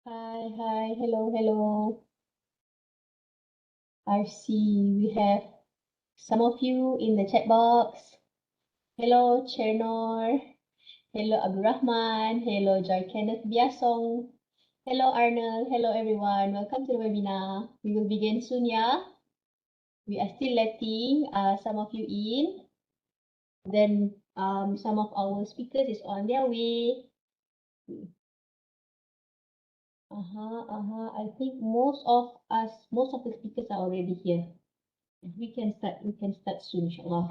Hi, hello. RC, we have some of you in the chat box. Hello, Chernor. Hello, Abdurrahman. Hello, Joy Kenneth Biasong. Hello, Arnold. Hello, everyone. Welcome to the webinar. We will begin soon, yeah? We are still letting some of you in. Then some of our speakers is on their way. I think most of the speakers are already here. We can start soon, inshallah.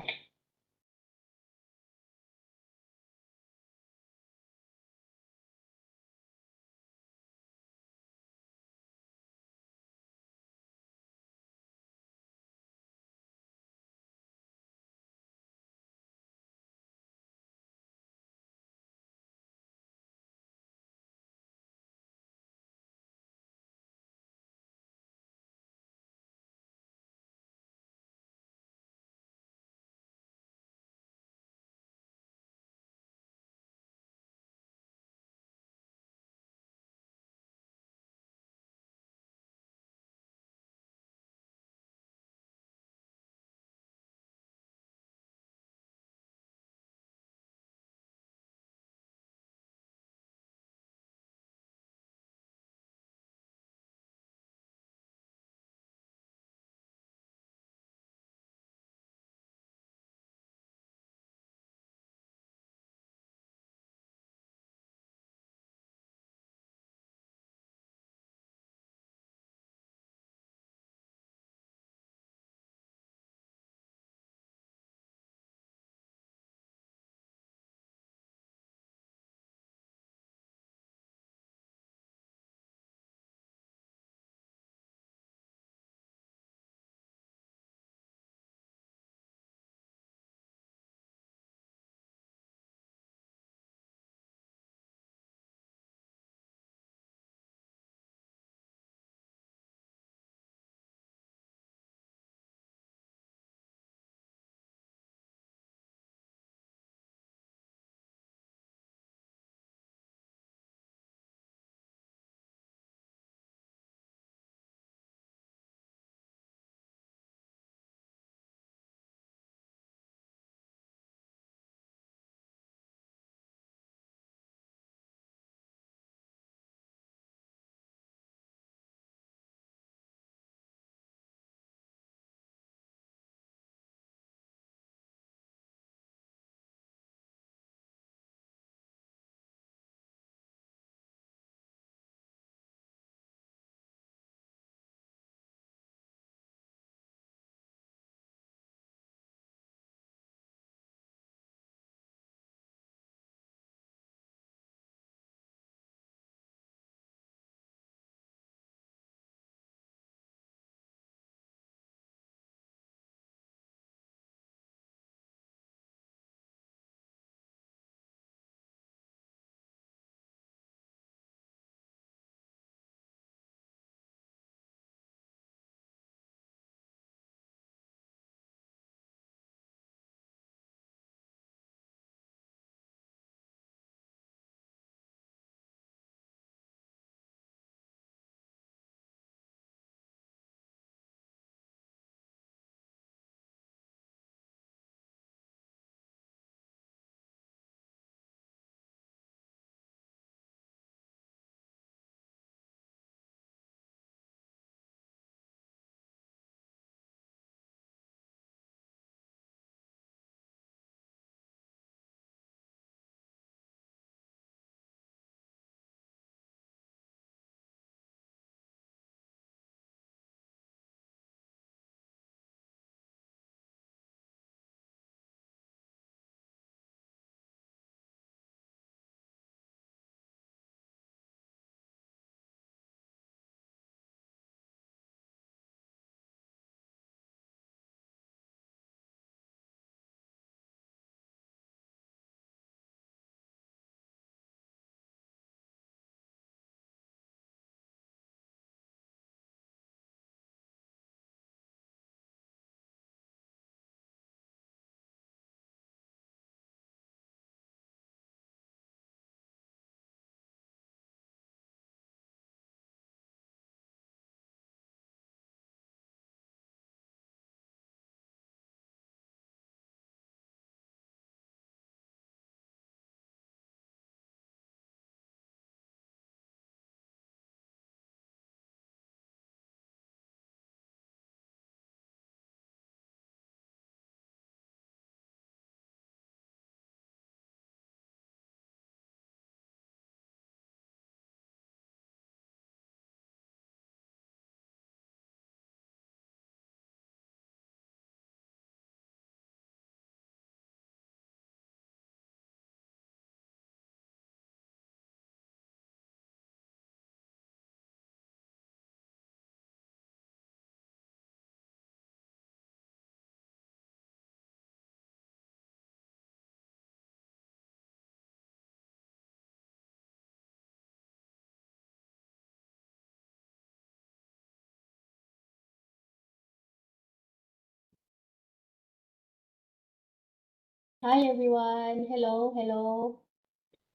Hi everyone. Hello, hello.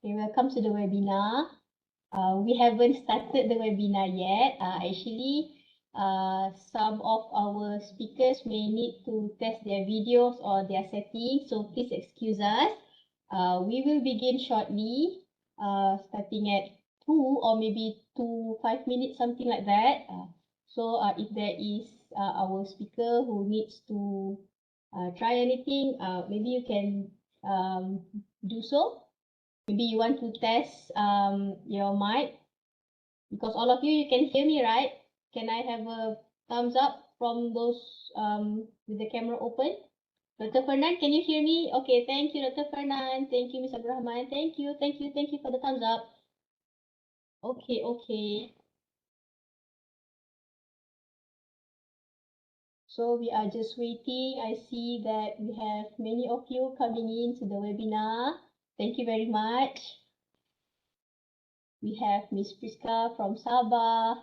Okay, welcome to the webinar. We haven't started the webinar yet. Some of our speakers may need to test their videos or their settings, so please excuse us. We will begin shortly, starting at 2 or maybe 5 minutes, something like that. If there is our speaker who needs to try anything, maybe you can do so. Maybe you want to test your mic because all of you can hear me, right? Can I have a thumbs up from those with the camera open? Dr. Fernan, can you hear me? Okay, thank you, Dr. Fernan. Thank you, Ms. Abrahman. Thank you, thank you, thank you for the thumbs up. Okay, okay. So we are just waiting. I see that we have many of you coming in to the webinar. Thank you very much. We have Miss Priska from Sabah,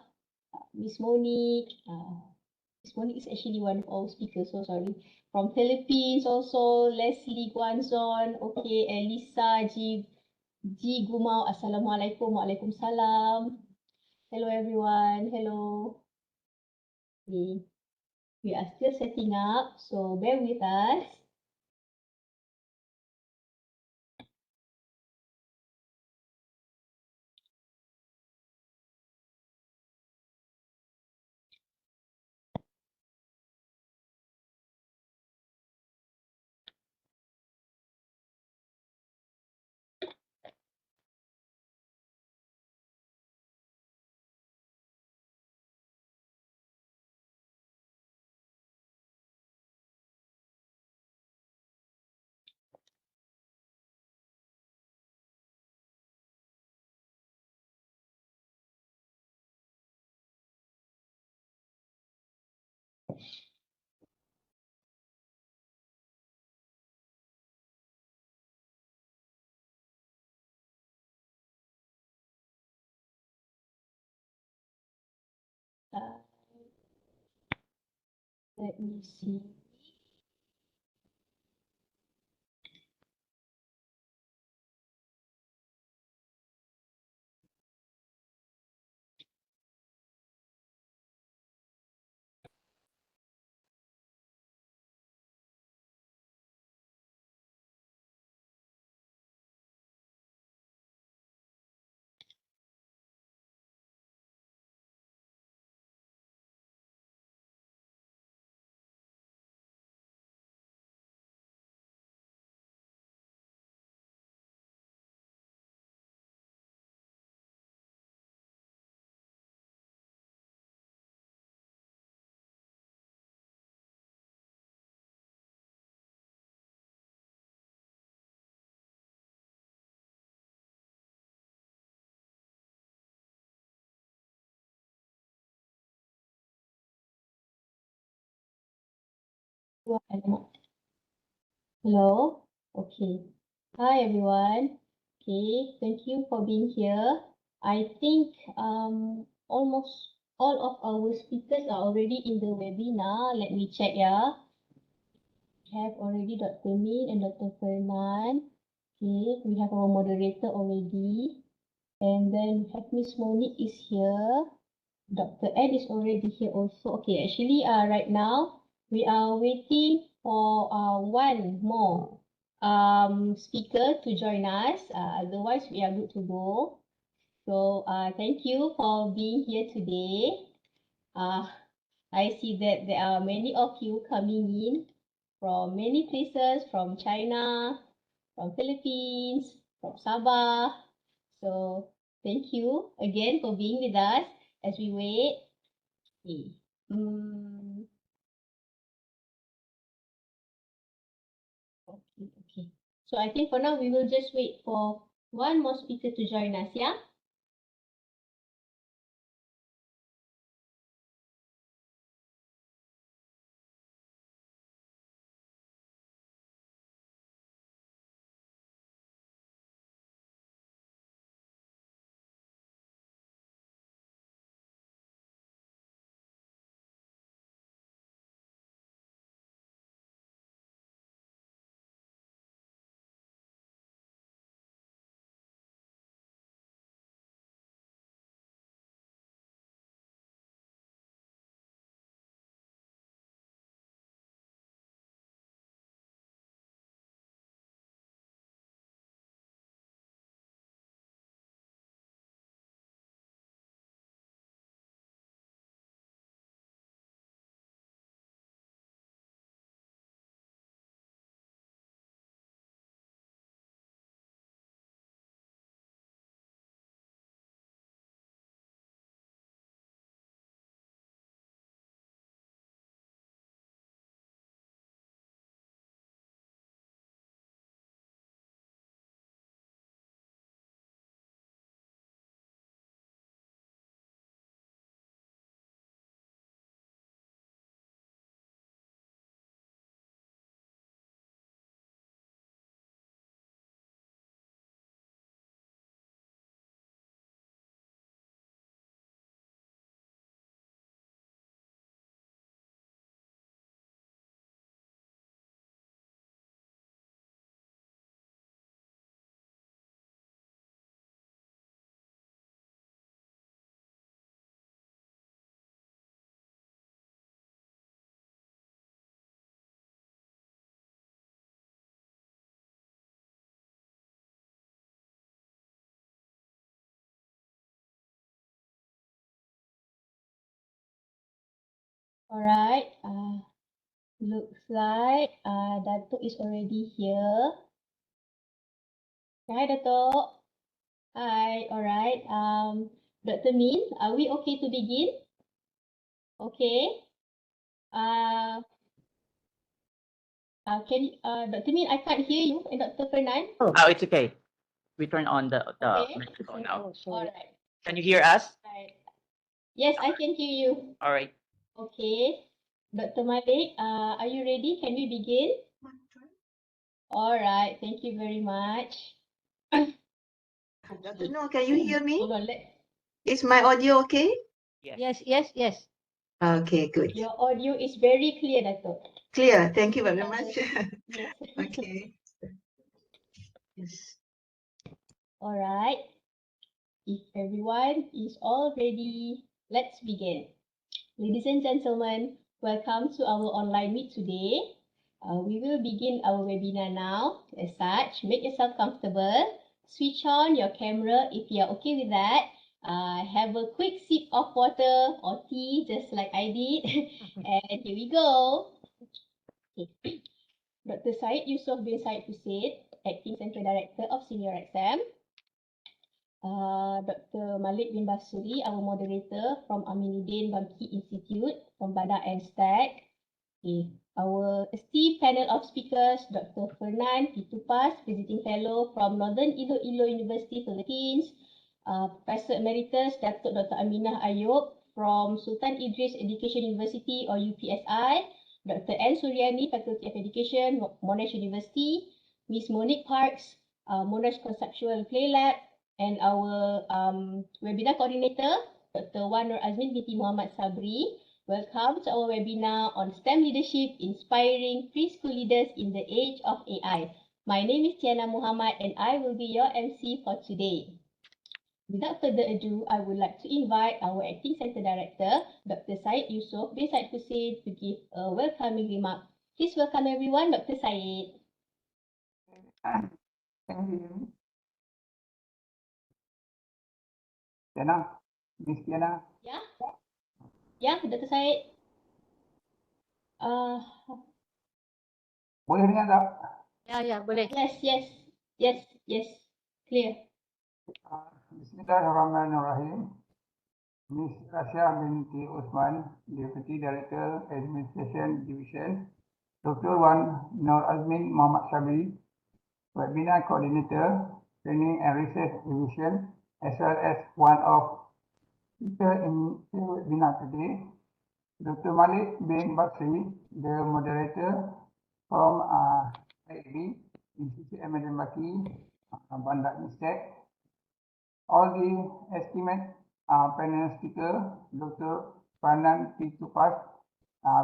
Miss Monique. Miss Monique is actually one of our speakers, so sorry. From Philippines also, Leslie Guanzon. Okay, Elisa G Gumau. Assalamualaikum. Waalaikumsalam. Hello everyone. Hello. Okay. We are still setting up, so bear with us. Uh, let me see. Hello. Okay. Hi everyone. Okay, thank you for being here. I think almost all of our speakers are already in the webinar. Let me check, yeah. We have already Dr. Min and Dr. Fernan. Okay, we have our moderator already. And then we have Miss Monique is here. Dr. Ed is already here also. Okay, actually, right now we are waiting for one more speaker to join us. Otherwise, we are good to go. So, thank you for being here today. I see that there are many of you coming in from many places, from China, from Philippines, from Sabah. So, thank you again for being with us as we wait. Okay. Okay. So I think for now we will just wait for one more speaker to join us, yeah? All right. Looks like Datuk is already here. Hi, Datuk. Hi. All right. Dr. Min, are we okay to begin? Okay. Uh, Dr. Min, I can't hear you, and Dr. Fernan. Oh, it's okay. We turn on the Okay. microphone now. All right. Can you hear us? Right. Yes, I can hear you. All right. Okay. Dr. Malik, are you ready? Can we begin? All right. Thank you very much. Dr. Noor, can you hear me? Hold on. Is my audio okay? Yes. Yes. Okay, good. Your audio is very clear, Datuk. Clear. Thank you very much. Yes. Okay. Yes. All right. If everyone is all ready, let's begin. Ladies and gentlemen, welcome to our online meet today. We will begin our webinar now. As such, make yourself comfortable. Switch on your camera if you are okay with that. Have a quick sip of water or tea, just like I did. And here we go. Okay. Dr. Syed Yusof bin Syed Hussein, Acting Central Director of SEAMEO RECSAM. Dr. Malik bin Basuri, our moderator from Aminuddin Bamki Institute from Badak and Stack. Okay. Our esteemed panel of speakers, Dr. Fernan Pitupas, Visiting Fellow from Northern Iloilo University, Philippines. Professor Emeritus Dr. Aminah Ayub from Sultan Idris Education University or UPSI. Dr. N. Suryani, Faculty of Education, Monash University. Ms. Monique Parks, Monash Conceptual Play Lab. And our webinar coordinator, Dr. Noor Adzmin Binti Muhammad Sabri. Welcome to our webinar on STEM leadership, inspiring preschool leaders in the age of AI. My name is Tiana Muhammad and I will be your MC for today. Without further ado, I would like to invite our Acting Centre Director, Dr. Syed Yusof bin Syed Hussein, to give a welcoming remark. Please welcome everyone, Dr. Syed. Thank you. Tiana, Miss Tiana. Ya, Dr. Syed. Boleh dengar tak? Ya, boleh. Yes. Clear. Bismillahirrahmanirrahim. Miss Rasha Binti Usman, Deputy Director, Administration Division. Dr. Noor Adzmin Muhammad Sabri, Webinar Coordinator, Training and Research Division, as well as one of speaker in the webinar today. Dr. Malik bin Basri, the moderator from IAB, Institute Emerging Baki, Bandar Instek. All the estimate panel speaker, Dr. Fernan Pitupas,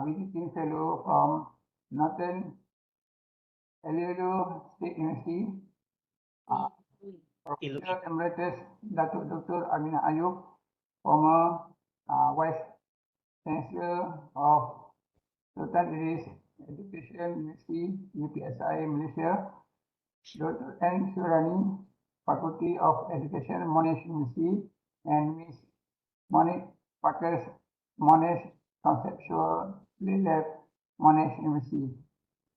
visiting fellow from Northern Iloilo State University, Professor Emeritus Dr. Aminah Ayub, former Vice Chancellor of Sultan Idris Education University, UPSI, Malaysia. Dr. N. Surani, Faculty of Education, Monash University, and Ms. Monique Parkers, Monash Conceptual Play Lab, Monash University.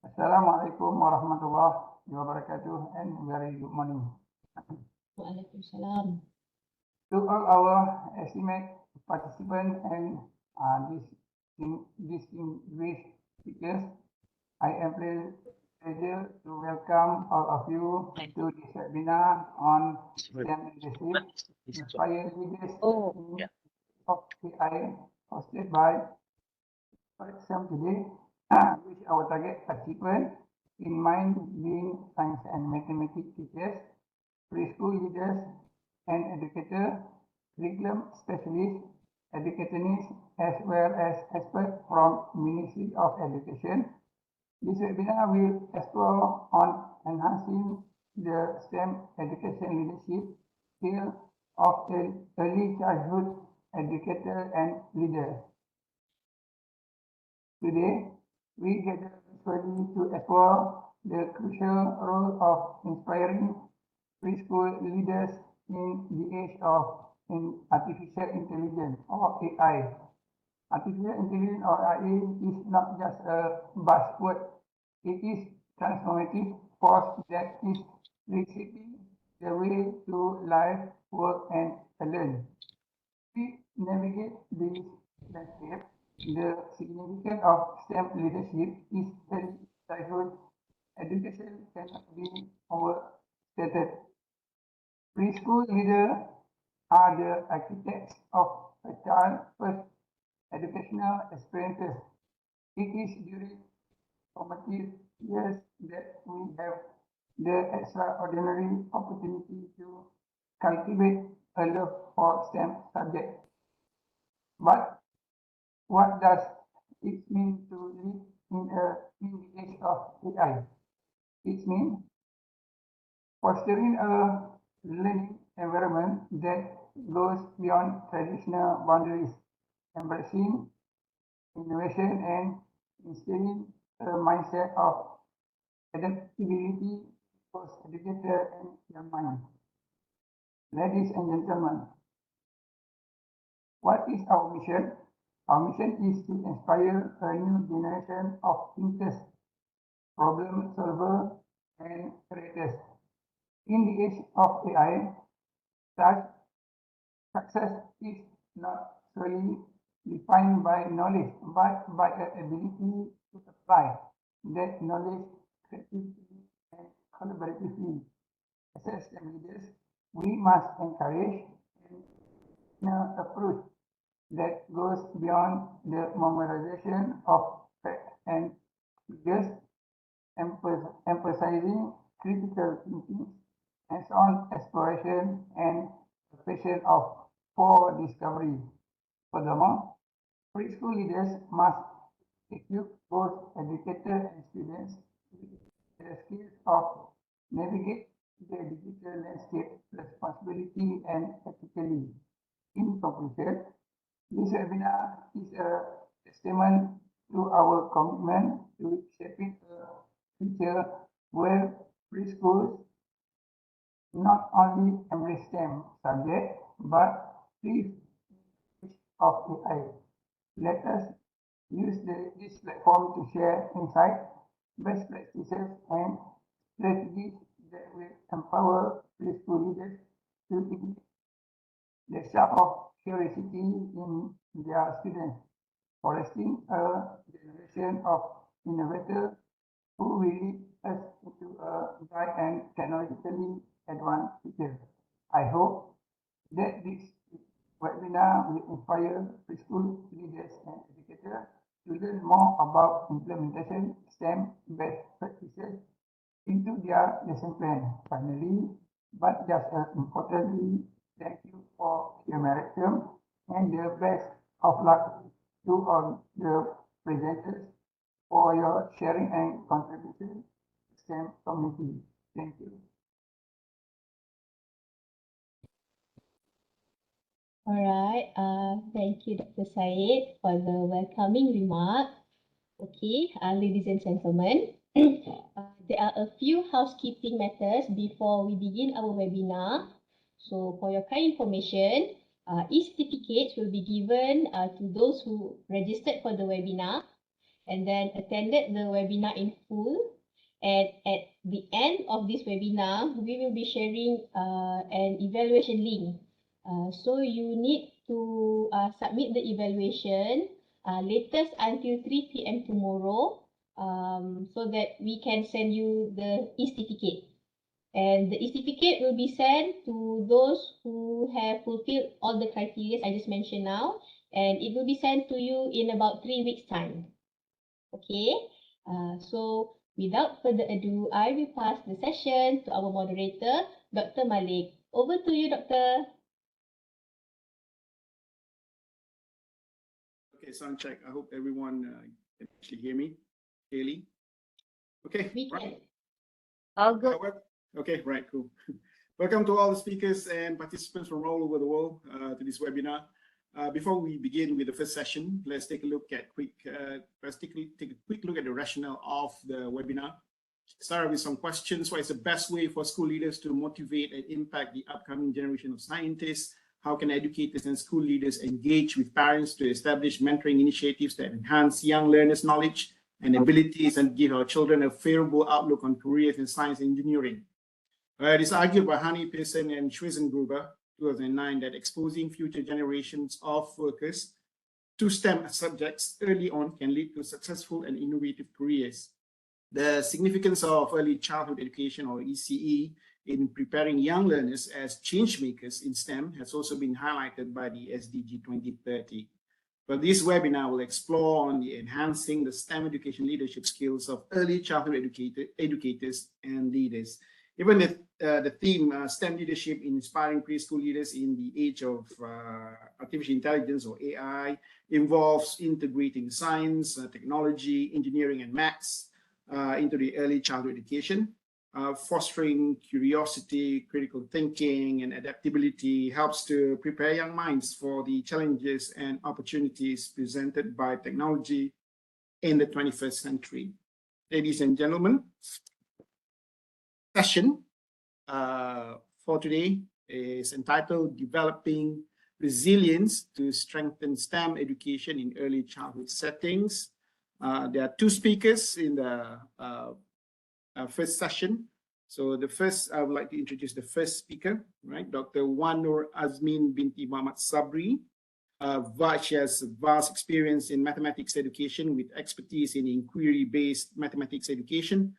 Assalamualaikum warahmatullahi wabarakatuh and very good morning. Waalaikumsalam. To all our estimate participants and distinguished speakers, I am pleasure to welcome all of you to this webinar on STEM leadership, inspire leaders of AI, hosted by RECSAM today, with our target participant in mind being science and mathematics teachers, preschool leaders and educators, curriculum specialists, educationists, as well as experts from Ministry of Education. This webinar will explore on enhancing the STEM education leadership skill of early childhood educator and leader. Today, we gather virtually to explore the crucial role of inspiring preschool leaders in the age of artificial intelligence or AI. Artificial intelligence or AI is not just a buzzword. It is transformative force that is reshaping the way to live, work, and learn. We navigate this landscape. The significance of STEM leadership is very diverse. Education cannot be overstated. Preschool leaders are the architects of a child's first educational experiences. It is during formative years that we have the extraordinary opportunity to cultivate a love for STEM subjects. But what does it mean to live in the age of AI? It means fostering a learning environment that goes beyond traditional boundaries, embracing innovation and instilling a mindset of adaptability for educator and young minds. Ladies and gentlemen, what is our mission? Our mission is to inspire a new generation of thinkers, problem solvers, and creators. In the age of AI, such success is not solely defined by knowledge, but by the ability to apply that knowledge creatively and collaboratively. As STEM leaders, we must encourage an approach that goes beyond the memorization of facts and figures, emphasizing critical thinking, hands-on exploration, and the passion for discovery. Furthermore, preschool leaders must equip both educators and students with the skills of navigate the digital landscape responsibly and ethically. In conclusion, this webinar is a testament to our commitment to shaping a future where preschools not only embrace STEM subjects but thrive of AI. Let us use this platform to share insights, best practices, and strategies that will empower preschool leaders to ignite the spark of curiosity in their students, fostering a generation of innovators who will lead us into a bright and technologically advanced future. I hope that this webinar will inspire preschool leaders and educators to learn more about implementation STEM best practices into their lesson plan. Finally, but just as importantly, thank you for your RECSAM and the best of luck to all the presenters for your sharing and contribution to STEM community. Thank you. All right. Thank you, Dr. Syed, for the welcoming remark. Okay, ladies and gentlemen, there are a few housekeeping matters before we begin our webinar. So, for your kind information, e-certificates will be given to those who registered for the webinar and then attended the webinar in full. And at the end of this webinar, we will be sharing an evaluation link. So you need to submit the evaluation latest until 3 p.m. tomorrow so that we can send you the e-certificate. And the e-certificate will be sent to those who have fulfilled all the criteria I just mentioned now. And it will be sent to you in about 3 weeks' time. Okay, so without further ado, I will pass the session to our moderator, Dr. Malik. Over to you, Doctor. Okay, sound check. I hope everyone can actually hear me clearly. Okay, We right. can. All good. Okay, right, cool. Welcome to all the speakers and participants from all over the world to this webinar. Before we begin with the first session, let's take a look at take a quick look at the rationale of the webinar. Start with some questions. What is the best way for school leaders to motivate and impact the upcoming generation of scientists? how can educators and school leaders engage with parents to establish mentoring initiatives that enhance young learners' knowledge and abilities and give our children a favorable outlook on careers in science and engineering. It is argued by Hani, Pearson, and Schwizengruber, 2009, that exposing future generations of workers to STEM subjects early on can lead to successful and innovative careers. The significance of early childhood education, or ECE, in preparing young learners as change makers in STEM has also been highlighted by the SDG 2030. But this webinar will explore on the enhancing the STEM education leadership skills of early childhood educators and leaders. Even the theme STEM leadership in inspiring preschool leaders in the age of artificial intelligence, or AI, involves integrating science, technology, engineering, and maths into the early childhood education. Fostering curiosity, critical thinking, and adaptability helps to prepare young minds for the challenges and opportunities presented by technology in the 21st century. Ladies and gentlemen, session for today is entitled Developing Resilience to Strengthen STEM Education in Early Childhood Settings. There are two speakers in the first session. So the first, I would like to introduce the first speaker, right? Dr. Noor Adzmin Binti Muhammad Sabri. She has vast experience in mathematics education with expertise in inquiry-based mathematics education,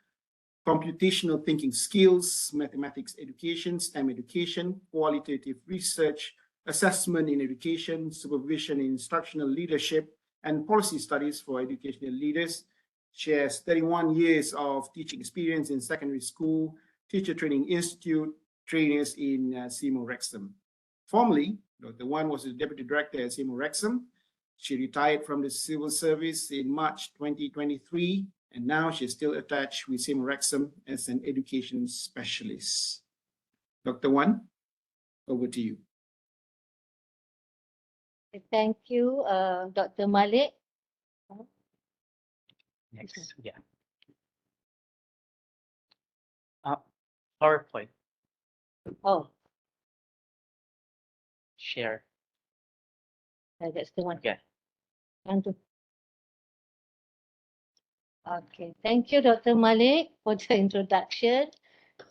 computational thinking skills, mathematics education, STEM education, qualitative research, assessment in education, supervision in instructional leadership, and policy studies for educational leaders. She has 31 years of teaching experience in secondary school, teacher training institute, trainers in SEAMEO RECSAM. Formerly, Dr. Wan was the deputy director at SEAMEO RECSAM. She retired from the civil service in March 2023, and now she's still attached with SEAMEO RECSAM as an education specialist. Dr. Wan, over to you. Thank you, Dr. Malik. Next, yeah. PowerPoint, Oh, share. that's the one. Okay. Okay, thank you, Dr. Malik, for the introduction.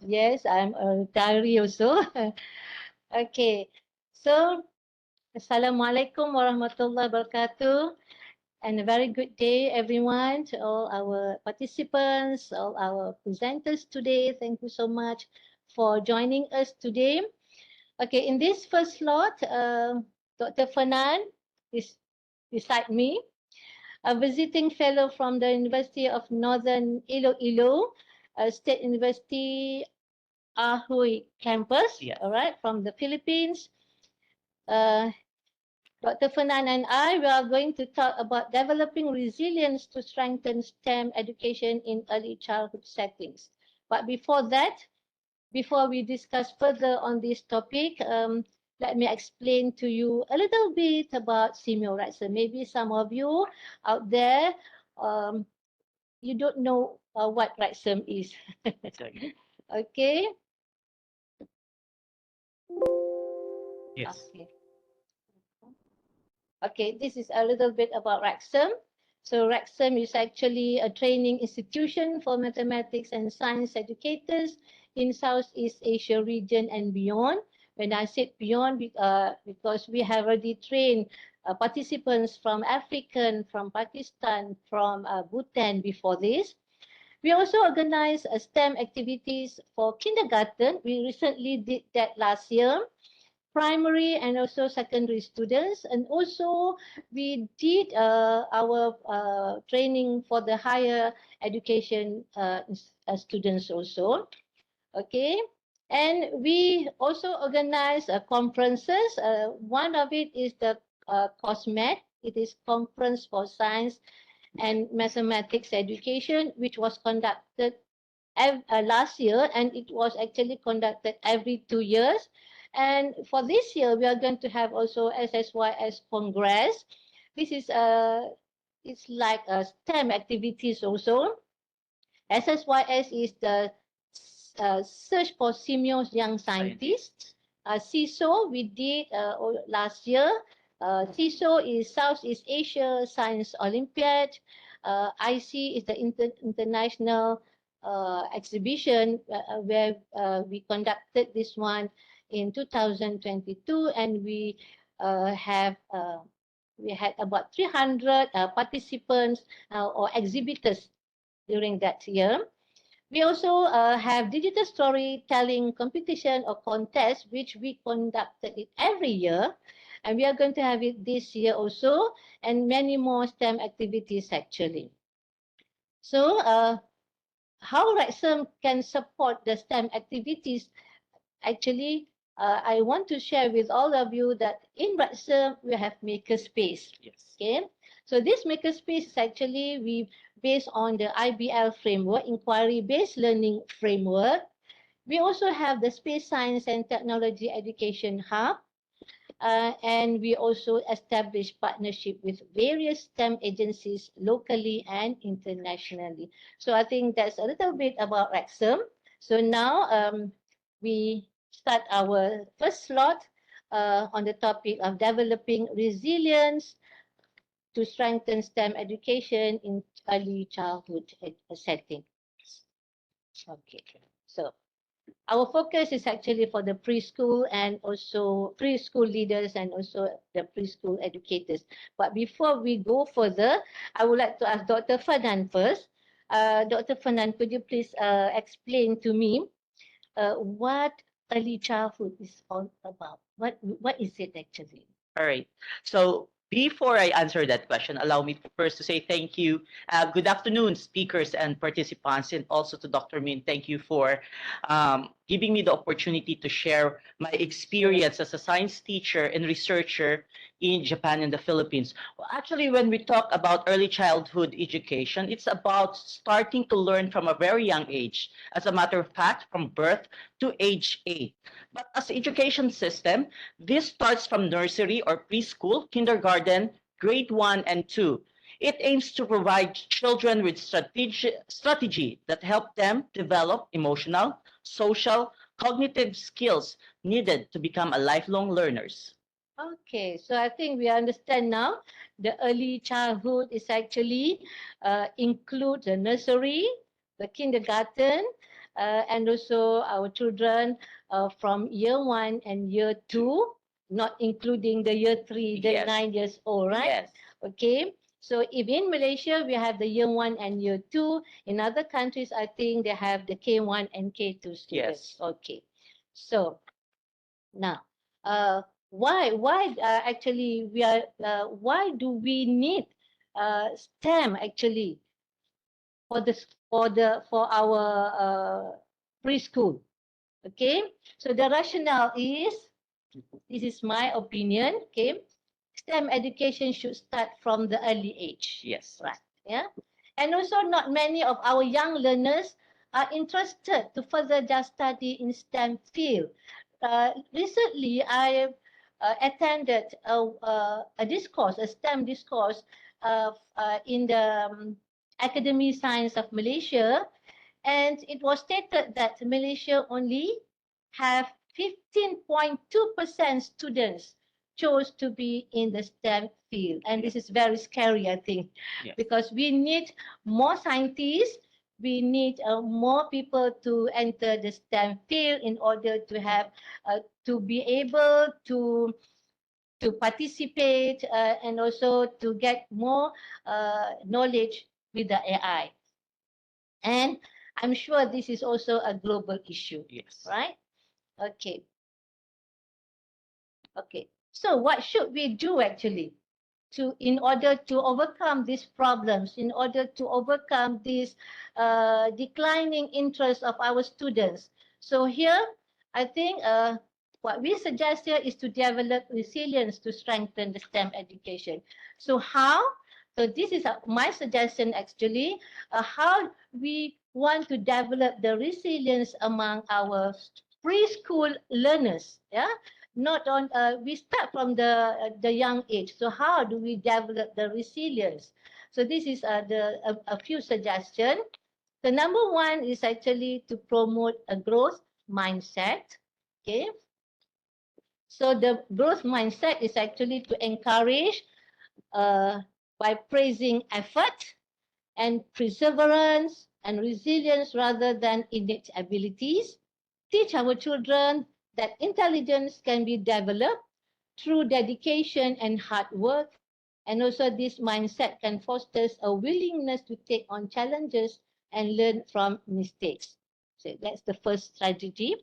Yes, I'm a retiree also. Okay, so Assalamualaikum warahmatullahi wabarakatuh, and a very good day, everyone, to all our participants, all our presenters today. Thank you so much for joining us today. Okay, in this first slot, Dr. Fernan is beside me, a visiting fellow from the University of Northern Iloilo, State University Ahoy campus, Yeah. all right, from the Philippines. Dr. Fernan and I, we are going to talk about developing resilience to strengthen STEM education in early childhood settings. But before that, before we discuss further on this topic, let me explain to you a little bit about SEAMEO, right? So maybe some of you out there, you don't know what RECSAM is. Okay. Yes. Okay. Okay, this is a little bit about RECSAM. So RECSAM is actually a training institution for mathematics and science educators in Southeast Asia region and beyond. When I said beyond, because we have already trained participants from African, from Pakistan, from Bhutan before this. We also organize STEM activities for kindergarten. We recently did that last year. Primary and also secondary students, and also we did our training for the higher education students also. Okay, and we also organize conferences. One of it is the COSMET. It is Conference for Science and Mathematics Education, which was conducted last year, and it was actually conducted every 2 years. And for this year, we are going to have also SSYS Congress. This is it's like a STEM activities also. SSYS is the Search for SEAMEO Young Scientists. SEASO, we did last year. SEASO is Southeast Asia Science Olympiad. IC is the international exhibition where we conducted this one in 2022, and we had about 300 participants or exhibitors during that year. We also have digital storytelling competition or contest, which we conducted it every year. And we are going to have it this year also, and many more STEM activities actually. So how RECSAM can support the STEM activities? Actually, I want to share with all of you that in RECSAM, we have makerspace. Yes. Okay. So this makerspace is actually based on the IBL framework, inquiry-based learning framework. We also have the Space Science and Technology Education Hub. And we also established partnership with various STEM agencies locally and internationally. So I think that's a little bit about RECSAM. So now we start our first slot on the topic of developing resilience to strengthen STEM education in early childhood setting. Okay, so our focus is actually for the preschool and also preschool leaders and also the preschool educators. But before we go further, I would like to ask Dr. Fernand first. Dr. Fernand, could you please explain to me what early childhood is all about? What is it actually? All right. So before I answer that question, allow me first to say thank you. Good afternoon, speakers and participants, and also to Dr. Min. Thank you for giving me the opportunity to share my experience as a science teacher and researcher in Japan and the Philippines. Well, actually, when we talk about early childhood education, it's about starting to learn from a very young age. As a matter of fact, from birth to age 8. But as education system, this starts from nursery or preschool, kindergarten, grade 1 and 2. It aims to provide children with strategy that help them develop emotional, social, cognitive skills needed to become a lifelong learners. Okay, so I think we understand now the early childhood is actually include the nursery, the kindergarten, and also our children from year 1 and year 2, not including the year 3, the Yes. 9 years old, right? Yes. Okay, so if in Malaysia we have the year 1 and year 2, in other countries I think they have the K1 and K2 students. Yes. Okay, so now why actually we are why do we need STEM actually for our preschool? Okay, so the rationale is, this is my opinion, okay, STEM education should start from the early age. Yes. Right. Yeah. And also not many of our young learners are interested to further their study in STEM field. Recently, I attended a discourse, a STEM discourse in the Academy Science of Malaysia, and it was stated that Malaysia only have 15.2% students chose to be in the STEM field. And this is very scary, I think, Yes. because we need more scientists, we need more people to enter the STEM field in order to have, to be able to participate and also to get more knowledge with the AI. And I'm sure this is also a global issue, Yes. right? Okay. Okay. So what should we do actually in order to overcome these problems, in order to overcome this declining interest of our students? So here, I think what we suggest here is to develop resilience to strengthen the STEM education. So how? So this is my suggestion actually, how we want to develop the resilience among our preschool learners. Yeah, not on we start from the young age. So how do we develop the resilience? So this is a few suggestions. The number one is actually to promote a growth mindset. Okay, So the growth mindset is actually to encourage by praising effort and perseverance and resilience rather than innate abilities. Teach our children that intelligence can be developed through dedication and hard work. And also this mindset can foster a willingness to take on challenges and learn from mistakes. So that's the first strategy.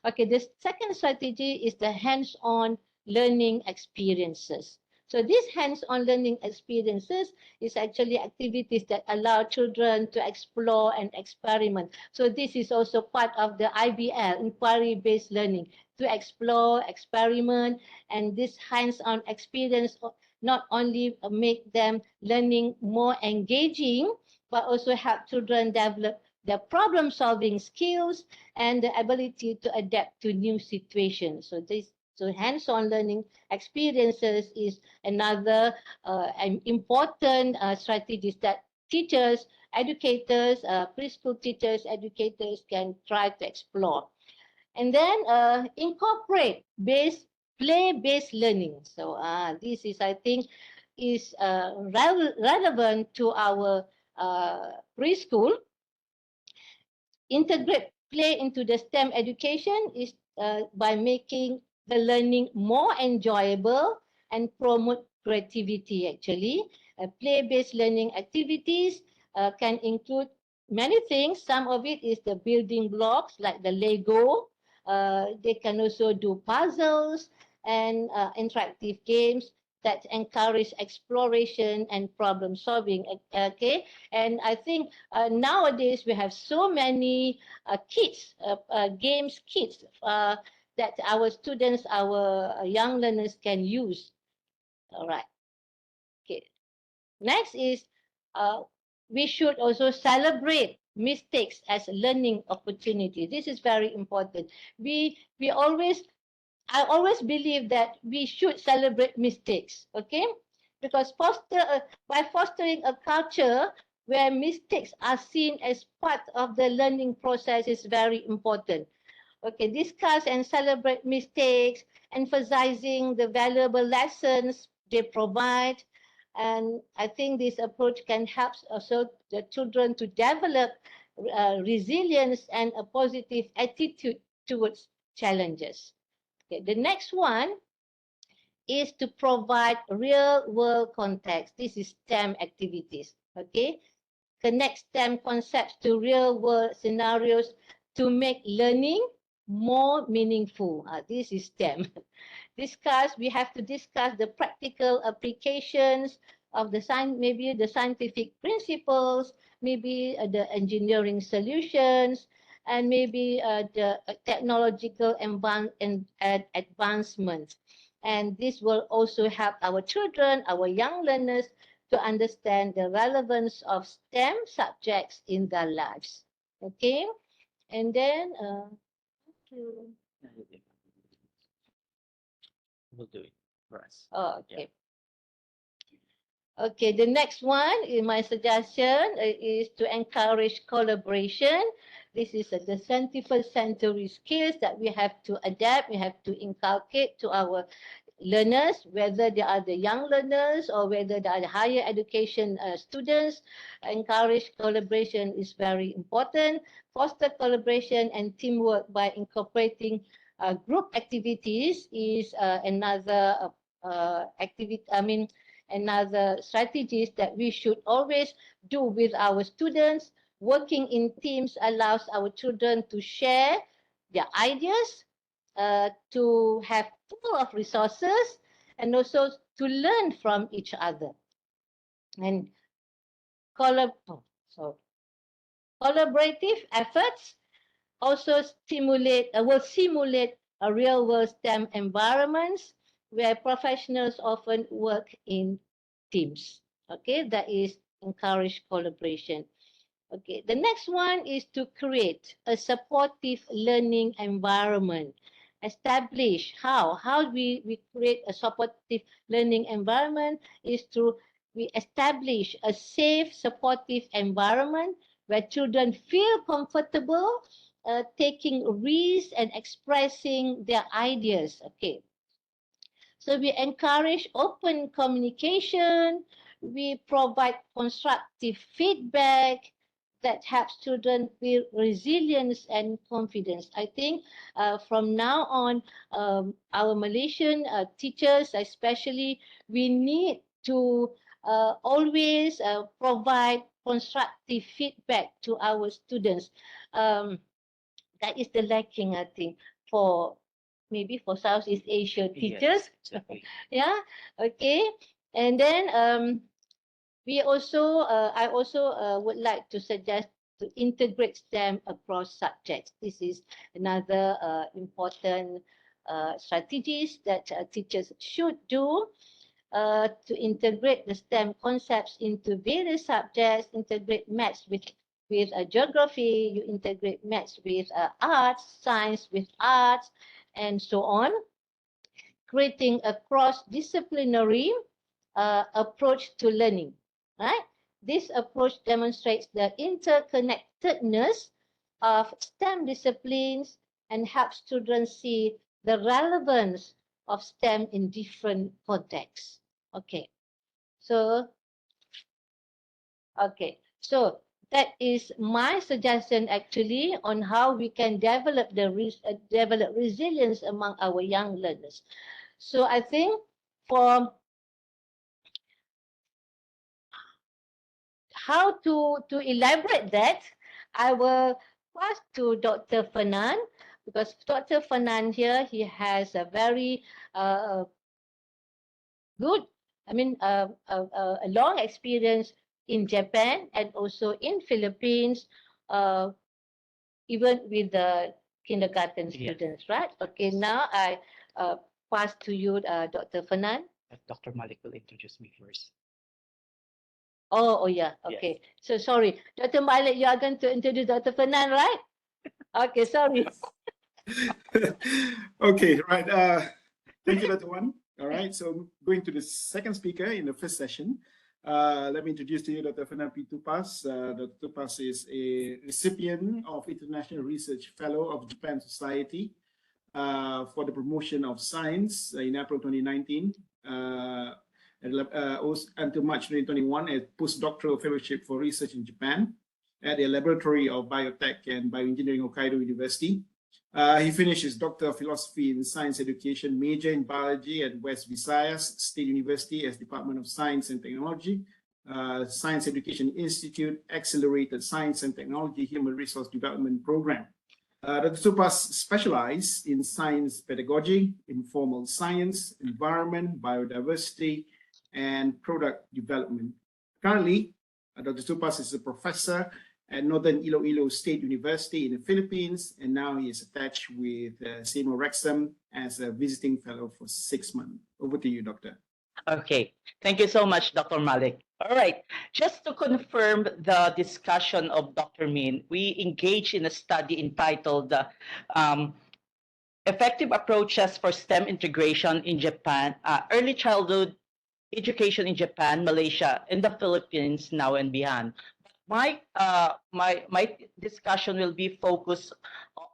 Okay, the second strategy is the hands-on learning experiences. So these hands-on learning experiences is actually activities that allow children to explore and experiment. So this is also part of the IBL, inquiry-based learning, to explore, experiment, and this hands-on experience not only make them learning more engaging, but also help children develop their problem-solving skills and the ability to adapt to new situations. So hands-on learning experiences is another important strategies that teachers, educators, preschool teachers, educators can try to explore. And then incorporate play-based learning. So this is, I think, is relevant to our preschool. Integrate play into the STEM education is by making the learning more enjoyable and promote creativity actually. Play-based learning activities can include many things. Some of it is the building blocks like the Lego. They can also do puzzles and interactive games that encourage exploration and problem solving. Okay, and I think nowadays we have so many games kits that our students, our young learners can use. All right. Okay. Next is we should also celebrate mistakes as learning opportunity. This is very important. I always believe that we should celebrate mistakes, okay? Because by fostering a culture where mistakes are seen as part of the learning process is very important. Okay, discuss and celebrate mistakes, emphasizing the valuable lessons they provide. And I think this approach can help also the children to develop resilience and a positive attitude towards challenges. Okay, the next one is to provide real-world context. This is STEM activities. Okay, connect STEM concepts to real-world scenarios to make learning more meaningful. This is STEM. We have to discuss the practical applications of the maybe the scientific principles, maybe the engineering solutions, and maybe the technological advancements. And this will also help our children, our young learners, to understand the relevance of STEM subjects in their lives. Okay, and then We'll do it for us. oh, okay. Okay, the next one in my suggestion is to encourage collaboration. This is the 21st century skills that we have to adapt, we have to inculcate to our learners, whether they are the young learners or whether they are the higher education students. Encourage collaboration is very important. Foster collaboration and teamwork by incorporating group activities is another another strategies that we should always do with our students. Working in teams allows our children to share their ideas, to have full of resources, and also to learn from each other. And collaborative efforts also will simulate a real-world STEM environments where professionals often work in teams. Okay, that is encourage collaboration. Okay, the next one is to create a supportive learning environment. Establish how we create a supportive learning environment is we establish a safe, supportive environment where children feel comfortable taking risks and expressing their ideas. Okay, So we encourage open communication. We provide constructive feedback that helps children build resilience and confidence. I think from now on, our Malaysian teachers, especially, we need to always provide constructive feedback to our students. That is the lacking, I think, for maybe for Southeast Asia teachers. Yes, exactly. Yeah, okay. And then I also would like to suggest to integrate STEM across subjects. This is another important strategies that teachers should do to integrate the STEM concepts into various subjects. Integrate maths with geography. You integrate maths with arts, science with arts, and so on. Creating a cross-disciplinary approach to learning, right? This approach demonstrates the interconnectedness of STEM disciplines and helps children see the relevance of STEM in different contexts. Okay, so that is my suggestion actually on how we can develop develop resilience among our young learners. So I think for how to elaborate that, I will pass to Dr. Fanan, because Dr. Fanan here, he has a very good, a long experience in Japan and also in Philippines, uh, even with the kindergarten Yes. students, right? Okay, now I pass to you, Dr. Fanan. Dr. Malik will introduce me first. Oh, yeah. Okay. So sorry, Dr. Malik, you are going to introduce Dr. Fanan, right? Okay, sorry. Okay, right. Thank you, Dr. Wan. All right, so going to the second speaker in the first session. Let me introduce to you Dr. Fanan P. Tupas. Dr. Tupas is a recipient of International Research Fellow of Japan Society for the promotion of science in April 2019. Until March 2021, a postdoctoral fellowship for research in Japan at the Laboratory of Biotech and Bioengineering, Hokkaido University. He finished his Doctor of Philosophy in Science Education, major in Biology at West Visayas State University as Department of Science and Technology, Science Education Institute, Accelerated Science and Technology Human Resource Development Program. Dr. Tupas specialized in science pedagogy, informal science, environment, biodiversity, and product development. Currently, Dr. Tupas is a professor at Northern Iloilo State University in the Philippines, and now he is attached with SEAMEO RECSAM as a visiting fellow for 6 months. Over to you, Doctor. Okay, thank you so much, Dr. Malik. All right, just to confirm the discussion of Dr. Min, we engaged in a study entitled Effective Approaches for STEM Integration in Japan, Early Childhood Education in Japan, Malaysia, and the Philippines, now and beyond. My discussion will be focused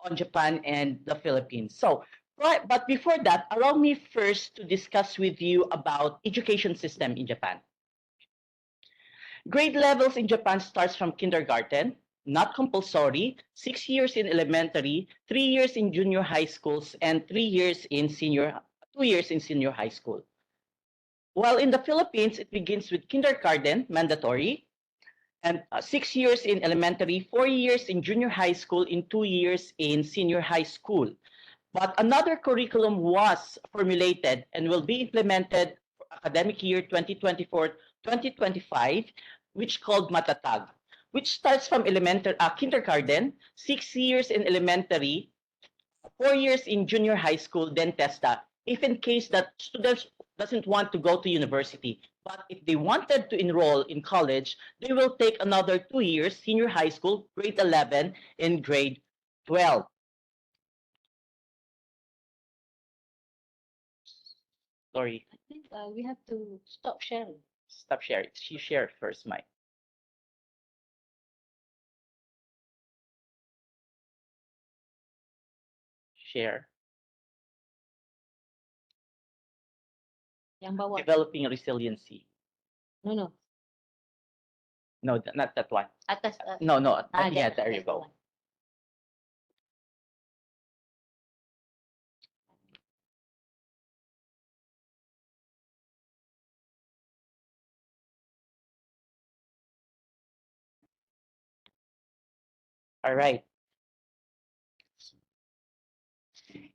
on Japan and the Philippines. So, but before that, allow me first to discuss with you about education system in Japan. Grade levels in Japan starts from kindergarten, not compulsory, 6 years in elementary, 3 years in junior high schools, and 2 years in senior high school. While in the Philippines, it begins with kindergarten, mandatory, and 6 years in elementary, 4 years in junior high school, and 2 years in senior high school. But another curriculum was formulated and will be implemented for academic year 2024-2025, which called Matatag, which starts from kindergarten, 6 years in elementary, 4 years in junior high school, then TESTA, if in case that students doesn't want to go to university. But if they wanted to enroll in college, they will take another 2 years, senior high school, grade 11, and grade 12. Sorry. I think we have to stop sharing. Stop sharing. She shared first, Mike. Share. Yang bawah. Developing resiliency. No. No, not that one. Atas. No, yeah, that- there you that go. one. All right.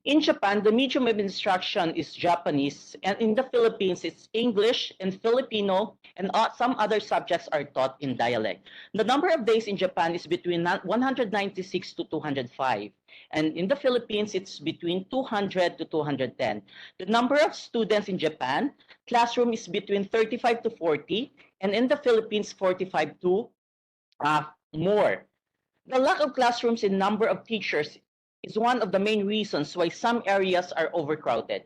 In Japan, the medium of instruction is Japanese, and in the Philippines, it's English and Filipino, and some other subjects are taught in dialect. The number of days in Japan is between 196 to 205, and in the Philippines, it's between 200 to 210. The number of students in Japan, classroom is between 35 to 40, and in the Philippines, 45 to more. The lack of classrooms and number of teachers is one of the main reasons why some areas are overcrowded.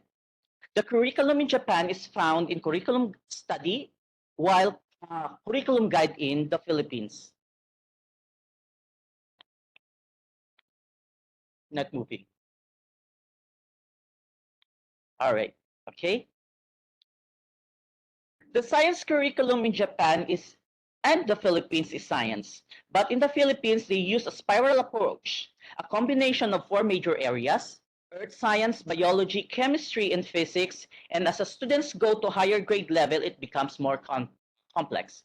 The curriculum in Japan is found in curriculum study, while curriculum guide in the Philippines. Not moving. All right, okay. The science curriculum in Japan and the Philippines is science. But in the Philippines, they use a spiral approach, a combination of 4 major areas: earth science, biology, chemistry, and physics. And as the students go to higher grade level, it becomes more complex.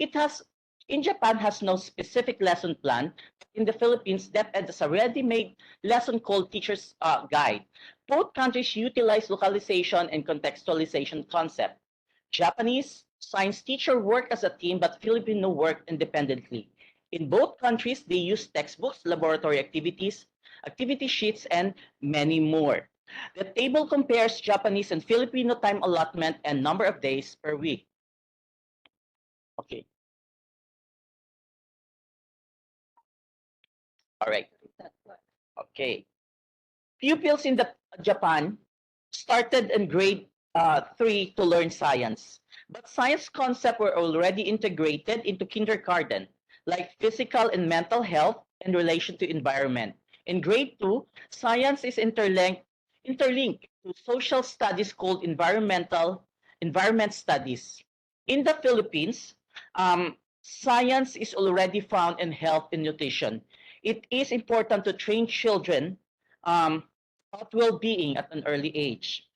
In Japan has no specific lesson plan. In the Philippines, DepEd has a ready-made lesson called Teacher's Guide. Both countries utilize localization and contextualization concept. Japanese science teacher work as a team, but Filipino work independently. In both countries, they use textbooks, laboratory activities, activity sheets, and many more. The table compares Japanese and Filipino time allotment and number of days per week. Okay. All right. Okay. Pupils in Japan started in grade 3 to learn science, but science concepts were already integrated into kindergarten, like physical and mental health in relation to environment. In grade 2, science is interlinked to social studies called environment studies. In the Philippines, science is already found in health and nutrition. It is important to train children about well-being at an early age.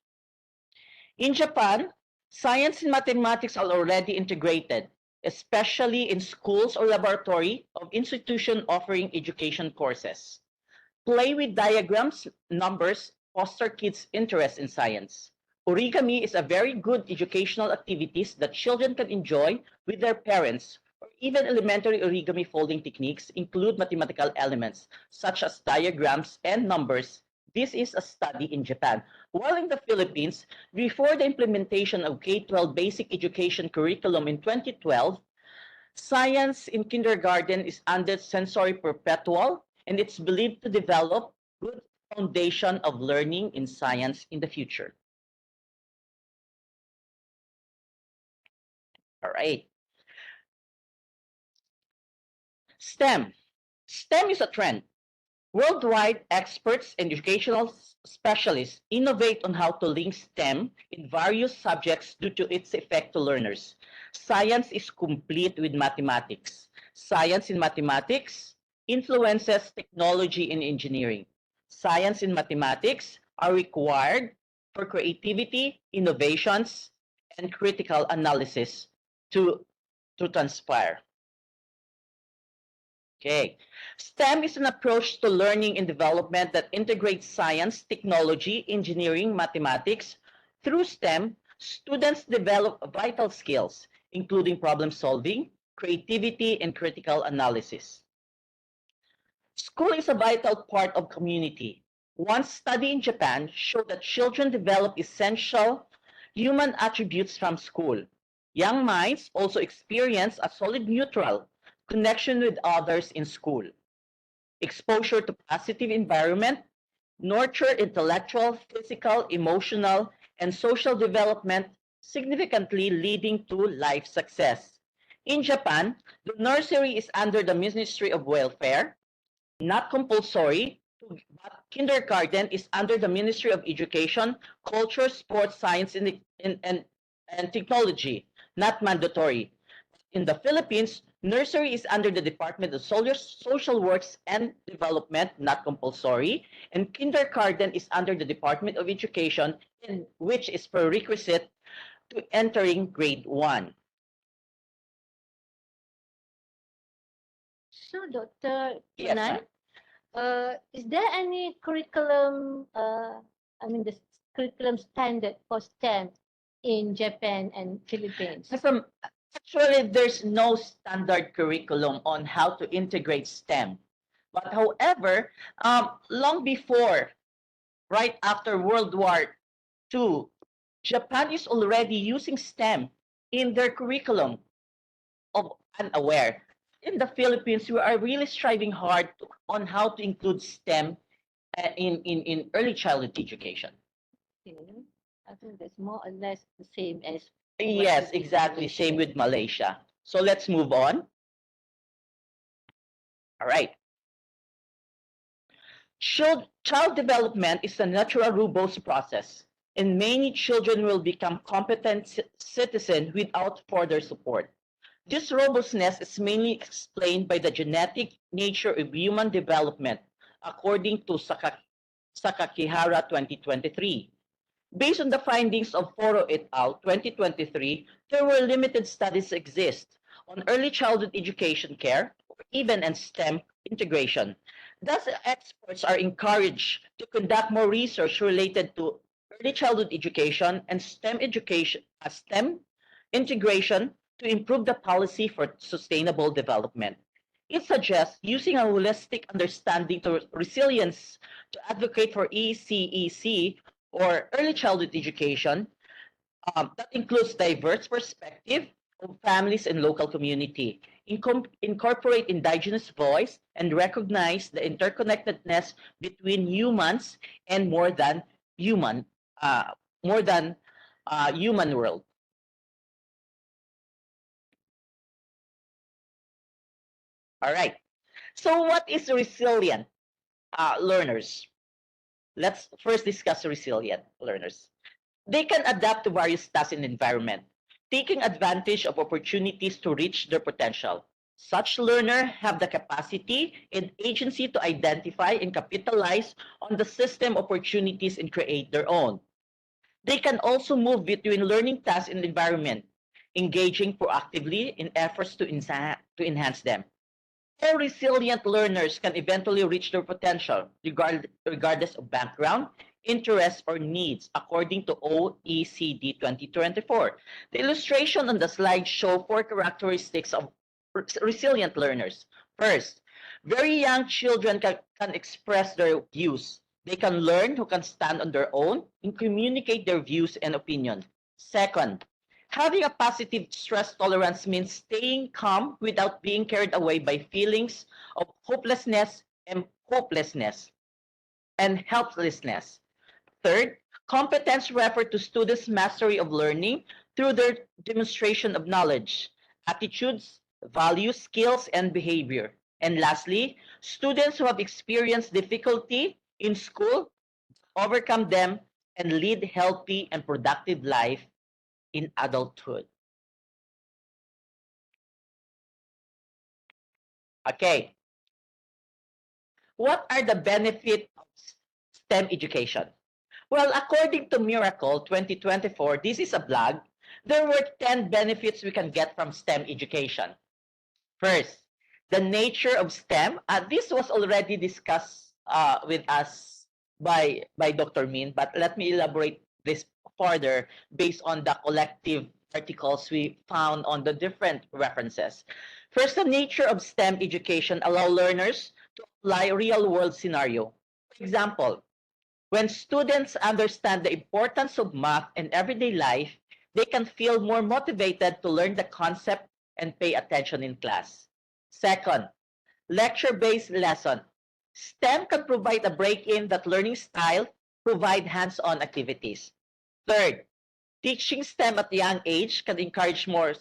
In Japan, science and mathematics are already integrated, especially in schools or laboratory of institution offering education courses. Play with diagrams, numbers, foster kids' interest in science. Origami is a very good educational activities that children can enjoy with their parents, or even elementary origami folding techniques include mathematical elements such as diagrams and numbers. This is a study in Japan. While in the Philippines, before the implementation of K-12 basic education curriculum in 2012, science in kindergarten is under sensory perpetual, and it's believed to develop good foundation of learning in science in the future. All right. STEM. STEM is a trend. Worldwide, experts and educational specialists innovate on how to link STEM in various subjects due to its effect to learners. Science is complete with mathematics. Science in mathematics influences technology and engineering. Science and mathematics are required for creativity, innovations, and critical analysis to transpire. Okay. STEM is an approach to learning and development that integrates science, technology, engineering, mathematics. Through STEM, students develop vital skills, including problem solving, creativity, and critical analysis. School is a vital part of community. One study in Japan showed that children develop essential human attributes from school. Young minds also experience a solid neutral connection with others in school. Exposure to positive environment nurture intellectual, physical, emotional, and social development, significantly leading to life success. In Japan, the nursery is under the Ministry of Welfare, not compulsory, but kindergarten is under the Ministry of Education, Culture, Sports, Science, and and technology, not mandatory. In the Philippines, nursery is under the Department of Social Works and Development, not compulsory, and kindergarten is under the Department of Education, which is prerequisite to entering grade 1. So, Dr. Yes, Kunan, ma'am. is there any curriculum, the curriculum standard for STEM in Japan and Philippines? Actually, there's no standard curriculum on how to integrate STEM. But however, long before, right after World War II, Japan is already using STEM in their curriculum of unaware. In the Philippines, we are really striving hard on how to include STEM in early childhood education. Okay. I think that's more or less the same as Yes, we did in exactly. Same Malaysia. with Malaysia. So let's move on. All right. Child development is a natural robust process, and many children will become competent citizens without further support. This robustness is mainly explained by the genetic nature of human development, according to Sakakihara 2023. Based on the findings of Foro et al. 2023, there were limited studies exist on early childhood education care, or even in STEM integration. Thus, experts are encouraged to conduct more research related to early childhood education and STEM education, STEM integration to improve the policy for sustainable development. It suggests using a holistic understanding to resilience to advocate for ECEC or early childhood education that includes diverse perspective of families and local community, incorporate indigenous voice, and recognize the interconnectedness between humans and more than human human world. All right. So what is resilient learners? Let's first discuss resilient learners. They can adapt to various tasks in the environment, taking advantage of opportunities to reach their potential. Such learners have the capacity and agency to identify and capitalize on the system opportunities and create their own. They can also move between learning tasks and environment, engaging proactively in efforts to enhance them. All resilient learners can eventually reach their potential, regardless of background, interests, or needs, according to OECD 2024. The illustration on the slide show 4 characteristics of resilient learners. First, very young children can express their views. They can learn who can stand on their own and communicate their views and opinions. Second, having a positive stress tolerance means staying calm without being carried away by feelings of hopelessness and helplessness. Third, competence refers to students' mastery of learning through their demonstration of knowledge, attitudes, values, skills, and behavior. And lastly, students who have experienced difficulty in school overcome them and lead healthy and productive life in adulthood. Okay. What are the benefits of STEM education? Well, according to Miracle 2024, this is a blog, there were 10 benefits we can get from STEM education. First, the nature of STEM. This was already discussed with us by Dr. Min, but let me elaborate this further based on the collective articles we found on the different references. First, the nature of STEM education allow learners to apply real-world scenario. For example, when students understand the importance of math in everyday life, they can feel more motivated to learn the concept and pay attention in class. Second, lecture-based lesson. STEM can provide a break-in that learning style provide hands-on activities. Third, teaching STEM at a young age can encourage more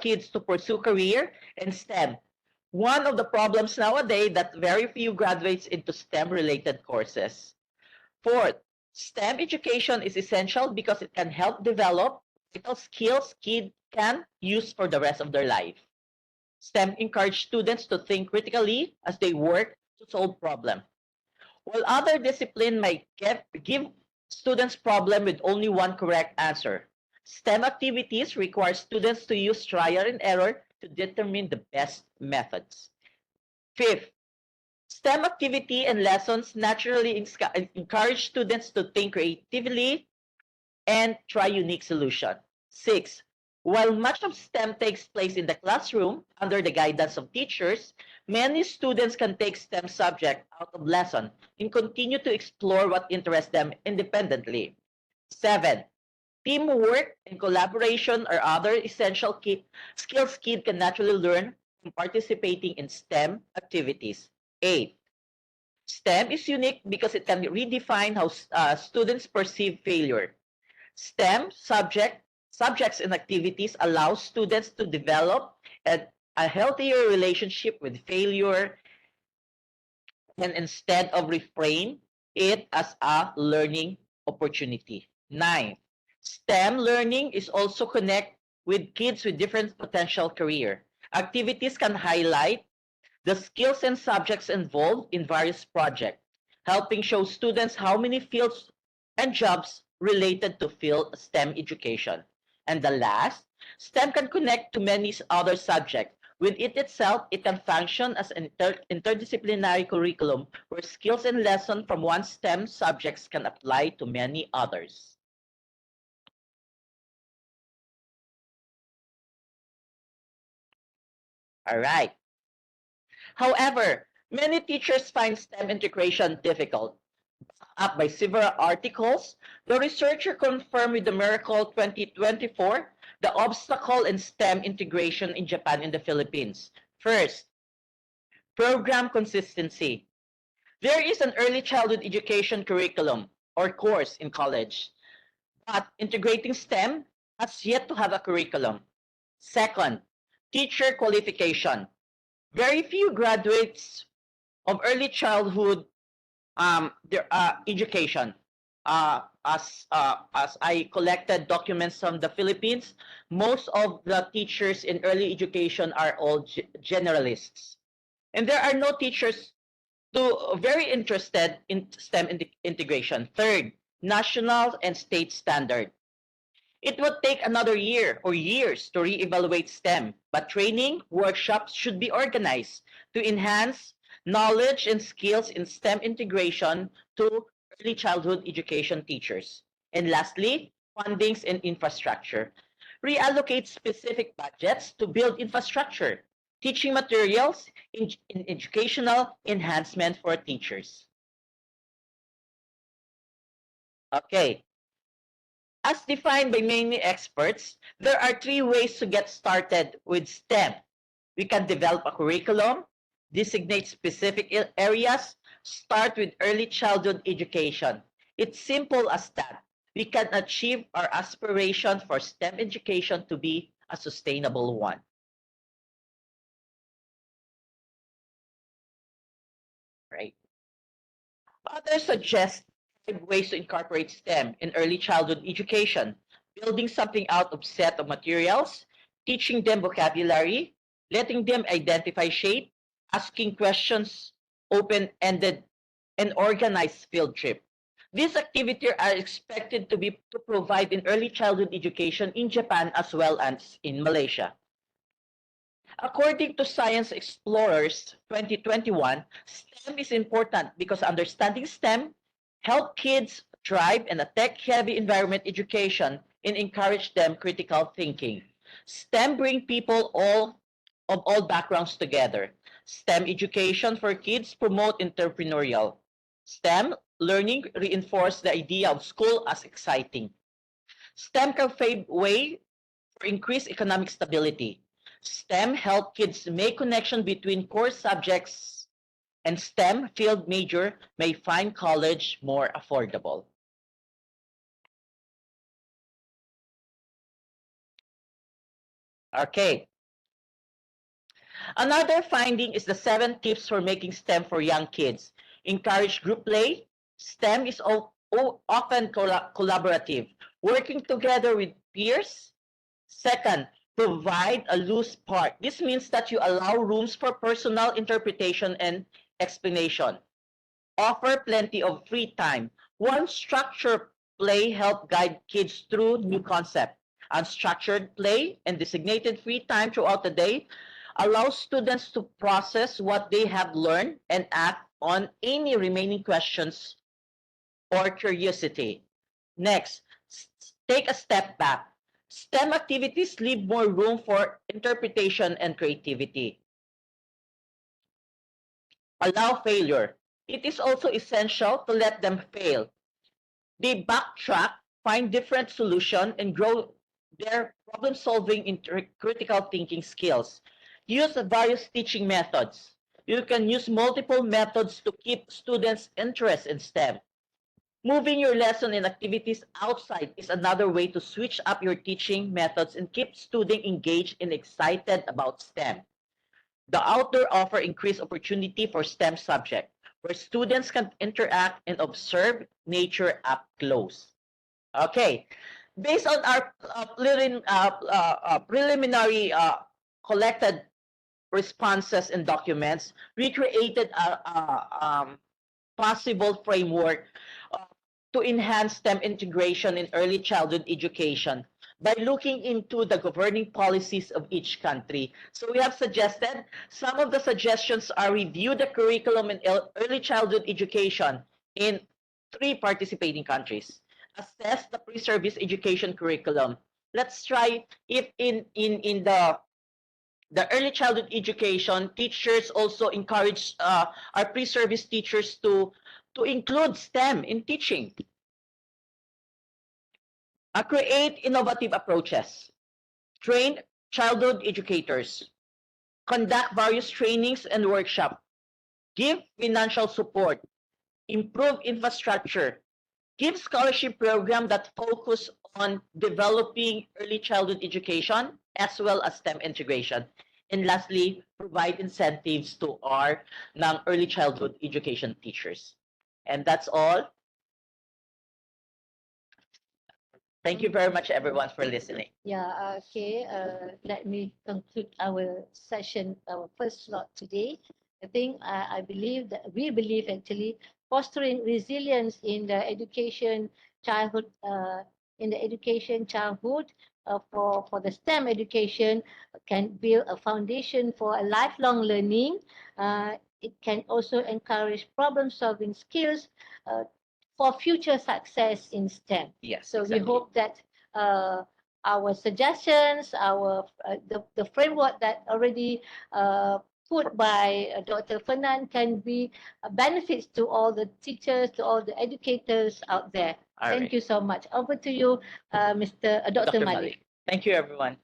kids to pursue career in STEM. One of the problems nowadays that very few graduates into STEM-related courses. Fourth, STEM education is essential because it can help develop vital skills kids can use for the rest of their life. STEM encourage students to think critically as they work to solve problems. While other disciplines might give students problem with only one correct answer, STEM activities require students to use trial and error to determine the best methods. Fifth, STEM activity and lessons naturally encourage students to think creatively and try unique solutions. Six, while much of STEM takes place in the classroom under the guidance of teachers, many students can take STEM subject out of lesson and continue to explore what interests them independently. Seven, teamwork and collaboration are other essential skills kids can naturally learn from participating in STEM activities. Eight, STEM is unique because it can redefine how students perceive failure. STEM subjects and activities allow students to develop a healthier relationship with failure and instead of reframe it as a learning opportunity. 9. STEM learning is also connect with kids with different potential career. Activities can highlight the skills and subjects involved in various projects, helping show students how many fields and jobs related to field STEM education. And the last, STEM can connect to many other subjects. With it itself, it can function as an interdisciplinary curriculum where skills and lessons from one STEM subjects can apply to many others. All right. However, many teachers find STEM integration difficult. Up by several articles, the researcher confirmed with the Miracle 2024 the obstacle in STEM integration in Japan and the Philippines. First, program consistency. There is an early childhood education curriculum or course in college, but integrating STEM has yet to have a curriculum. Second, teacher qualification. Very few graduates of early childhood education. As I collected documents from the Philippines, most of the teachers in early education are all generalists. And there are no teachers very interested in STEM integration. Third, national and state standard. It would take another year or years to re-evaluate STEM, but training workshops should be organized to enhance knowledge and skills in STEM integration to early childhood education teachers. And lastly, fundings and infrastructure. Reallocate specific budgets to build infrastructure, teaching materials, in educational enhancement for teachers. Okay. As defined by many experts, there are 3 ways to get started with STEM. We can develop a curriculum, designate specific areas, start with early childhood education. It's simple as that. We can achieve our aspiration for STEM education to be a sustainable one. Right. Others suggest 5 ways to incorporate STEM in early childhood education, building something out of set of materials, teaching them vocabulary, letting them identify shape, asking questions, open-ended, and organized field trip. These activities are expected to provide in early childhood education in Japan as well as in Malaysia. According to Science Explorers 2021, STEM is important because understanding STEM help kids thrive in a tech-heavy environment education and encourage them critical thinking. STEM bring people of all backgrounds together. STEM education for kids promote entrepreneurial. STEM learning reinforce the idea of school as exciting. STEM can pave way for increased economic stability. STEM help kids make connection between core subjects, and STEM field major may find college more affordable. Okay. Another finding is the 7 tips for making STEM for young kids. Encourage group play. STEM is often collaborative. Working together with peers. Second, provide a loose part. This means that you allow rooms for personal interpretation and explanation. Offer plenty of free time. One structured play help guide kids through new concept. Unstructured play and designated free time throughout the day allows students to process what they have learned and act on any remaining questions or curiosity. Next, take a step back. STEM activities leave more room for interpretation and creativity. Allow failure. It is also essential to let them fail. They backtrack, find different solutions, and grow their problem-solving and critical thinking skills. Use various teaching methods. You can use multiple methods to keep students' interest in STEM. Moving your lesson and activities outside is another way to switch up your teaching methods and keep students engaged and excited about STEM. The outdoor offer increased opportunity for STEM subject, where students can interact and observe nature up close. Okay, based on our preliminary collected responses and documents, we created a possible framework to enhance STEM integration in early childhood education by looking into the governing policies of each country. So we have suggested, some of the suggestions are review the curriculum in early childhood education in 3 participating countries. Assess the pre-service education curriculum. Let's try if in the early childhood education, teachers also encourage our pre-service teachers to include STEM in teaching. Create innovative approaches. Train childhood educators. Conduct various trainings and workshops. Give financial support. Improve infrastructure. Give scholarship programs that focus on developing early childhood education as well as STEM integration. And lastly, provide incentives to our early childhood education teachers. And that's all. Thank you very much, everyone, for listening. Yeah, okay. Let me conclude our session, our first slot today. I think I believe that we believe actually fostering resilience in the education childhood, for the STEM education can build a foundation for a lifelong learning. It can also encourage problem-solving skills for future success in STEM. Yes. So exactly. we hope that our suggestions, the framework that already put by Dr. Fernan can be benefits to all the teachers, to all the educators out there. All Thank right. you so much. Over to you, Dr. Malik. Thank you, everyone.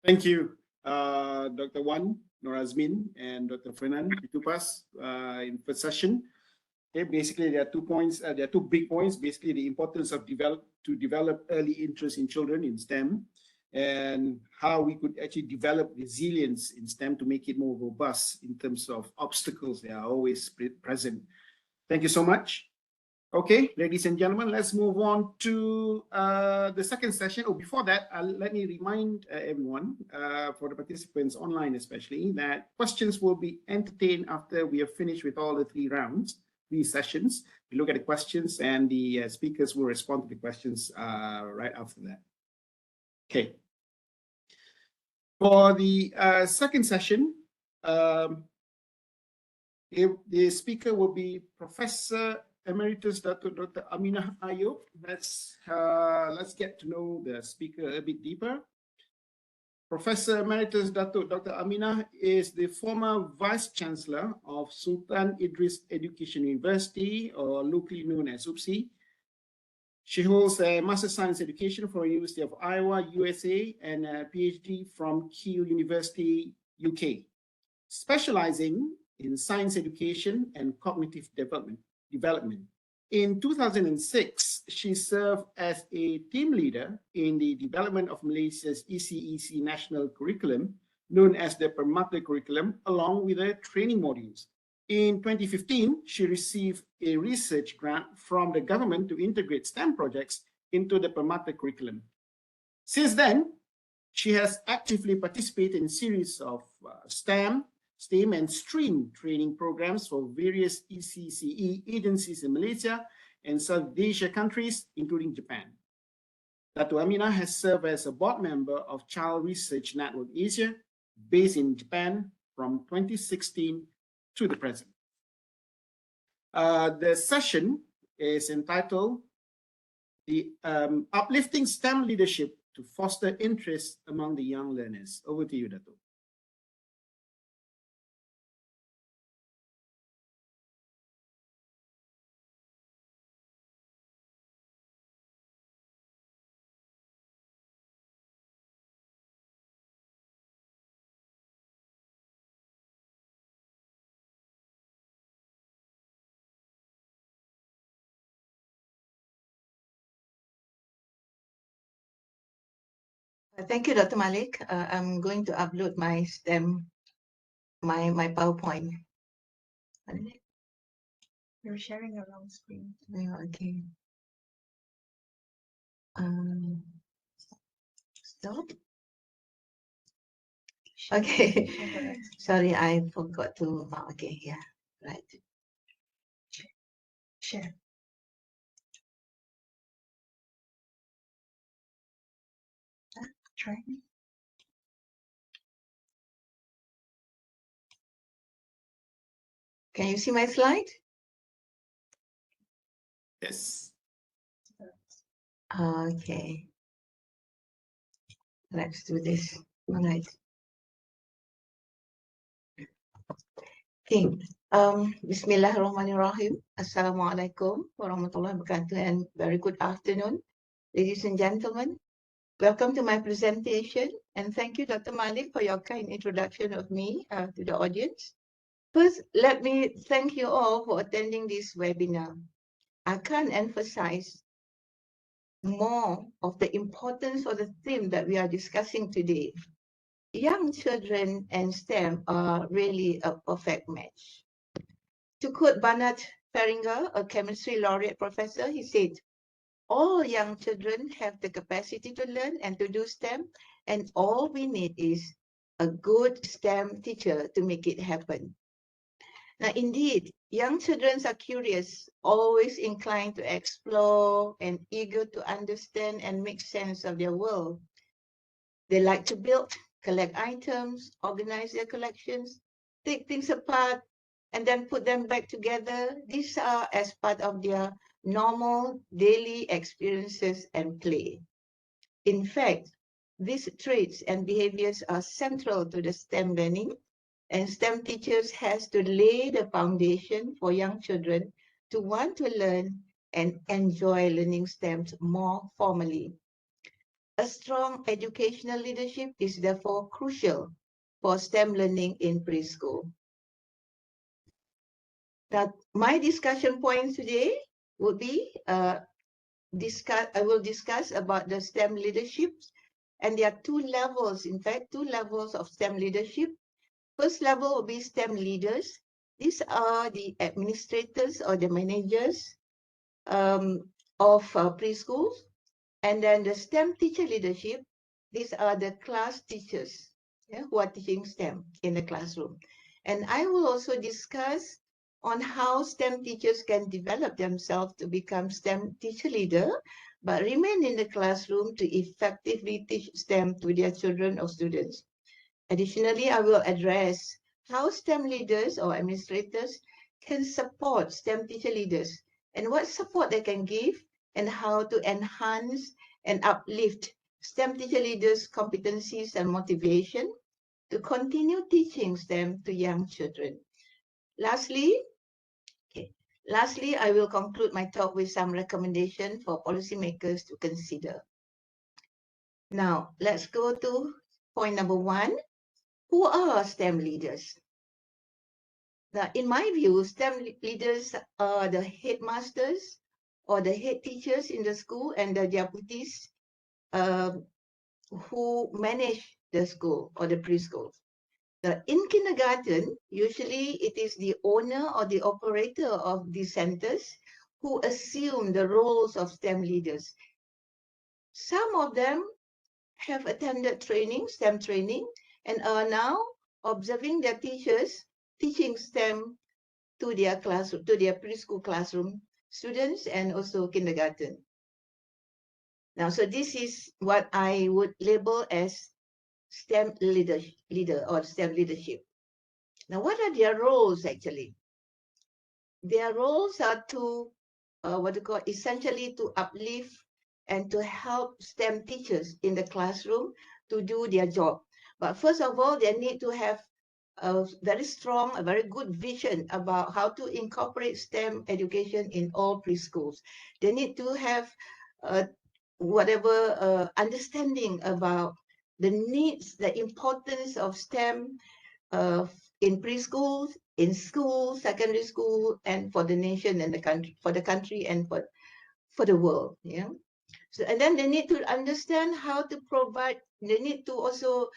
Thank you, Dr. Wan, Noor, Adzmin, and Dr. Fernan Bitupas in first session. Okay, basically there are 2 points. There are 2 big points. Basically, the importance of develop early interest in children in STEM, and how we could actually develop resilience in STEM to make it more robust in terms of obstacles that are always present. Thank you so much. Okay, ladies and gentlemen, let's move on to the second session. Oh, before that, let me remind everyone, for the participants online especially, that questions will be entertained after we have finished with all the 3 sessions. We look at the questions and the speakers will respond to the questions right after that. Okay. For the second session, the speaker will be Professor Emeritus Dr. Aminah Ayub. Let's get to know the speaker a bit deeper. Professor Emeritus Dr. Aminah is the former Vice Chancellor of Sultan Idris Education University, or locally known as UPSI. She holds a Master Science Education from University of Iowa, USA, and a PhD from Keele University, UK, specializing in science education and cognitive development. In 2006, she served as a team leader in the development of Malaysia's ECEC national curriculum, known as the Permata curriculum, along with the training modules. In 2015, she received a research grant from the government to integrate STEM projects into the permata curriculum. Since then, she has actively participated in a series of STEM, and STREAM training programs for various ECCE agencies in Malaysia and South Asia countries, including Japan. Dr. Amina has served as a board member of Child Research Network Asia, based in Japan from 2016 to the present. The session is entitled the Uplifting STEM Leadership to Foster Interest Among the Young Learners. Over to you, Dato. Thank you, Dr. Malik. I'm going to upload my STEM, my PowerPoint. You're sharing a wrong screen. Yeah, okay. Stop. Okay. Sorry, I forgot to. Oh, okay, yeah, right. Share. Try. Can you see my slide? Yes. Okay. Let's do this. All right. Okay. Bismillahirrahmanirrahim. Assalamualaikum warahmatullahi wabarakatuh, and very good afternoon, ladies and gentlemen. Welcome to my presentation, and thank you, Dr. Malik, for your kind introduction of me to the audience. First, let me thank you all for attending this webinar. I can't emphasize more of the importance of the theme that we are discussing today. Young children and STEM are really a perfect match. To quote Bernard Feringa, a chemistry laureate professor, he said, all young children have the capacity to learn and to do STEM, and all we need is a good STEM teacher to make it happen. Now, indeed, young children are curious, always inclined to explore and eager to understand and make sense of their world. They like to build, collect items, organize their collections, take things apart, and then put them back together. These are as part of their normal daily experiences and play. In fact, these traits and behaviors are central to the STEM learning, and STEM teachers has to lay the foundation for young children to want to learn and enjoy learning STEM more formally. A strong educational leadership is therefore crucial for STEM learning in preschool. Now, my discussion points today would be I will discuss about the STEM leadership, and there are two levels, in fact, two levels of STEM leadership. First level will be STEM leaders. These are the administrators or the managers of preschools. And then the STEM teacher leadership, these are the class teachers who are teaching STEM in the classroom. And I will also discuss on how STEM teachers can develop themselves to become STEM teacher leader, but remain in the classroom to effectively teach STEM to their children or students. Additionally, I will address how STEM leaders or administrators can support STEM teacher leaders and what support they can give, and how to enhance and uplift STEM teacher leaders' competencies and motivation to continue teaching STEM to young children. Lastly, I will conclude my talk with some recommendations for policymakers to consider. Now, let's go to point number one. Who are STEM leaders? Now, in my view, STEM leaders are the headmasters or the head teachers in the school and the deputies who manage the school or the preschool. In kindergarten, usually it is the owner or the operator of the centers who assume the roles of STEM leaders. Some of them have attended training, STEM training, and are now observing their teachers teaching STEM to their classroom, to their preschool classroom students and also kindergarten. Now, so this is what I would label as STEM leader or STEM leadership. Now, what are their roles actually? Their roles are to, essentially to uplift and to help STEM teachers in the classroom to do their job. But first of all, they need to have a very strong, a very good vision about how to incorporate STEM education in all preschools. They need to have understanding about the needs, the importance of STEM in preschools, in schools, secondary school, and for the nation and the country, for the country and for the world. Yeah. So, and then they need to understand how to provide. They need to also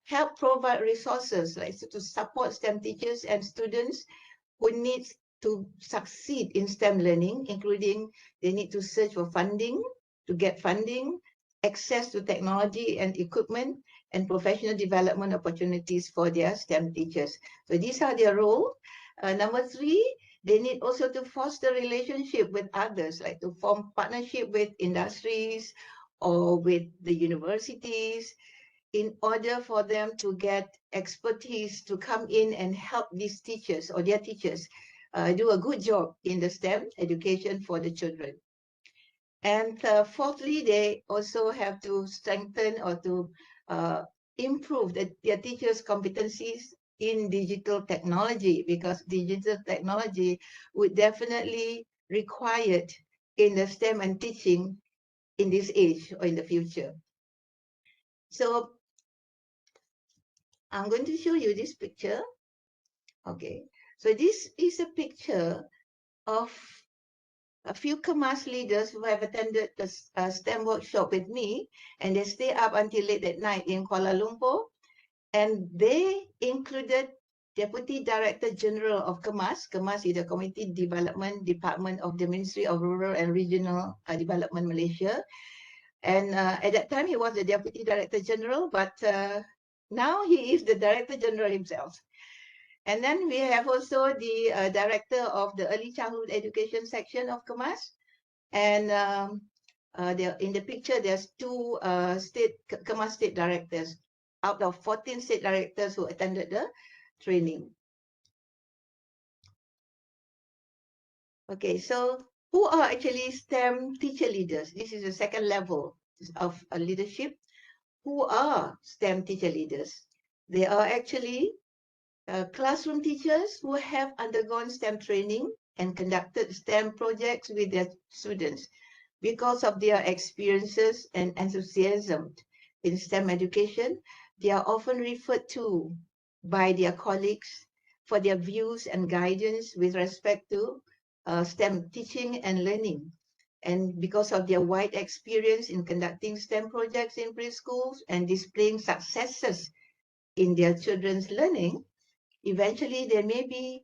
help provide resources, like to support STEM teachers and students who need to succeed in STEM learning, including they need to search for funding, to get funding, access to technology and equipment, and professional development opportunities for their STEM teachers. So these are their roles. Number three, they need also to foster relationship with others, like to form partnership with industries or with the universities, in order for them to get expertise to come in and help these teachers or their teachers do a good job in the STEM education for the children. And fourthly, they also have to strengthen or to improve their teachers' competencies in digital technology, because digital technology would definitely required in the STEM and teaching in this age or in the future. So I'm going to show you this picture. Okay, so this is a picture of a few Kemas leaders who have attended the STEM workshop with me, and they stay up until late at night in Kuala Lumpur. And they included Deputy Director General of Kemas. Kemas is the Community Development Department of the Ministry of Rural and Regional Development Malaysia. And at that time, he was the Deputy Director General, but now he is the Director General himself. And then we have also the Director of the Early Childhood Education section of Kemas. And in the picture, there's two Kemas State Directors out of 14 State Directors who attended the training. Okay, so who are actually STEM teacher leaders? This is the second level of leadership. Who are STEM teacher leaders? They are actually classroom teachers who have undergone STEM training and conducted STEM projects with their students. Because of their experiences and enthusiasm in STEM education, they are often referred to by their colleagues for their views and guidance with respect to STEM teaching and learning. And because of their wide experience in conducting STEM projects in preschools and displaying successes in their children's learning, eventually there may be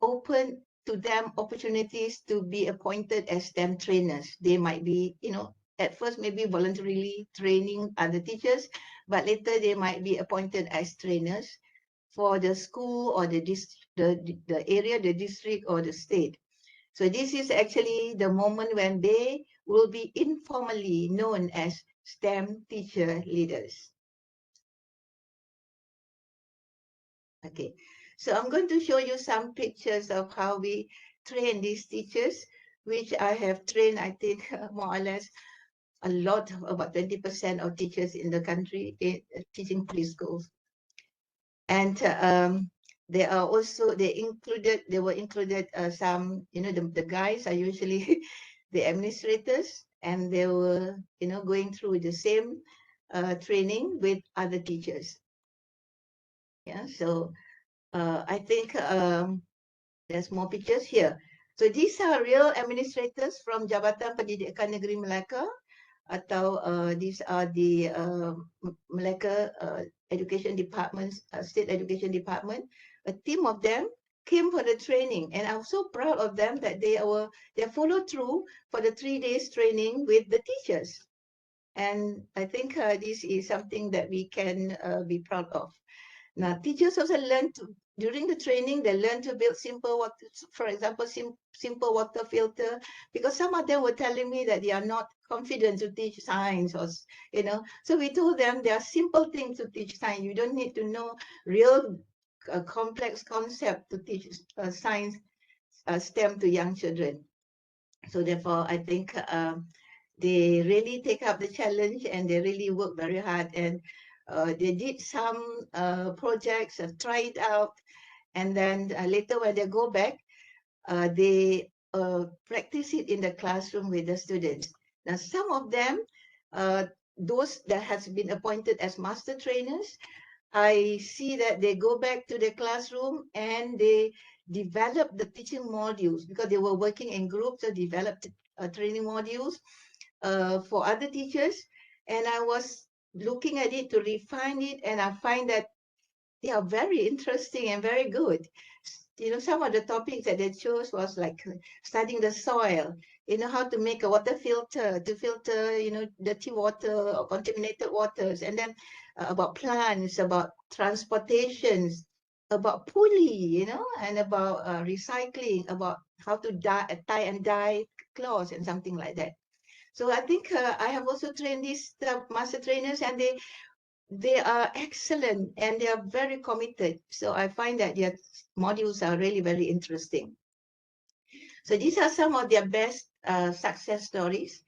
open to them opportunities to be appointed as STEM trainers. They might be, at first maybe voluntarily training other teachers, but later they might be appointed as trainers for the school or the area, the district or the state. So this is actually the moment when they will be informally known as STEM teacher leaders. Okay, so I'm going to show you some pictures of how we train these teachers, which I have trained, I think, more or less a lot, about 20% of teachers in the country in teaching preschools. And they were included some, the guys are usually the administrators, and they were, going through the same training with other teachers. Yeah, so I think there's more pictures here. So these are real administrators from Jabatan Pendidikan Negeri Melaka, atau these are the Melaka Education Department, State Education Department. A team of them came for the training, and I'm so proud of them that they followed through for the 3 days training with the teachers. And I think this is something that we can be proud of. Now, teachers also learn to, during the training, they learn to build simple water, for example, simple water filter, because some of them were telling me that they are not confident to teach science, or, you know, so we told them there are simple things to teach science. You don't need to know real complex concept to teach science, STEM to young children. So therefore, I think they really take up the challenge and they really work very hard, and they did some projects and try it out, and then later when they go back, they practice it in the classroom with the students. Now, some of them, those that has been appointed as master trainers, I see that they go back to the classroom and they develop the teaching modules, because they were working in groups, so developed training modules for other teachers. And I was looking at it to refine it, and I find that they are very interesting and very good. You know, some of the topics that they chose was like studying the soil, you know, how to make a water filter to filter, you know, dirty water or contaminated waters, and then about plants, about transportations, about pulley, you know, and about recycling, about how to tie and dye clothes and something like that. So I think I have also trained these master trainers, and they are excellent and they are very committed. So I find that their modules are really very interesting. So these are some of their best success stories.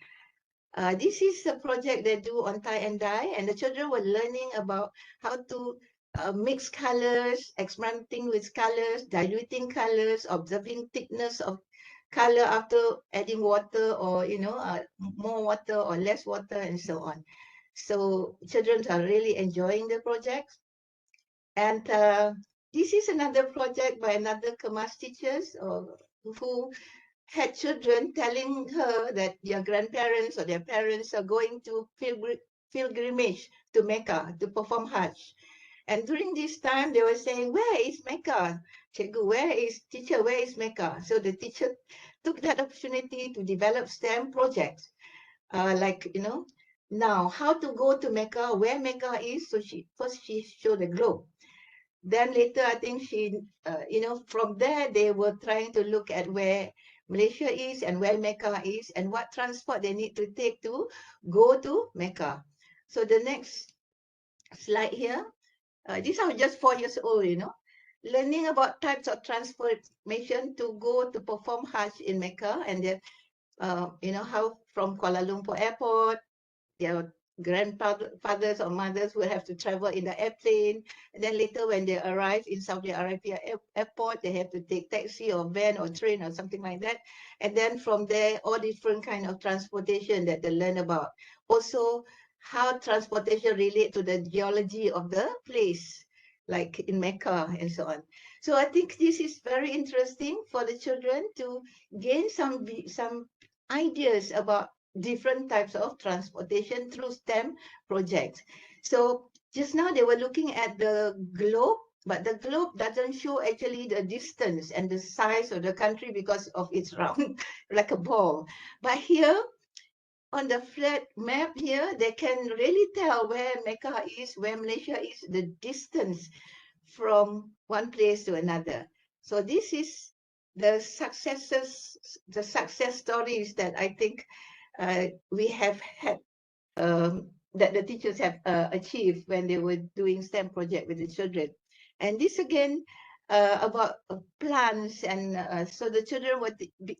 This is a project they do on tie and dye, and the children were learning about how to mix colors, experimenting with colors, diluting colors, observing thickness of color after adding water, or, you know, more water or less water, and so on. So children are really enjoying the project. And this is another project by another Kemas teachers who had children telling her that their grandparents or their parents are going to pilgrimage to Mecca to perform Hajj. And during this time, they were saying, where is Mecca? Cikgu, where is Mecca? So the teacher took that opportunity to develop STEM projects. Like, you know, now how to go to Mecca, where Mecca is. So first she showed the globe. Then later, I think she, you know, from there, they were trying to look at where Malaysia is and where Mecca is and what transport they need to take to go to Mecca. So the next slide here, these are just 4 years old, you know, learning about types of transportation to go to perform Hajj in Mecca, and you know, how from Kuala Lumpur airport, their grandfathers or mothers will have to travel in the airplane, and then later when they arrive in Saudi Arabia airport, they have to take taxi or van or train or something like that, and then from there all different kind of transportation that they learn about. Also, how transportation relate to the geology of the place, like in Mecca and so on. So I think this is very interesting for the children to gain some ideas about different types of transportation through STEM projects. So just now they were looking at the globe, but the globe doesn't show actually the distance and the size of the country because of its round, like a ball. But here on the flat map here, they can really tell where Mecca is, where Malaysia is, the distance from one place to another. So this is the success stories that I think we have had, that the teachers have achieved when they were doing STEM project with the children. And this again about plants, and so the children were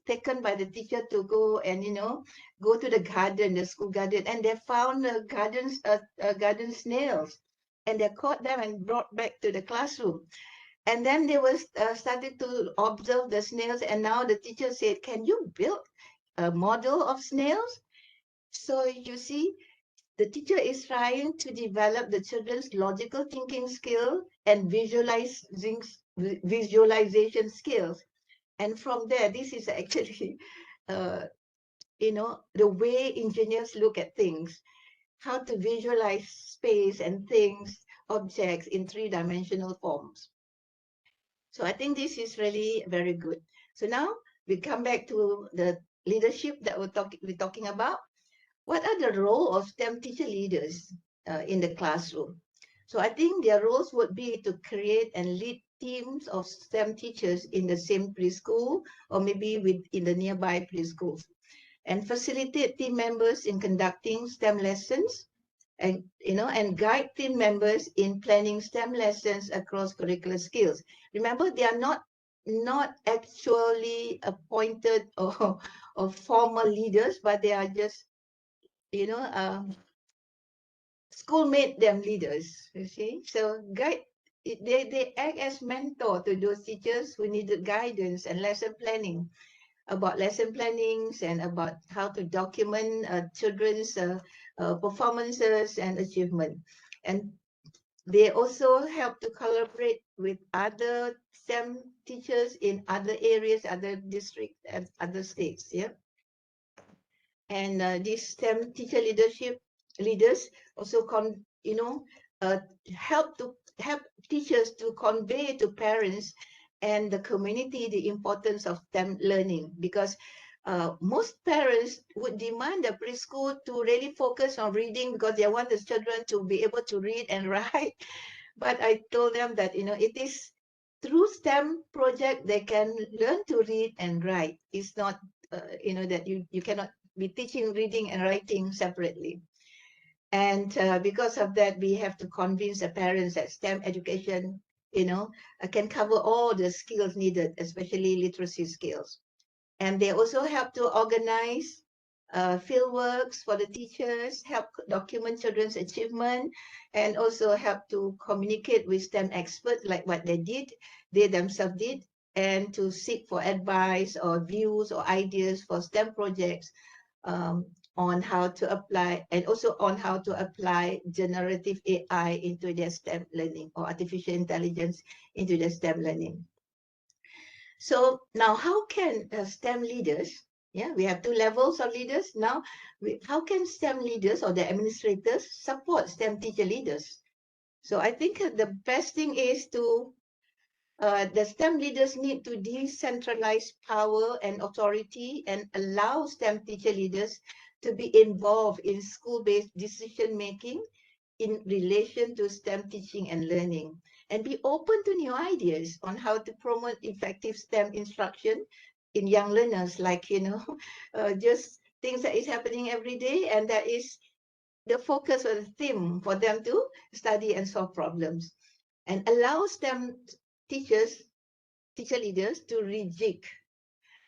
taken by the teacher to go and, you know, go to the garden, the school garden, and they found garden snails, and they caught them and brought back to the classroom. And then they were started to observe the snails, and now the teacher said, can you build a model of snails? So you see, the teacher is trying to develop the children's logical thinking skill and visualization skills. And from there, this is actually, you know, the way engineers look at things, how to visualize space and things, objects in three-dimensional forms. So I think this is really very good. So now we come back to the leadership that we're talking about. What are the role of STEM teacher leaders in the classroom? So I think their roles would be to create and lead teams of STEM teachers in the same preschool or maybe in the nearby preschools, and facilitate team members in conducting STEM lessons, and and guide team members in planning STEM lessons across curricular skills. Remember, they are not actually appointed or formal leaders, but they are just school made them leaders, you see. So they act as mentor to those teachers who needed guidance and lesson planning, about lesson plannings and about how to document children's performances and achievement. And they also help to collaborate with other STEM teachers in other areas, other districts and other states. Yeah. And these STEM teacher leaders also help teachers to convey to parents and the community the importance of STEM learning, because most parents would demand the preschool to really focus on reading because they want the children to be able to read and write. But I told them that it is through STEM project they can learn to read and write. It's not that you cannot be teaching reading and writing separately. And because of that, we have to convince the parents that STEM education, can cover all the skills needed, especially literacy skills. And they also help to organize field works for the teachers, help document children's achievement, and also help to communicate with STEM experts like what they themselves did, and to seek for advice or views or ideas for STEM projects, on how to apply, and also on how to apply generative AI into their STEM learning, or artificial intelligence into their STEM learning. So now how can STEM leaders, we have two levels of leaders now, how can STEM leaders or the administrators support STEM teacher leaders? So I think the best thing is to the STEM leaders need to decentralize power and authority and allow STEM teacher leaders to be involved in school-based decision-making in relation to STEM teaching and learning, and be open to new ideas on how to promote effective STEM instruction in young learners, like, just things that is happening every day, and that is the focus or the theme for them to study and solve problems, and allow STEM teacher leaders to rejig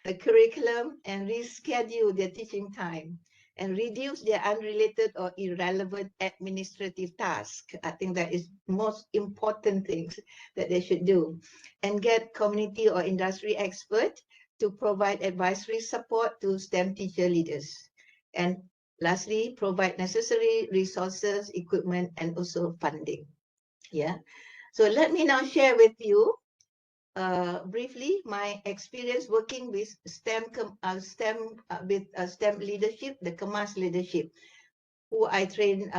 the curriculum and reschedule their teaching time and reduce their unrelated or irrelevant administrative tasks. I think that is most important things that they should do, and get community or industry expert to provide advisory support to STEM teacher leaders. And lastly, provide necessary resources, equipment, and also funding. Yeah. So let me now share with you briefly my experience working with STEM leadership, the KEMAS leadership, who I trained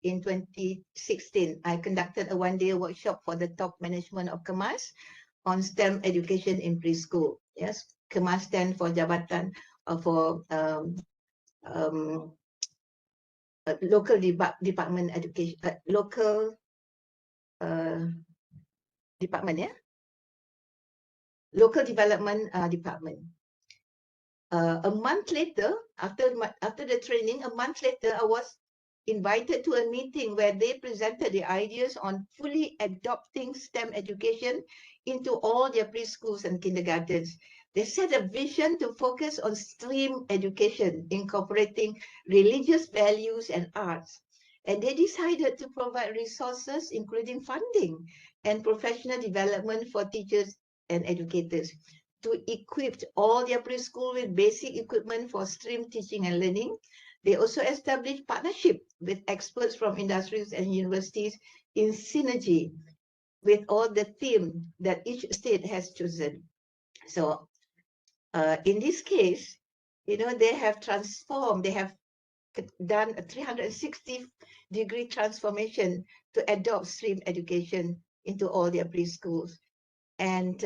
in 2016. I conducted a one-day workshop for the top management of KEMAS on STEM education in preschool. Yes, KEMAS stands for Jabatan for local department education, local department, yeah. Local Development Department. A month later, after the training, a month later, I was invited to a meeting where they presented the ideas on fully adopting STEM education into all their preschools and kindergartens. They set a vision to focus on STEAM education, incorporating religious values and arts. And they decided to provide resources, including funding and professional development for teachers and educators, to equip all their preschool with basic equipment for STEAM teaching and learning. They also established partnership with experts from industries and universities in synergy with all the themes that each state has chosen. So in this case, they have transformed, they have done a 360-degree transformation to adopt STEAM education into all their preschools. And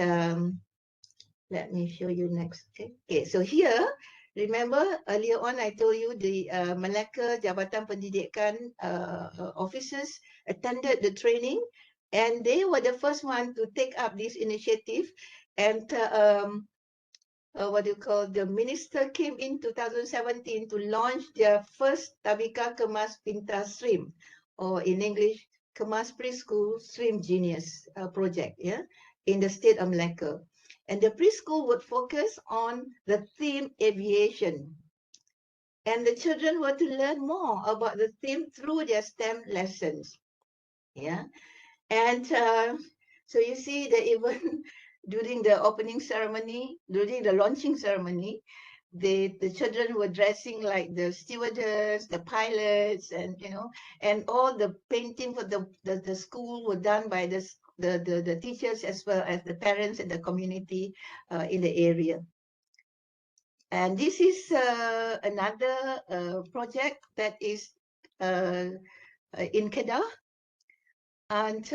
let me show you next. Okay, so here, remember earlier on I told you the Melaka Jabatan Pendidikan officers attended the training, and they were the first one to take up this initiative. And what do you call, the minister came in 2017 to launch their first Tabika Kemas Pintar Stream, or in English, Kemas Preschool Stream Genius project, yeah, in the state of Melaka. And the preschool would focus on the theme aviation. And the children were to learn more about the theme through their STEM lessons. Yeah. And so you see that even during the opening ceremony, during the launching ceremony, the children were dressing like the stewardess, the pilots, and and all the painting for the school were done by the teachers as well as the parents and the community in the area. And this is another project that is in Kedah. And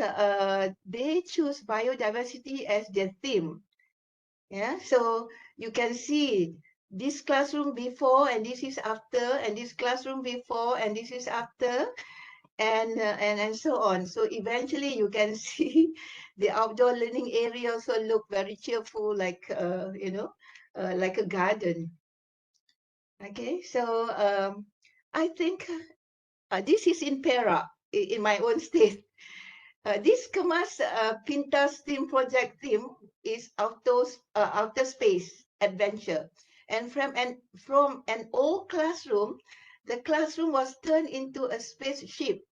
they choose biodiversity as their theme. Yeah, so you can see this classroom before, and this is after, and this classroom before, and this is after, and so on. So eventually you can see the outdoor learning area also look very cheerful, like like a garden. Okay, so I think this is in Perak, in my own state. This Kemas Pintar Steam project theme is outer space adventure, and from an old classroom, the classroom was turned into a spaceship.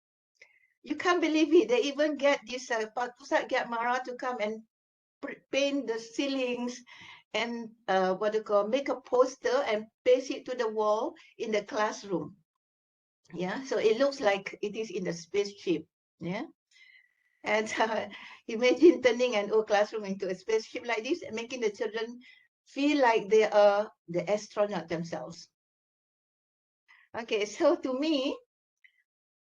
You can't believe it. They even get this Pusat Giat Mara to come and paint the ceilings and what do you call, make a poster and paste it to the wall in the classroom. Yeah, so it looks like it is in the spaceship. Yeah. And imagine turning an old classroom into a spaceship like this and making the children feel like they are the astronaut themselves. Okay, so to me,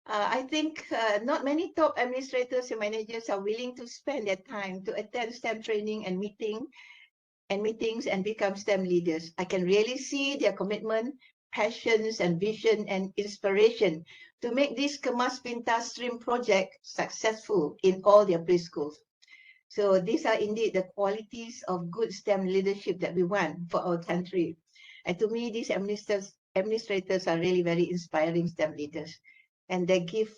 I think not many top administrators and managers are willing to spend their time to attend STEM training and meetings and become STEM leaders. I can really see their commitment, passions, and vision and inspiration to make this Kemas Pintar Stream project successful in all their preschools. So these are indeed the qualities of good STEM leadership that we want for our country. And to me, these administrators are really very inspiring STEM leaders. And they give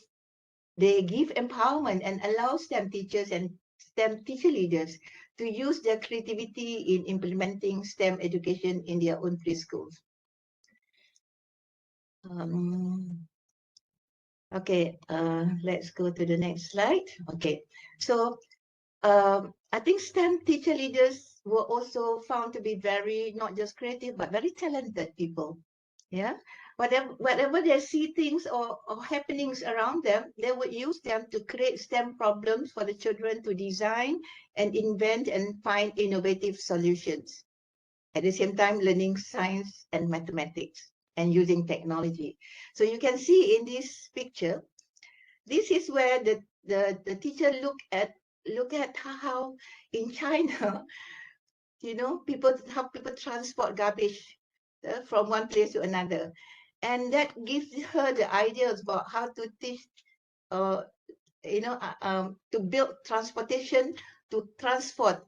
empowerment and allow STEM teachers and STEM teacher leaders to use their creativity in implementing STEM education in their own preschools. Okay, let's go to the next slide. Okay, so I think STEM teacher leaders were also found to be very, not just creative, but very talented people. Yeah, whatever they see things or happenings around them, they would use them to create STEM problems for the children to design and invent and find innovative solutions. At the same time, learning science and mathematics and using technology. So you can see in this picture, this is where the teacher look at how in China, how people transport garbage from one place to another. And that gives her the ideas about how to teach, to build transportation to transport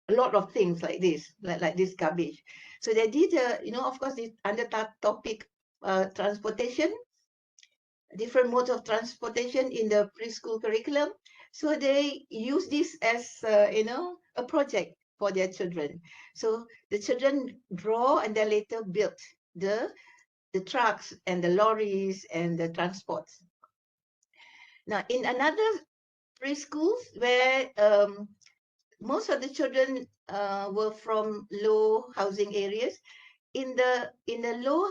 a lot of things like this, like this garbage. So they did, of course, under that topic, transportation, different modes of transportation in the preschool curriculum. So they use this as, a project for their children. So the children draw and then later build the trucks and the lorries and the transports. Now, in another preschools where most of the children were from low housing areas, in the low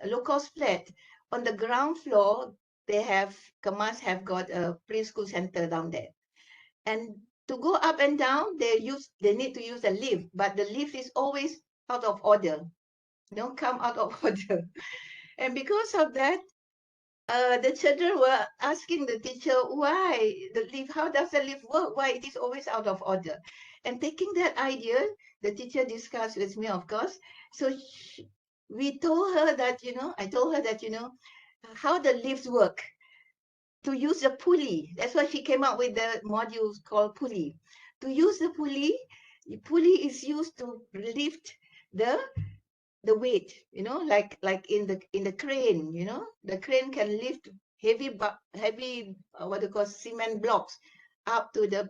low cost flat, on the ground floor, Kemas have got a preschool center down there. And to go up and down, they need to use a lift, but the lift is always out of order. Don't come out of order. And because of that, the children were asking the teacher why the lift, how does the lift work? Why it is always out of order? And taking that idea, the teacher discussed with me, of course. So we told her that, I told her that, how the lifts work. To use the pulley. That's why she came up with the module called pulley. To use the pulley is used to lift the weight, like in the crane, the crane can lift heavy what they call cement blocks up to the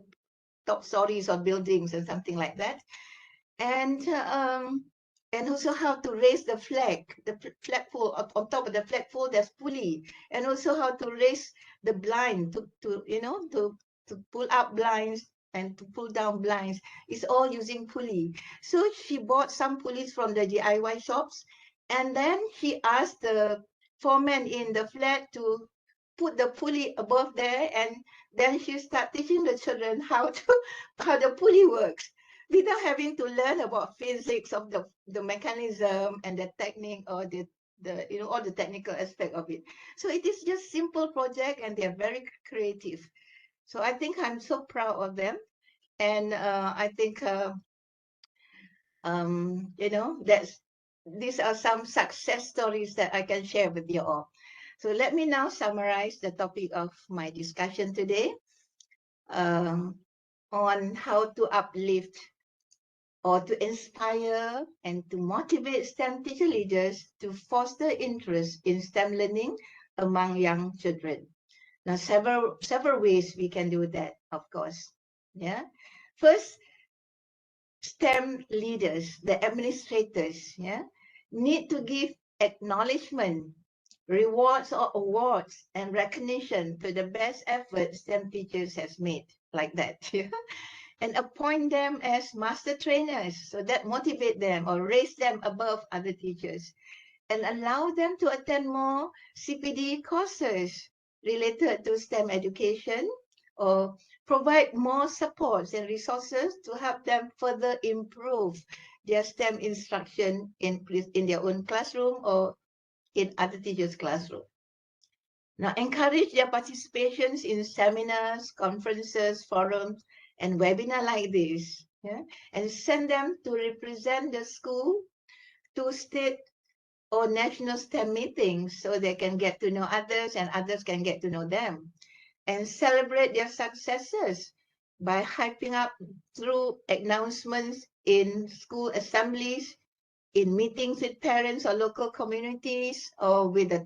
top stories of buildings and something like that. And also how to raise the flagpole. On top of the flagpole there's pulley, and also how to raise the blind to pull up blinds and to pull down blinds. It's all using pulley. So she bought some pulleys from the DIY shops, and then she asked the foreman in the flat to put the pulley above there, and then she started teaching the children how the pulley works, without having to learn about physics of the mechanism and the technique, or the all the technical aspect of it. So it is just simple project, and they are very creative. So I think I'm so proud of them, and I think these are some success stories that I can share with you all. So let me now summarize the topic of my discussion today, on how to uplift or to inspire and to motivate STEM teacher leaders to foster interest in STEM learning among young children. Now, several ways we can do that, of course. Yeah. First, STEM leaders, the administrators, need to give acknowledgement, rewards or awards, and recognition to the best effort STEM teachers has made, like that. And appoint them as master trainers, so that motivate them or raise them above other teachers, and allow them to attend more CPD courses related to STEM education, or provide more supports and resources to help them further improve their STEM instruction in their own classroom or in other teachers' classroom. Now, encourage their participations in seminars, conferences, forums, and webinars like this, and send them to represent the school to state or national STEM meetings, so they can get to know others and others can get to know them, and celebrate their successes by hyping up through announcements in school assemblies, in meetings with parents or local communities, or with the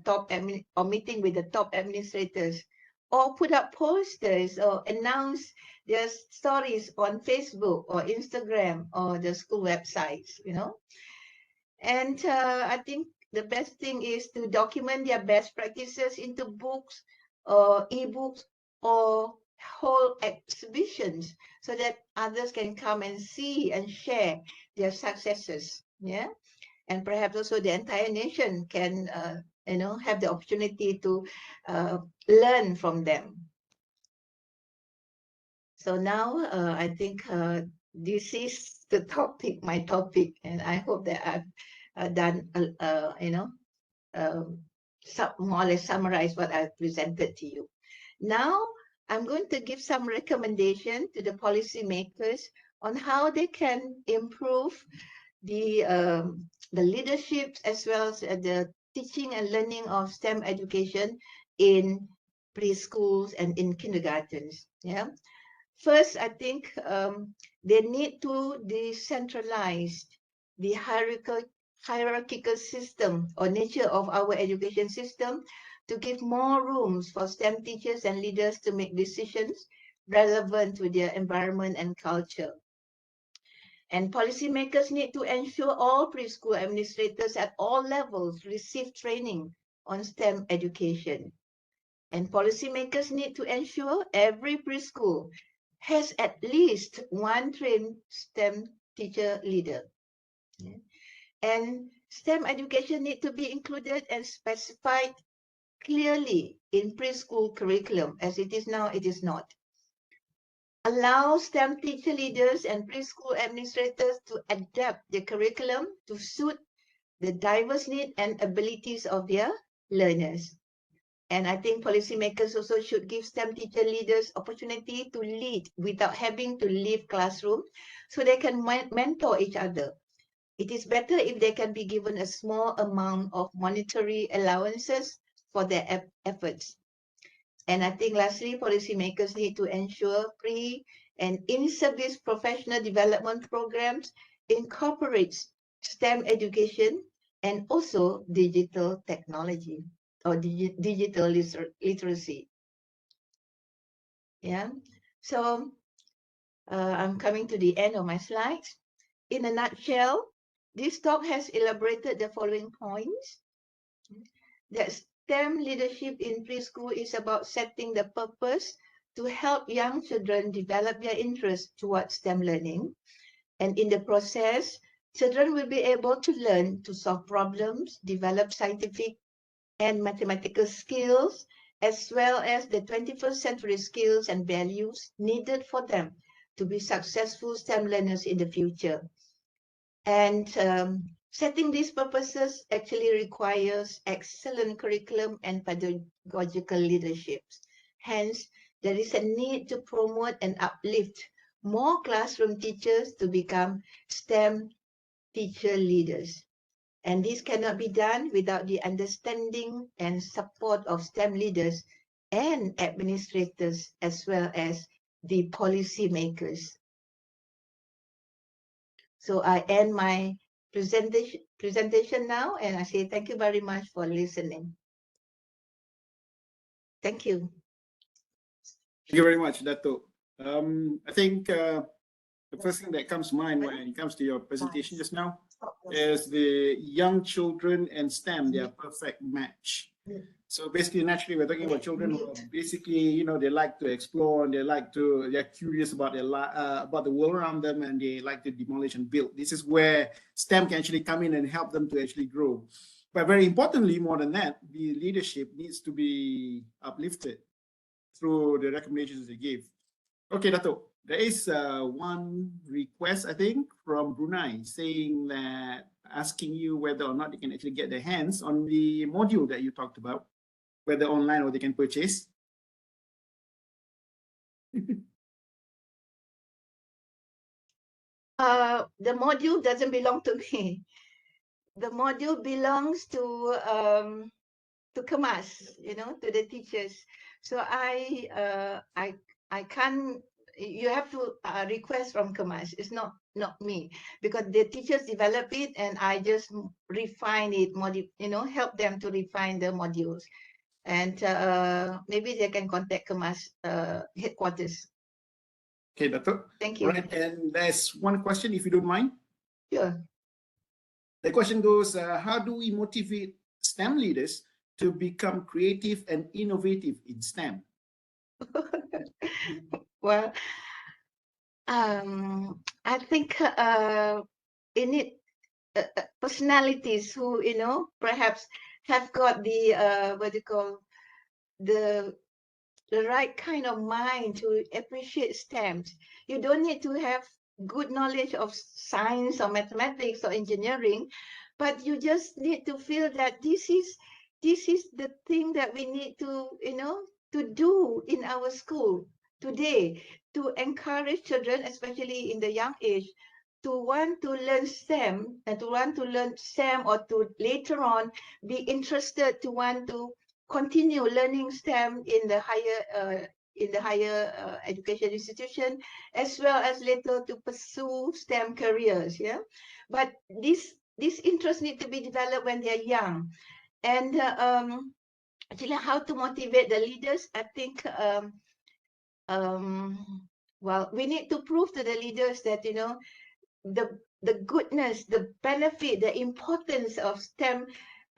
meeting with the top administrators, or put up posters or announce their stories on Facebook or Instagram or the school websites, And I think the best thing is to document their best practices into books or ebooks or whole exhibitions, so that others can come and see and share their successes. Yeah. And perhaps also the entire nation can, have the opportunity to learn from them. So now I think this is the topic, my topic, and I hope that I've done, more or less summarize what I've presented to you. Now I'm going to give some recommendation to the policymakers on how they can improve the leadership as well as the teaching and learning of STEM education in preschools and in kindergartens. Yeah. First, I think they need to decentralize the hierarchical system or nature of our education system, to give more rooms for STEM teachers and leaders to make decisions relevant to their environment and culture. And policymakers need to ensure all preschool administrators at all levels receive training on STEM education. And policymakers need to ensure every preschool has at least one trained STEM teacher leader. And STEM education need to be included and specified clearly in preschool curriculum. As it is now, it is not. Allow STEM teacher leaders and preschool administrators to adapt their curriculum to suit the diverse needs and abilities of their learners. And I think policymakers also should give STEM teacher leaders opportunity to lead without having to leave classroom, so they can mentor each other. It is better if they can be given a small amount of monetary allowances for their efforts. And I think lastly, policymakers need to ensure free and in-service professional development programs incorporates STEM education and also digital technology or digital literacy. Yeah, so I'm coming to the end of my slides. In a nutshell, this talk has elaborated the following points. That STEM leadership in preschool is about setting the purpose to help young children develop their interest towards STEM learning. And in the process, children will be able to learn to solve problems, develop scientific and mathematical skills, as well as the 21st century skills and values needed for them to be successful STEM learners in the future. And setting these purposes actually requires excellent curriculum and pedagogical leadership. Hence, there is a need to promote and uplift more classroom teachers to become STEM teacher leaders. And this cannot be done without the understanding and support of STEM leaders and administrators, as well as the policy makers. So I end my presentation now, and I say thank you very much for listening. Thank you. Thank you very much, Dato. I think the first thing that comes to mind when it comes to your presentation just now is the young children and STEM, they are perfect match. So basically, naturally, we're talking about children who are basically, you know, they like to explore, and they're curious about about the world around them, and they like to demolish and build. This is where STEM can actually come in and help them to actually grow. But very importantly, more than that, the leadership needs to be uplifted through the recommendations they give. Okay, Dato, there is one request, I think, from Brunei saying that, asking you whether or not they can actually get their hands on the module that you talked about, whether online or they can purchase. The module doesn't belong to me. The module belongs to Kemas, you know, to the teachers. So I can't. You have to request from Kemas. It's not me, because the teachers develop it and I just refine it, you know, help them to refine the modules. And maybe they can contact Kemas headquarters. Okay, Dato. Thank you. Right, and there's one question, if you don't mind. Sure. The question goes, how do we motivate STEM leaders to become creative and innovative in STEM? Well, I think in it personalities who, you know, perhaps have got the what do you call, the right kind of mind to appreciate STEM. You don't need to have good knowledge of science or mathematics or engineering, but you just need to feel that this is the thing that we need to, you know, to do in our school today, to encourage children, especially in the young age, to want to learn STEM and to want to learn STEM, or to later on be interested to want to continue learning STEM in the higher education institution, as well as later to pursue STEM careers. Yeah, but this interest need to be developed when they're young. And actually, how to motivate the leaders? I think well, we need to prove to the leaders that, you know, the goodness, the benefit, the importance of STEM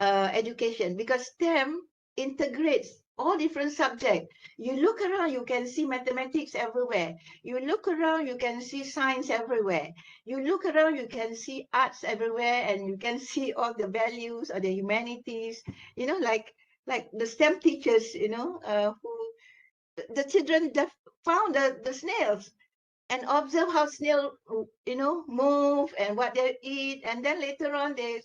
education, because STEM integrates all different subjects. You look around, you can see mathematics everywhere. You look around, you can see science everywhere. You look around, you can see arts everywhere, and you can see all the values or the humanities, you know, like the STEM teachers, you know, who the children found the snails and observe how snails, you know, move and what they eat, and then later on they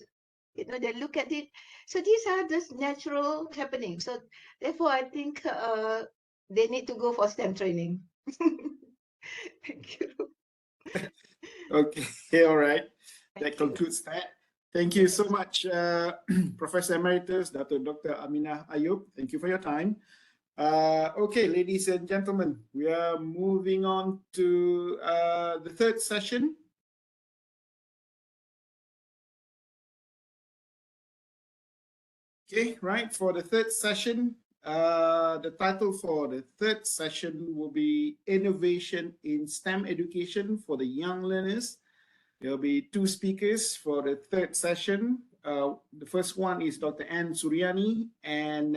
You know, they look at it. So these are just natural happenings. So therefore, I think they need to go for STEM training. Thank you. Okay, all right. Thank That you. concludes that. Thank you so much, Professor Emeritus, Dr. Aminah Ayub. Thank you for your time. Okay, ladies and gentlemen, we are moving on to the third session. Okay, right, for the third session, the title for the third session will be Innovation in STEM Education for the Young Learners. There'll be two speakers for the third session. The first one is Dr. Anne Suryani and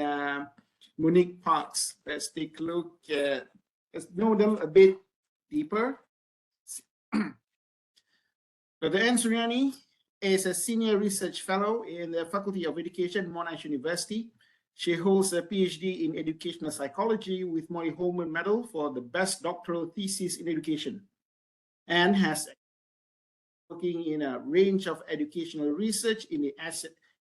Monique Parks. Let's take a look at, let's know them a bit deeper. Dr. Anne Suryani is a senior research fellow in the Faculty of Education, Monash University. She holds a PhD in educational psychology with Murray Holman Medal for the best doctoral thesis in education, and has working in a range of educational research in the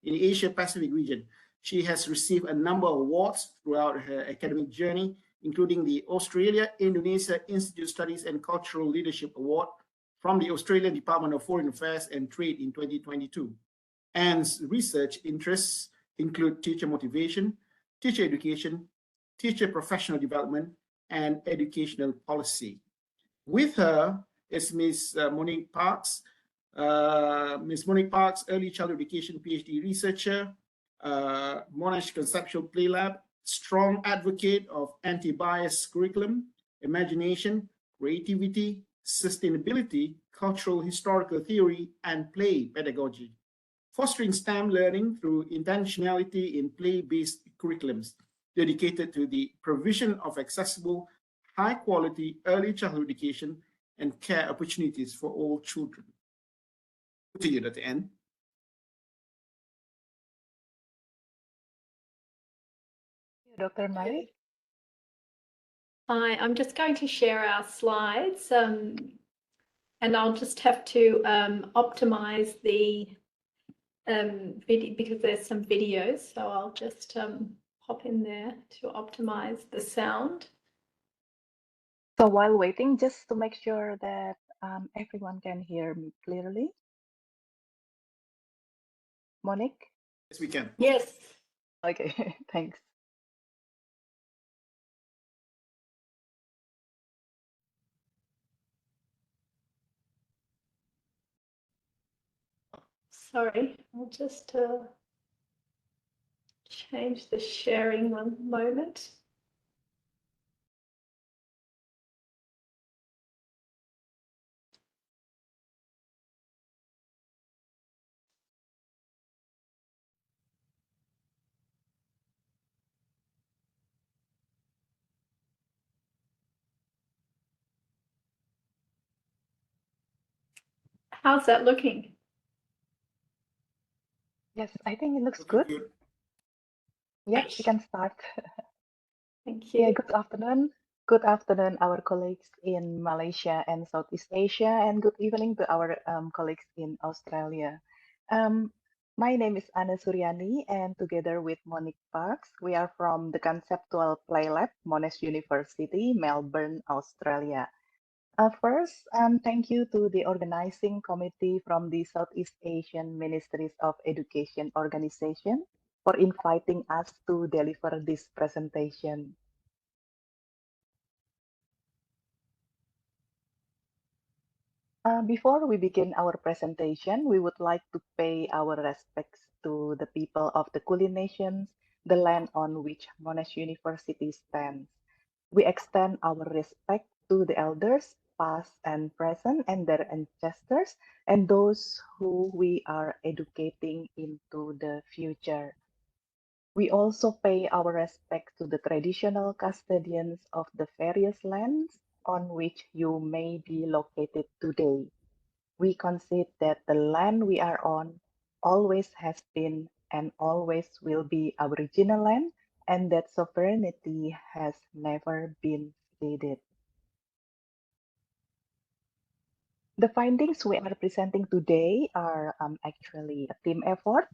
Asia Pacific region. She has received a number of awards throughout her academic journey, including the Australia Indonesia Institute Studies and Cultural Leadership Award from the Australian Department of Foreign Affairs and Trade in 2022. Anne's research interests include teacher motivation, teacher education, teacher professional development, and educational policy. With her is Ms. Monique Parks. Ms. Monique Parks, early childhood education PhD researcher, Monash Conceptual Play Lab, strong advocate of anti-bias curriculum, imagination, creativity, sustainability, cultural historical theory, and play pedagogy, fostering STEM learning through intentionality in play-based curriculums dedicated to the provision of accessible, high-quality early childhood education and care opportunities for all children. To you, Dr. N. Dr. Malik. Hi, I'm just going to share our slides, and I'll just have to optimize the video because there's some videos, so I'll just pop in there to optimize the sound. So while waiting, just to make sure that everyone can hear me clearly. Monique? Yes, we can. Yes. Okay, thanks. Sorry, I'll just change the sharing one moment. How's that looking? Yes, I think it looks Looking good. good. Yeah, we can start. Thank Yeah, you. good afternoon. Good afternoon, our colleagues in Malaysia and Southeast Asia, and good evening to our colleagues in Australia. My name is Anna Suryani, and together with Monique Parks, we are from the Conceptual Play Lab, Monash University, Melbourne, Australia. First, thank you to the organizing committee from the Southeast Asian Ministries of Education organization for inviting us to deliver this presentation. Before we begin our presentation, we would like to pay our respects to the people of the Kulin Nations, the land on which Monash University stands. We extend our respect to the elders, past and present, and their ancestors, and those who we are educating into the future. We also pay our respect to the traditional custodians of the various lands on which you may be located today. We concede that the land we are on always has been and always will be Aboriginal land, and that sovereignty has never been ceded. The findings we are presenting today are actually a team effort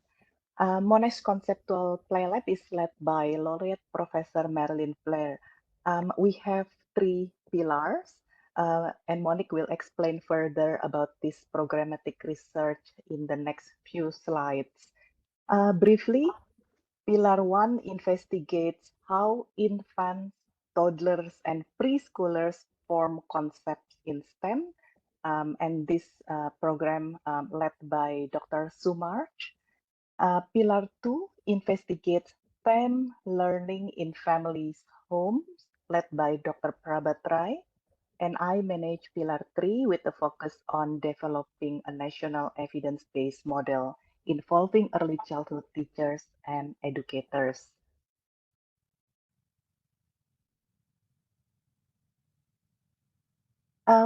Monesh's conceptual play lab is led by laureate Professor Marilyn Blair. We have 3 pillars, and Monique will explain further about this programmatic research in the next few slides. Briefly, Pillar 1 investigates how infants, toddlers, and preschoolers form concepts in STEM, and this program led by Dr. Sumarch. Pillar 2 investigates STEM learning in families' homes, led by Dr. Prabatrai. And I manage Pillar 3 with a focus on developing a national evidence-based model involving early childhood teachers and educators.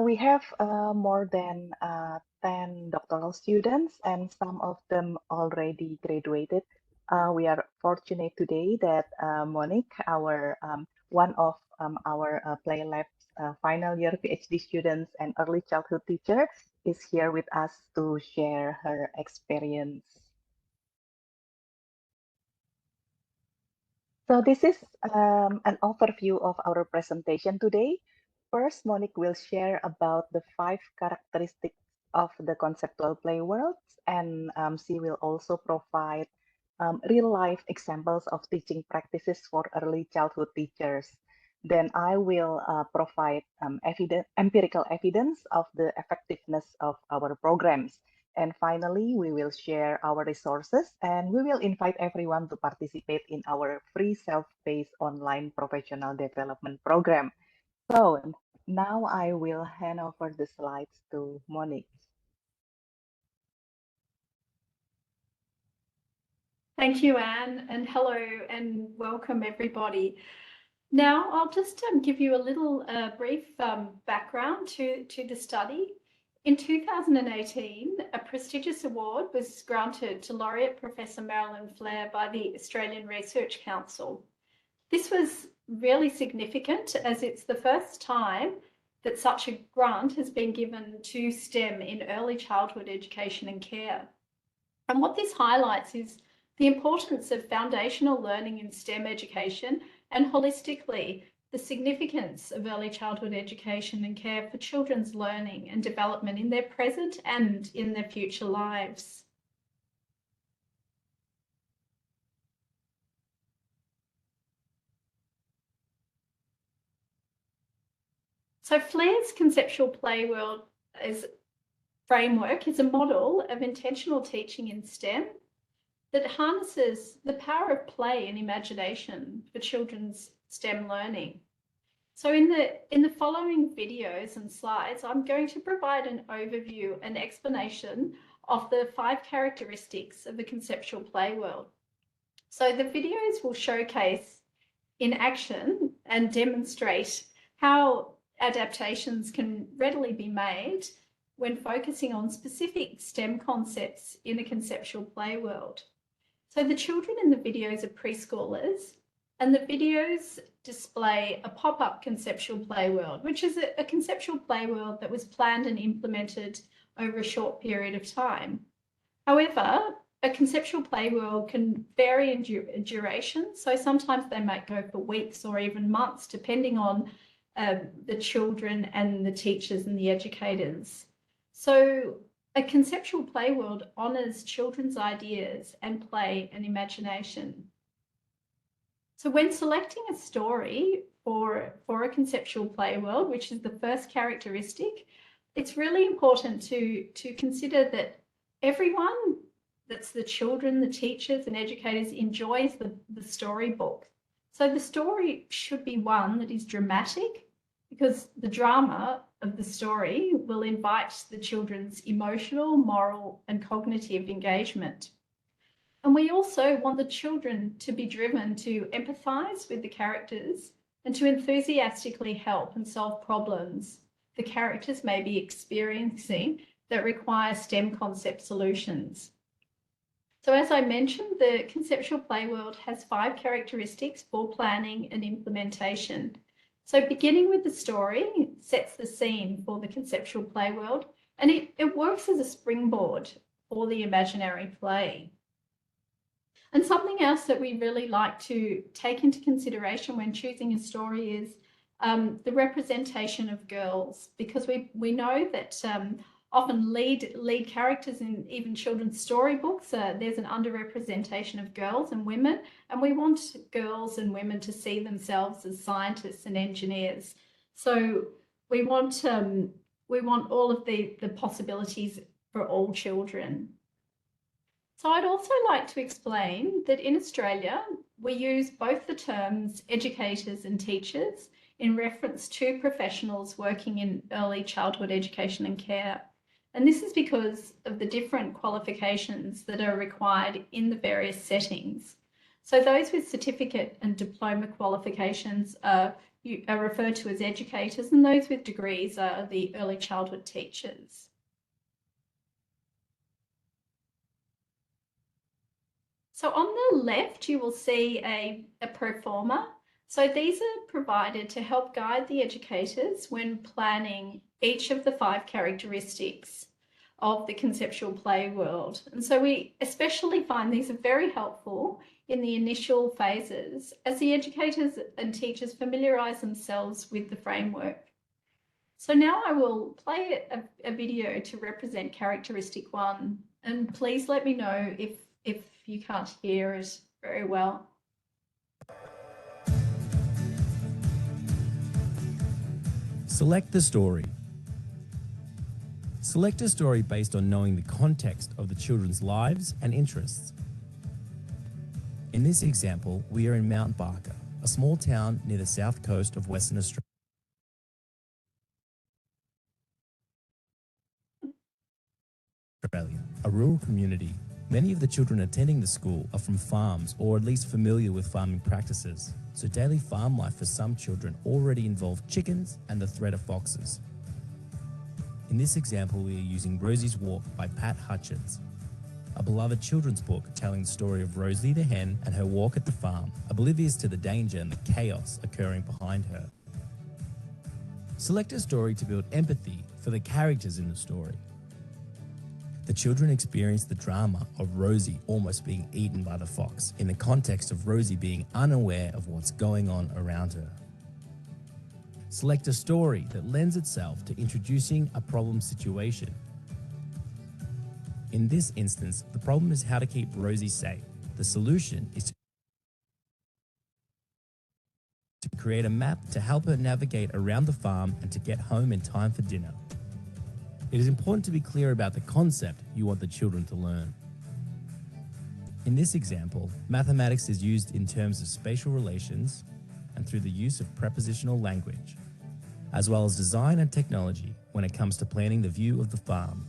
We have more than 10 doctoral students, and some of them already graduated. We are fortunate today that Monique, one of our Play Lab's final year PhD students and early childhood teacher, is here with us to share her experience. So this is an overview of our presentation today. First, Monique will share about the 5 characteristics of the conceptual play worlds, and she will also provide real-life examples of teaching practices for early childhood teachers. Then I will provide empirical evidence of the effectiveness of our programs. And finally, we will share our resources, and we will invite everyone to participate in our free self-paced online professional development program. So now I will hand over the slides to Monique. Thank you, Anne, and hello and welcome everybody. Now I'll just give you a little brief background to the study. In 2018, a prestigious award was granted to Laureate Professor Marilyn Blair by the Australian Research Council. This was really significant as it's the first time that such a grant has been given to STEM in early childhood education and care. And what this highlights is the importance of foundational learning in STEM education and holistically the significance of early childhood education and care for children's learning and development in their present and in their future lives. So Flair's conceptual play world framework is a model of intentional teaching in STEM that harnesses the power of play and imagination for children's STEM learning. So in the following videos and slides, I'm going to provide an overview and explanation of the 5 characteristics of the conceptual play world. So the videos will showcase in action and demonstrate how adaptations can readily be made when focusing on specific STEM concepts in a conceptual play world. So the children in the videos are preschoolers, and the videos display a pop-up conceptual play world, which is a conceptual play world that was planned and implemented over a short period of time. However, a conceptual play world can vary in duration, so sometimes they might go for weeks or even months, depending on the children and the teachers and the educators. So a conceptual play world honours children's ideas and play and imagination. So when selecting a story for a conceptual play world, which is the first characteristic, it's really important to consider that everyone, that's the children, the teachers and educators, enjoys the storybook. So the story should be one that is dramatic, because the drama of the story will invite the children's emotional, moral and cognitive engagement. And we also want the children to be driven to empathise with the characters and to enthusiastically help and solve problems the characters may be experiencing that require STEM concept solutions. So as I mentioned, the conceptual play world has 5 characteristics for planning and implementation. So beginning with the story sets the scene for the conceptual play world, and it works as a springboard for the imaginary play. And something else that we really like to take into consideration when choosing a story is the representation of girls, because we know that often lead characters in even children's storybooks, there's an underrepresentation of girls and women, and we want girls and women to see themselves as scientists and engineers. So we want all of the possibilities for all children. So I'd also like to explain that in Australia, we use both the terms educators and teachers in reference to professionals working in early childhood education and care. And this is because of the different qualifications that are required in the various settings. So those with certificate and diploma qualifications are referred to as educators, and those with degrees are the early childhood teachers. So on the left, you will see a pro forma. So these are provided to help guide the educators when planning each of the 5 characteristics of the conceptual play world. And so we especially find these are very helpful in the initial phases as the educators and teachers familiarise themselves with the framework. So now I will play a video to represent characteristic 1, and please let me know if you can't hear it very well. Select the story. Select a story based on knowing the context of the children's lives and interests. In this example, we are in Mount Barker, a small town near the south coast of Western Australia. A rural community. Many of the children attending the school are from farms or at least familiar with farming practices. So daily farm life for some children already involve chickens and the threat of foxes. In this example, we are using Rosie's Walk by Pat Hutchins, a beloved children's book telling the story of Rosie the hen and her walk at the farm, oblivious to the danger and the chaos occurring behind her. Select a story to build empathy for the characters in the story. The children experience the drama of Rosie almost being eaten by the fox in the context of Rosie being unaware of what's going on around her. Select a story that lends itself to introducing a problem situation. In this instance, the problem is how to keep Rosie safe. The solution is to create a map to help her navigate around the farm and to get home in time for dinner. It is important to be clear about the concept you want the children to learn. In this example, mathematics is used in terms of spatial relations and through the use of prepositional language, as well as design and technology when it comes to planning the view of the farm.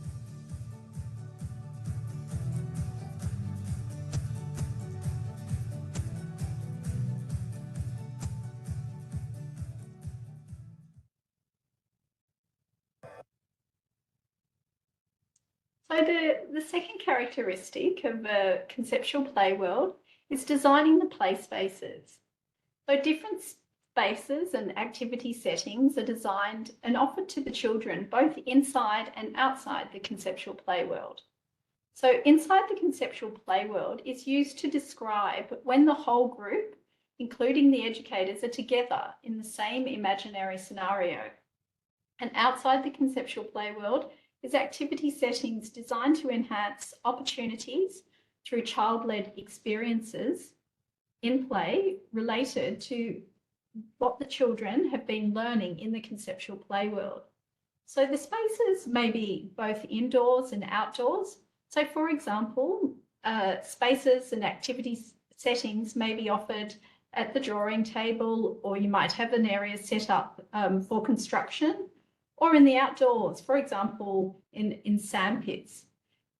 So the second characteristic of a conceptual play world is designing the play spaces. So different spaces and activity settings are designed and offered to the children both inside and outside the conceptual play world. So inside the conceptual play world is used to describe when the whole group, including the educators, are together in the same imaginary scenario. And outside the conceptual play world is activity settings designed to enhance opportunities through child-led experiences in play related to what the children have been learning in the conceptual play world. So the spaces may be both indoors and outdoors. So for example, spaces and activity settings may be offered at the drawing table, or you might have an area set up for construction, or in the outdoors, for example, in sandpits.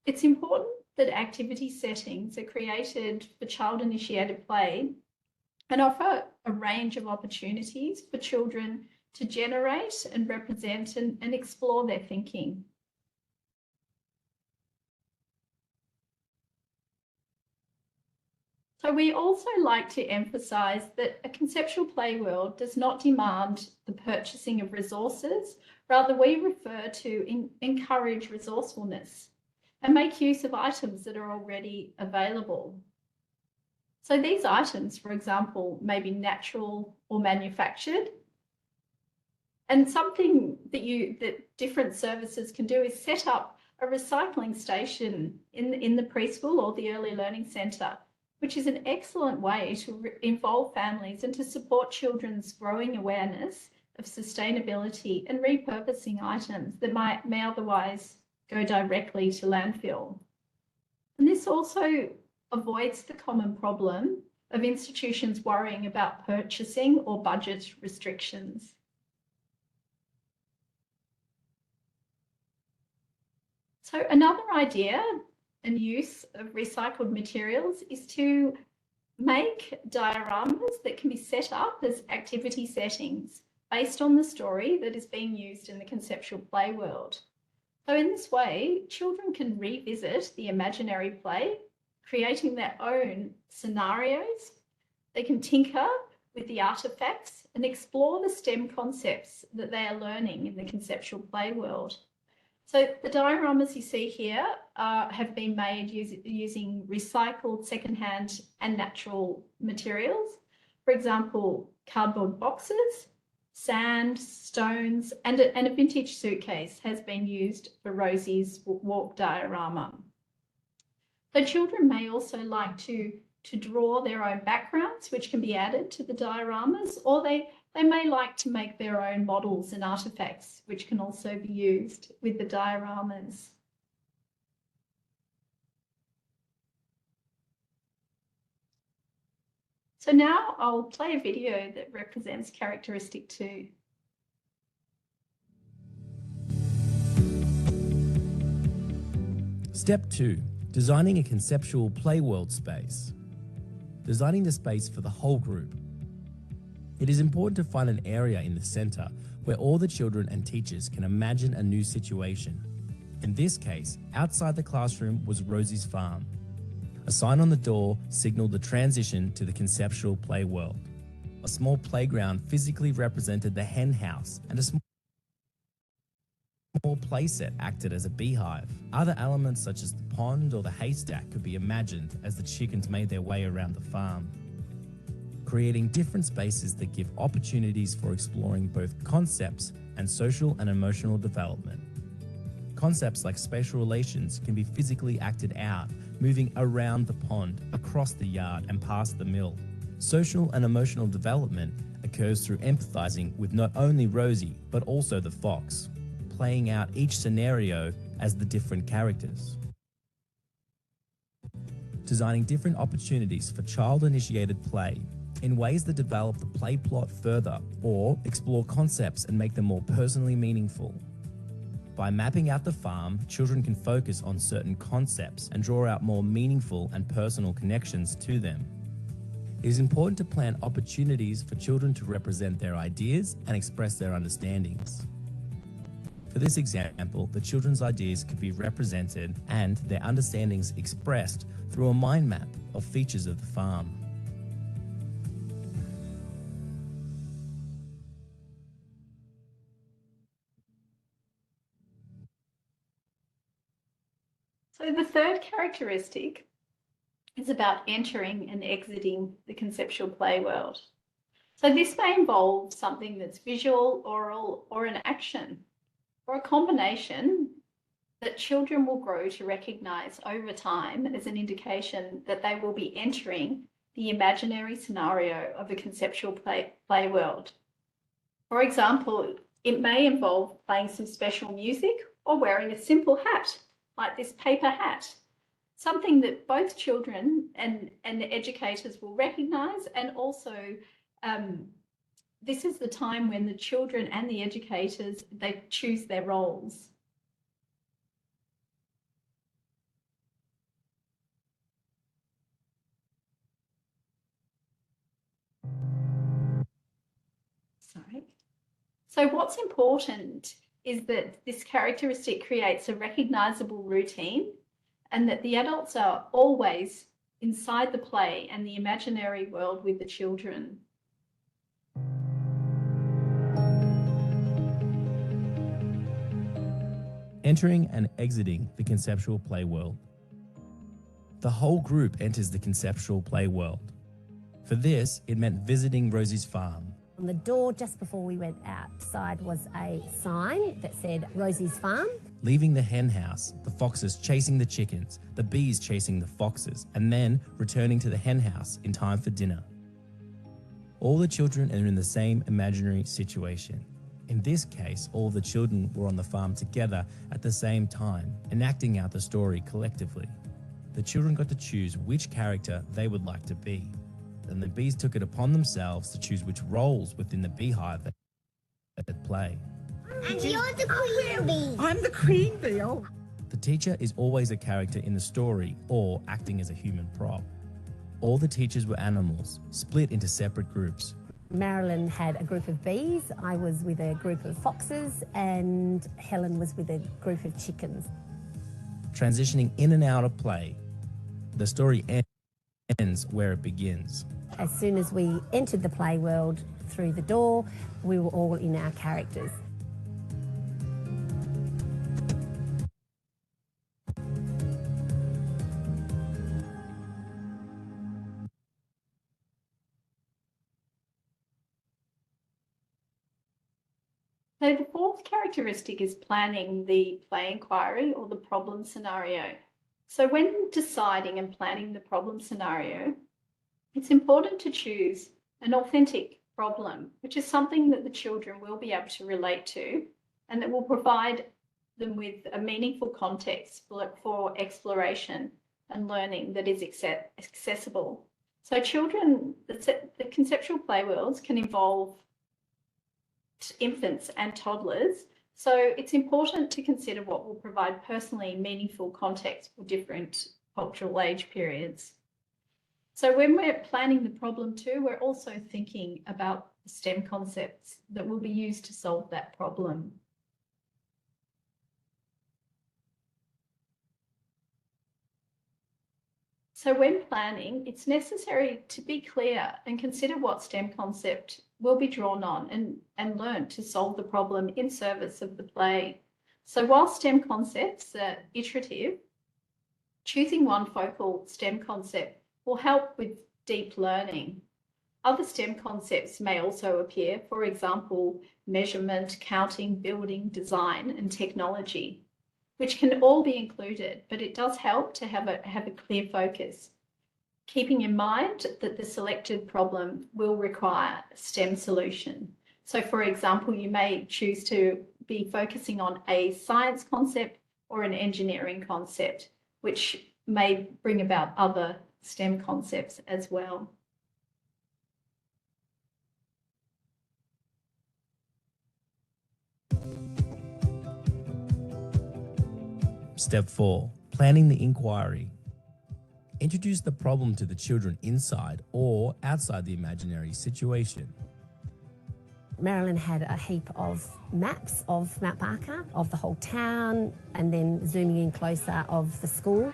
It's important that activity settings are created for child-initiated play and offer a range of opportunities for children to generate and represent and explore their thinking. So we also like to emphasise that a conceptual play world does not demand the purchasing of resources. Rather, we refer to encourage resourcefulness and make use of items that are already available. So these items, for example, may be natural or manufactured. And something that different services can do is set up a recycling station in the preschool or the early learning centre, which is an excellent way to involve families and to support children's growing awareness of sustainability and repurposing items that may otherwise go directly to landfill. And this also avoids the common problem of institutions worrying about purchasing or budget restrictions. So another idea and use of recycled materials is to make dioramas that can be set up as activity settings based on the story that is being used in the conceptual play world. So in this way, children can revisit the imaginary play, creating their own scenarios. They can tinker with the artifacts and explore the STEM concepts that they are learning in the conceptual play world. So the dioramas you see here have been made using recycled secondhand and natural materials. For example, cardboard boxes, sand, stones, and a vintage suitcase has been used for Rosie's walk diorama. So children may also like to draw their own backgrounds, which can be added to the dioramas, or they may like to make their own models and artifacts, which can also be used with the dioramas. So now I'll play a video that represents characteristic 2. Step 2. Designing a conceptual play world space. Designing the space for the whole group. It is important to find an area in the center where all the children and teachers can imagine a new situation. In this case, outside the classroom was Rosie's farm. A sign on the door signaled the transition to the conceptual play world. A small playground physically represented the hen house, and a small playset acted as a beehive. Other elements such as the pond or the haystack could be imagined as the chickens made their way around the farm. Creating different spaces that give opportunities for exploring both concepts and social and emotional development. Concepts like spatial relations can be physically acted out, moving around the pond, across the yard, and past the mill. Social and emotional development occurs through empathizing with not only Rosie, but also the fox, playing out each scenario as the different characters. Designing different opportunities for child-initiated play in ways that develop the play plot further or explore concepts and make them more personally meaningful. By mapping out the farm, children can focus on certain concepts and draw out more meaningful and personal connections to them. It is important to plan opportunities for children to represent their ideas and express their understandings. For this example, the children's ideas could be represented and their understandings expressed through a mind map of features of the farm. So the third characteristic is about entering and exiting the conceptual play world. So this may involve something that's visual, oral, or an action, or a combination that children will grow to recognise over time as an indication that they will be entering the imaginary scenario of a conceptual play world. For example, it may involve playing some special music or wearing a simple hat, like this paper hat, something that both children and the educators will recognise, and also this is the time when the children and the educators, they choose their roles. Sorry. So what's important is that this characteristic creates a recognisable routine, and that the adults are always inside the play and the imaginary world with the children. Entering and exiting the conceptual play world. The whole group enters the conceptual play world. For this, it meant visiting Rosie's farm. On the door just before we went outside was a sign that said Rosie's Farm. Leaving the hen house, the foxes chasing the chickens, the bees chasing the foxes, and then returning to the hen house in time for dinner. All the children are in the same imaginary situation. In this case, all the children were on the farm together at the same time, enacting out the story collectively. The children got to choose which character they would like to be. And the bees took it upon themselves to choose which roles within the beehive that play. And you're the queen bee. I'm the queen bee. Oh. The teacher is always a character in the story or acting as a human prop. All the teachers were animals, split into separate groups. Marilyn had a group of bees, I was with a group of foxes, and Helen was with a group of chickens. Transitioning in and out of play, the story ends where it begins. As soon as we entered the play world through the door, we were all in our characters. So the fourth characteristic is planning the play inquiry or the problem scenario. So when deciding and planning the problem scenario, it's important to choose an authentic problem, which is something that the children will be able to relate to and that will provide them with a meaningful context for exploration and learning that is accessible. So children, the conceptual play worlds can involve infants and toddlers. So it's important to consider what will provide personally meaningful context for different cultural age periods. So when we're planning the problem too, we're also thinking about the STEM concepts that will be used to solve that problem. So when planning, it's necessary to be clear and consider what STEM concept will be drawn on and learn to solve the problem in service of the play. So while STEM concepts are iterative, choosing one focal STEM concept will help with deep learning. Other STEM concepts may also appear, for example, measurement, counting, building, design, and technology, which can all be included, but it does help to have a clear focus, keeping in mind that the selected problem will require a STEM solution. So for example, you may choose to be focusing on a science concept or an engineering concept, which may bring about other STEM concepts as well. Step 4. Planning the inquiry. Introduce the problem to the children inside or outside the imaginary situation. Marilyn had a heap of maps of Mount Barker, of the whole town, and then zooming in closer of the school.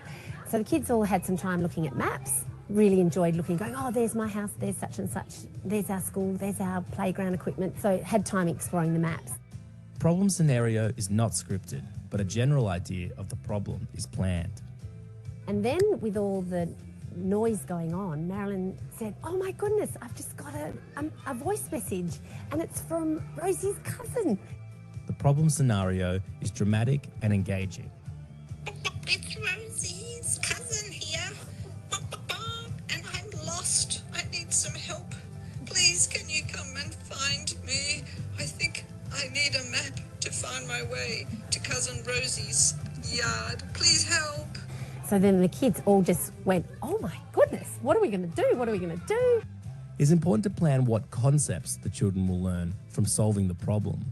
So the kids all had some time looking at maps, really enjoyed looking, going, oh, there's my house, there's such and such, there's our school, there's our playground equipment. So had time exploring the maps. Problem scenario is not scripted, but a general idea of the problem is planned. And then with all the noise going on, Marilyn said, oh my goodness, I've just got a voice message and it's from Rosie's cousin. The problem scenario is dramatic and engaging. It's Rosie's cousin here. And I'm lost. I need some help. Please, can you come and find me? I think I need a map to find my way to cousin Rosie's yard. Please help. So then the kids all just went, oh my goodness, what are we going to do? What are we going to do? It's important to plan what concepts the children will learn from solving the problem.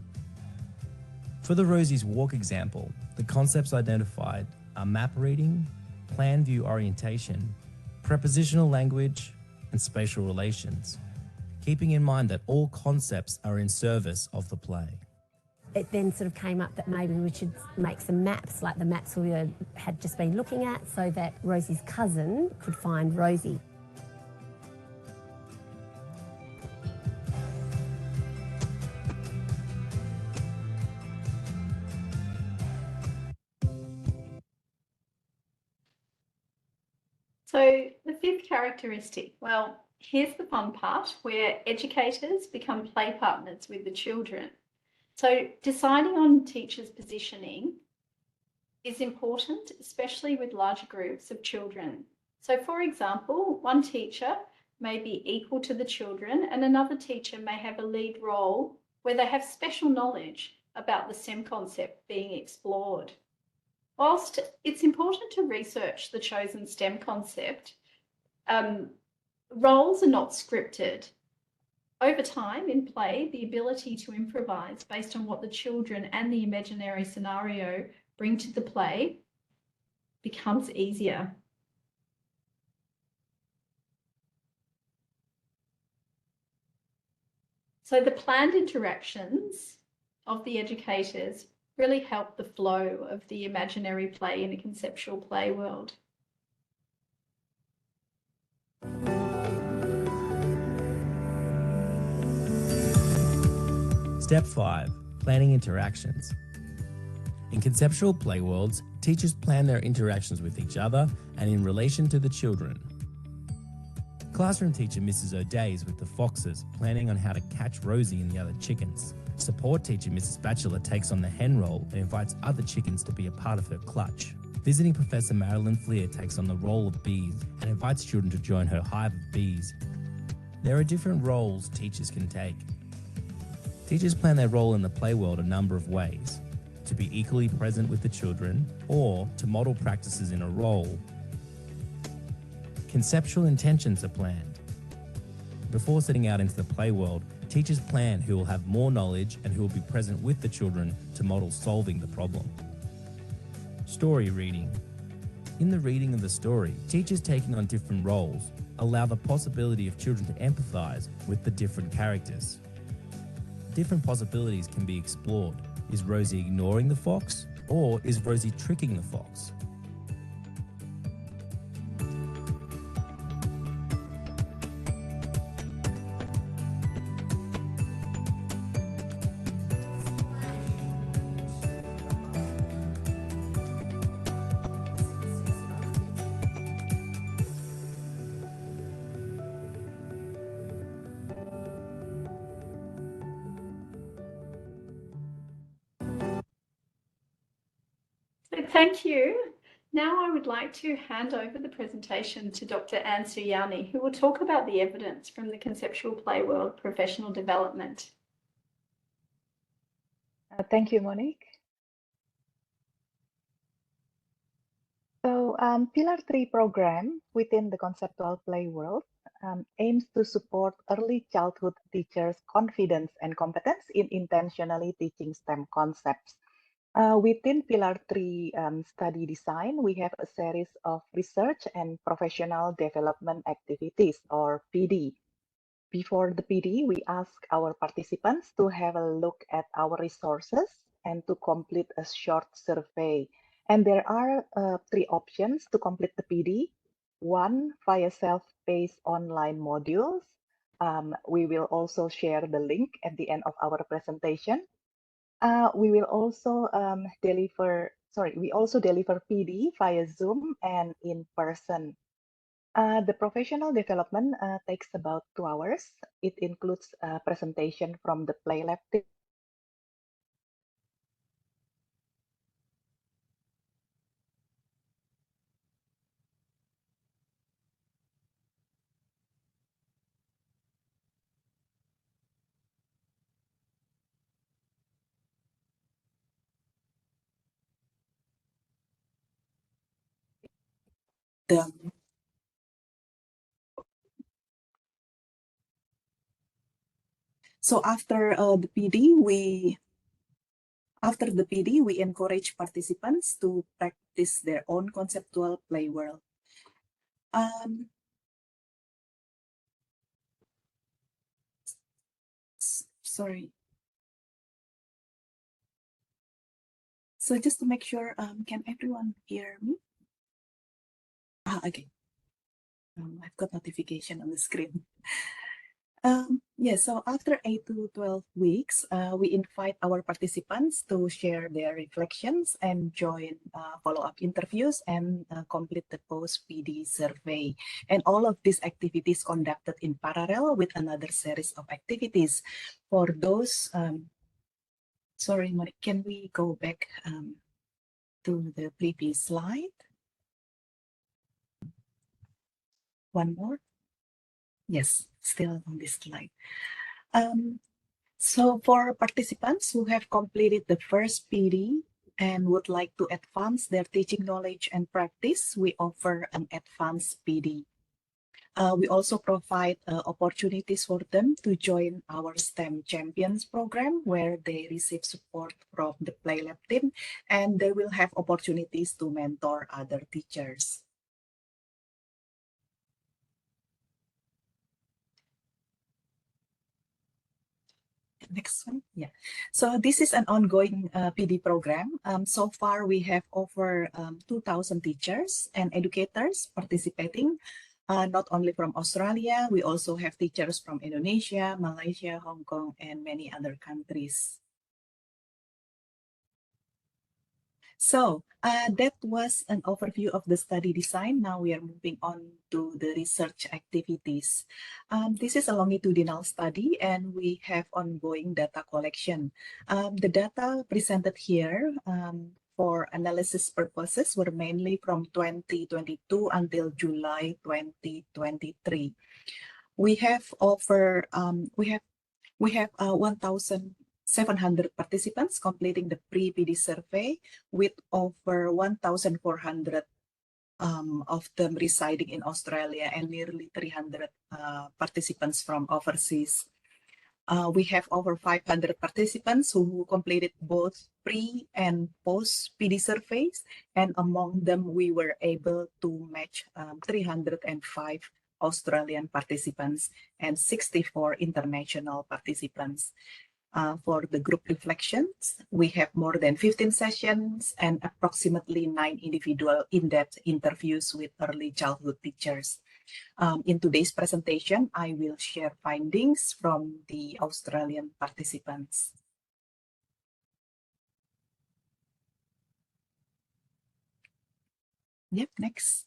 For the Rosie's Walk example, the concepts identified are map reading, plan view orientation, prepositional language, and spatial relations, keeping in mind that all concepts are in service of the play. It then sort of came up that maybe we should make some maps, like the maps we had just been looking at, so that Rosie's cousin could find Rosie. So the fifth characteristic, well, here's the fun part where educators become play partners with the children. So deciding on teachers' positioning is important, especially with larger groups of children. So for example, one teacher may be equal to the children and another teacher may have a lead role where they have special knowledge about the STEM concept being explored. Whilst it's important to research the chosen STEM concept, roles are not scripted. Over time in play, the ability to improvise based on what the children and the imaginary scenario bring to the play becomes easier. So the planned interactions of the educators really help the flow of the imaginary play in a conceptual play world. Step 5. Planning interactions. In conceptual play worlds, teachers plan their interactions with each other and in relation to the children. Classroom teacher Mrs. O'Day is with the foxes, planning on how to catch Rosie and the other chickens. Support teacher Mrs. Batchelor takes on the hen role and invites other chickens to be a part of her clutch. Visiting Professor Marilyn Fleer takes on the role of bees and invites children to join her hive of bees. There are different roles teachers can take. Teachers plan their role in the play world a number of ways: to be equally present with the children or to model practices in a role. Conceptual intentions are planned. Before setting out into the play world, teachers plan who will have more knowledge and who will be present with the children to model solving the problem. Story reading. In the reading of the story, teachers taking on different roles allow the possibility of children to empathise with the different characters. Different possibilities can be explored. Is Rosie ignoring the fox, or is Rosie tricking the fox? So thank you. Now I would like to hand over the presentation to Dr. Anne Suyani, who will talk about the evidence from the conceptual play world professional development. Thank you, Monique. So, Pillar 3 program within the conceptual play world aims to support early childhood teachers' confidence and competence in intentionally teaching STEM concepts. Within Pillar 3 study design, we have a series of research and professional development activities, or PD. Before the PD, we ask our participants to have a look at our resources and to complete a short survey. And there are 3 options to complete the PD. One, via self-paced online modules. We will also share the link at the end of our presentation. We will also deliver PD via Zoom and in person. The professional development takes about 2 hours. It includes a presentation from the Play Lab team. So after the PD, we encourage participants to practice their own conceptual play world. Sorry. So just to make sure, can everyone hear me? Okay. I've got notification on the screen. So after 8 to 12 weeks, we invite our participants to share their reflections and join follow-up interviews and complete the post-PD survey. And all of these activities conducted in parallel with another series of activities. For those, sorry, Monique, can we go back to the previous slide? One more? Yes, still on this slide. So for participants who have completed the first PD and would like to advance their teaching knowledge and practice, we offer an advanced PD. We also provide opportunities for them to join our STEM Champions program, where they receive support from the PlayLab team, and they will have opportunities to mentor other teachers. Next one. Yeah. So this is an ongoing PD program. So far, we have over 2,000 teachers and educators participating, not only from Australia, we also have teachers from Indonesia, Malaysia, Hong Kong, and many other countries. So that was an overview of the study design. Now we are moving on to the research activities. This is a longitudinal study and we have ongoing data collection. The data presented here for analysis purposes were mainly from 2022 until July 2023. We have 1,700 participants completing the pre-PD survey, with over 1,400 of them residing in Australia and nearly 300 participants from overseas. We have over 500 participants who completed both pre and post PD surveys, and among them we were able to match 305 Australian participants and 64 international participants. For the group reflections, we have more than 15 sessions and approximately 9 individual in-depth interviews with early childhood teachers. In today's presentation, I will share findings from the Australian participants. Yep, next.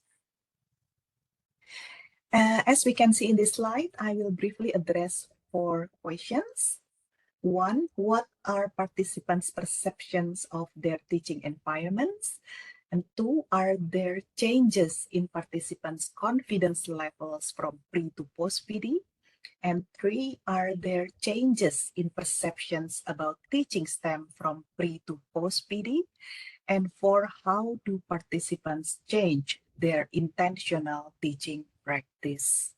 As we can see in this slide, I will briefly address 4 questions. 1, what are participants' perceptions of their teaching environments? And 2, are there changes in participants' confidence levels from pre to post PD? And 3, are there changes in perceptions about teaching STEM from pre to post PD? And 4, how do participants change their intentional teaching practice?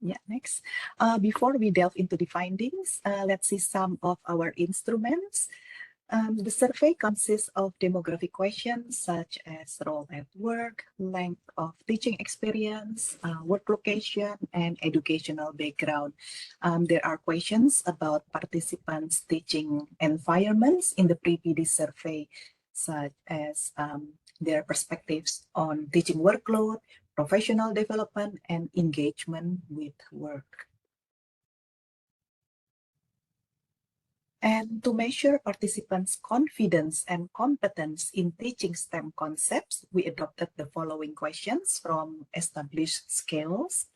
Yeah, next. Before we delve into the findings, let's see some of our instruments. The survey consists of demographic questions such as role at work, length of teaching experience, work location, and educational background. There are questions about participants' teaching environments in the pre-PD survey, such as their perspectives on teaching workload, professional development, and engagement with work. And to measure participants' confidence and competence in teaching STEM concepts, we adopted the following questions from established scales.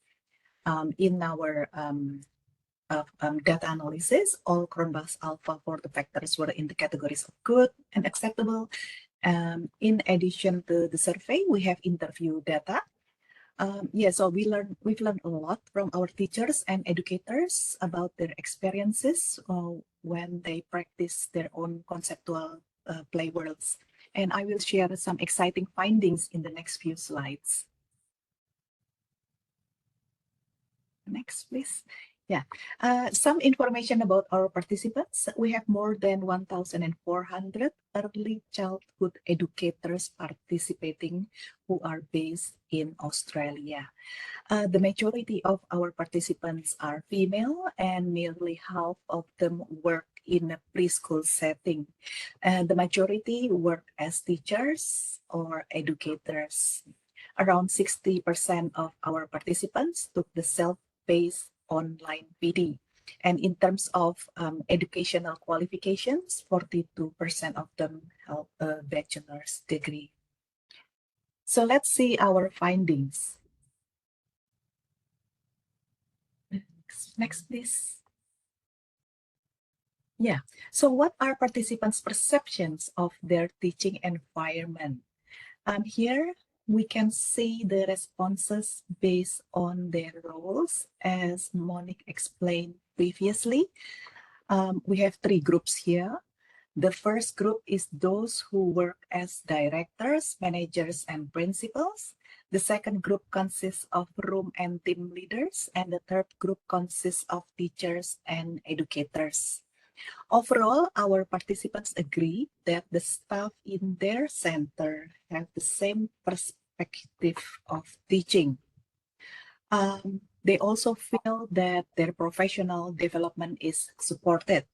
In our data analysis, all Cronbach's alpha for the factors were in the categories of good and acceptable. In addition to the survey, we have interview data. So we've learned a lot from our teachers and educators about their experiences when they practice their own conceptual play worlds. And I will share some exciting findings in the next few slides. Next, please. Yeah, some information about our participants. We have more than 1,400 early childhood educators participating who are based in Australia. The majority of our participants are female and nearly half of them work in a preschool setting. The majority work as teachers or educators. Around 60% of our participants took the self-paced online PD. And in terms of educational qualifications, 42% of them held a bachelor's degree. So let's see our findings. Next, please. Yeah, so what are participants' perceptions of their teaching environment? Here we can see the responses based on their roles, as Monique explained previously. We have 3 groups here. The first group is those who work as directors, managers, and principals. The second group consists of room and team leaders, and the third group consists of teachers and educators. Overall, our participants agree that the staff in their center have the same perspective of teaching. They also feel that their professional development is supported.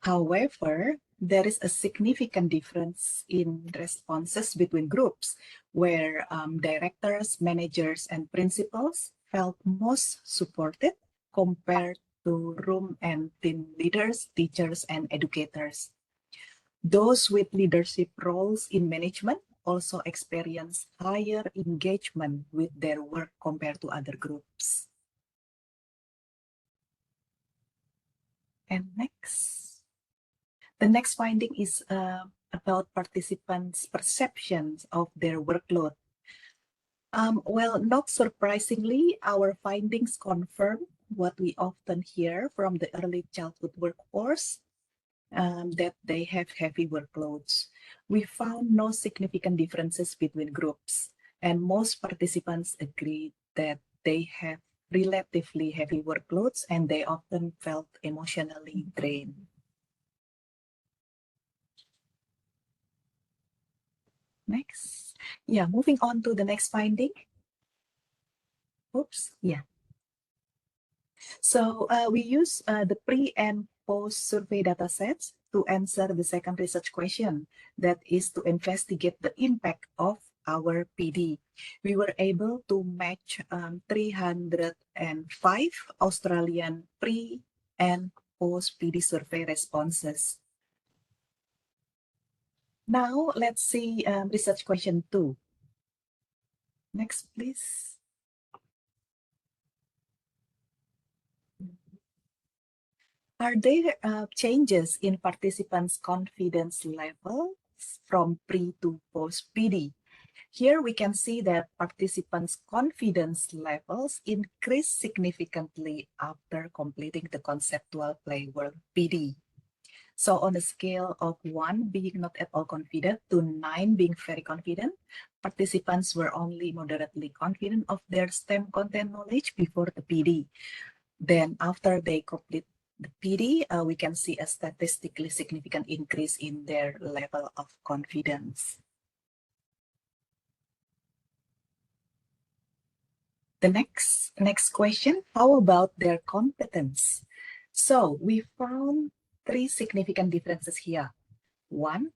However, there is a significant difference in responses between groups, where directors, managers, and principals felt most supported compared to room and team leaders, teachers, and educators. Those with leadership roles in management also experience higher engagement with their work compared to other groups. And next. The next finding is about participants' perceptions of their workload. Well, not surprisingly, our findings confirm what we often hear from the early childhood workforce, that they have heavy workloads. We found no significant differences between groups, and most participants agree that they have relatively heavy workloads and they often felt emotionally drained. Next. Yeah, moving on to the next finding. Oops, yeah. So we use the pre and post survey data sets to answer the second research question, that is to investigate the impact of our PD. We were able to match 305 Australian pre and post PD survey responses. Now let's see research question 2. Next, please. Are there changes in participants' confidence levels from pre to post PD? Here we can see that participants' confidence levels increase significantly after completing the conceptual playwork PD. So on a scale of 1 being not at all confident to 9 being very confident, participants were only moderately confident of their STEM content knowledge before the PD. Then after they complete the PD, we can see a statistically significant increase in their level of confidence. The next question, how about their competence? So we found 3 significant differences here. 1,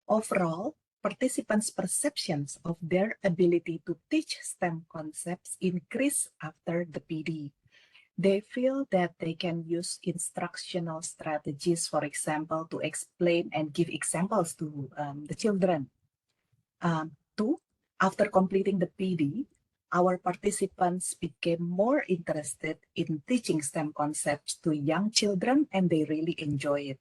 overall, participants' perceptions of their ability to teach STEM concepts increase after the PD. They feel that they can use instructional strategies, for example, to explain and give examples to the children. 2, after completing the PD, our participants became more interested in teaching STEM concepts to young children and they really enjoy it.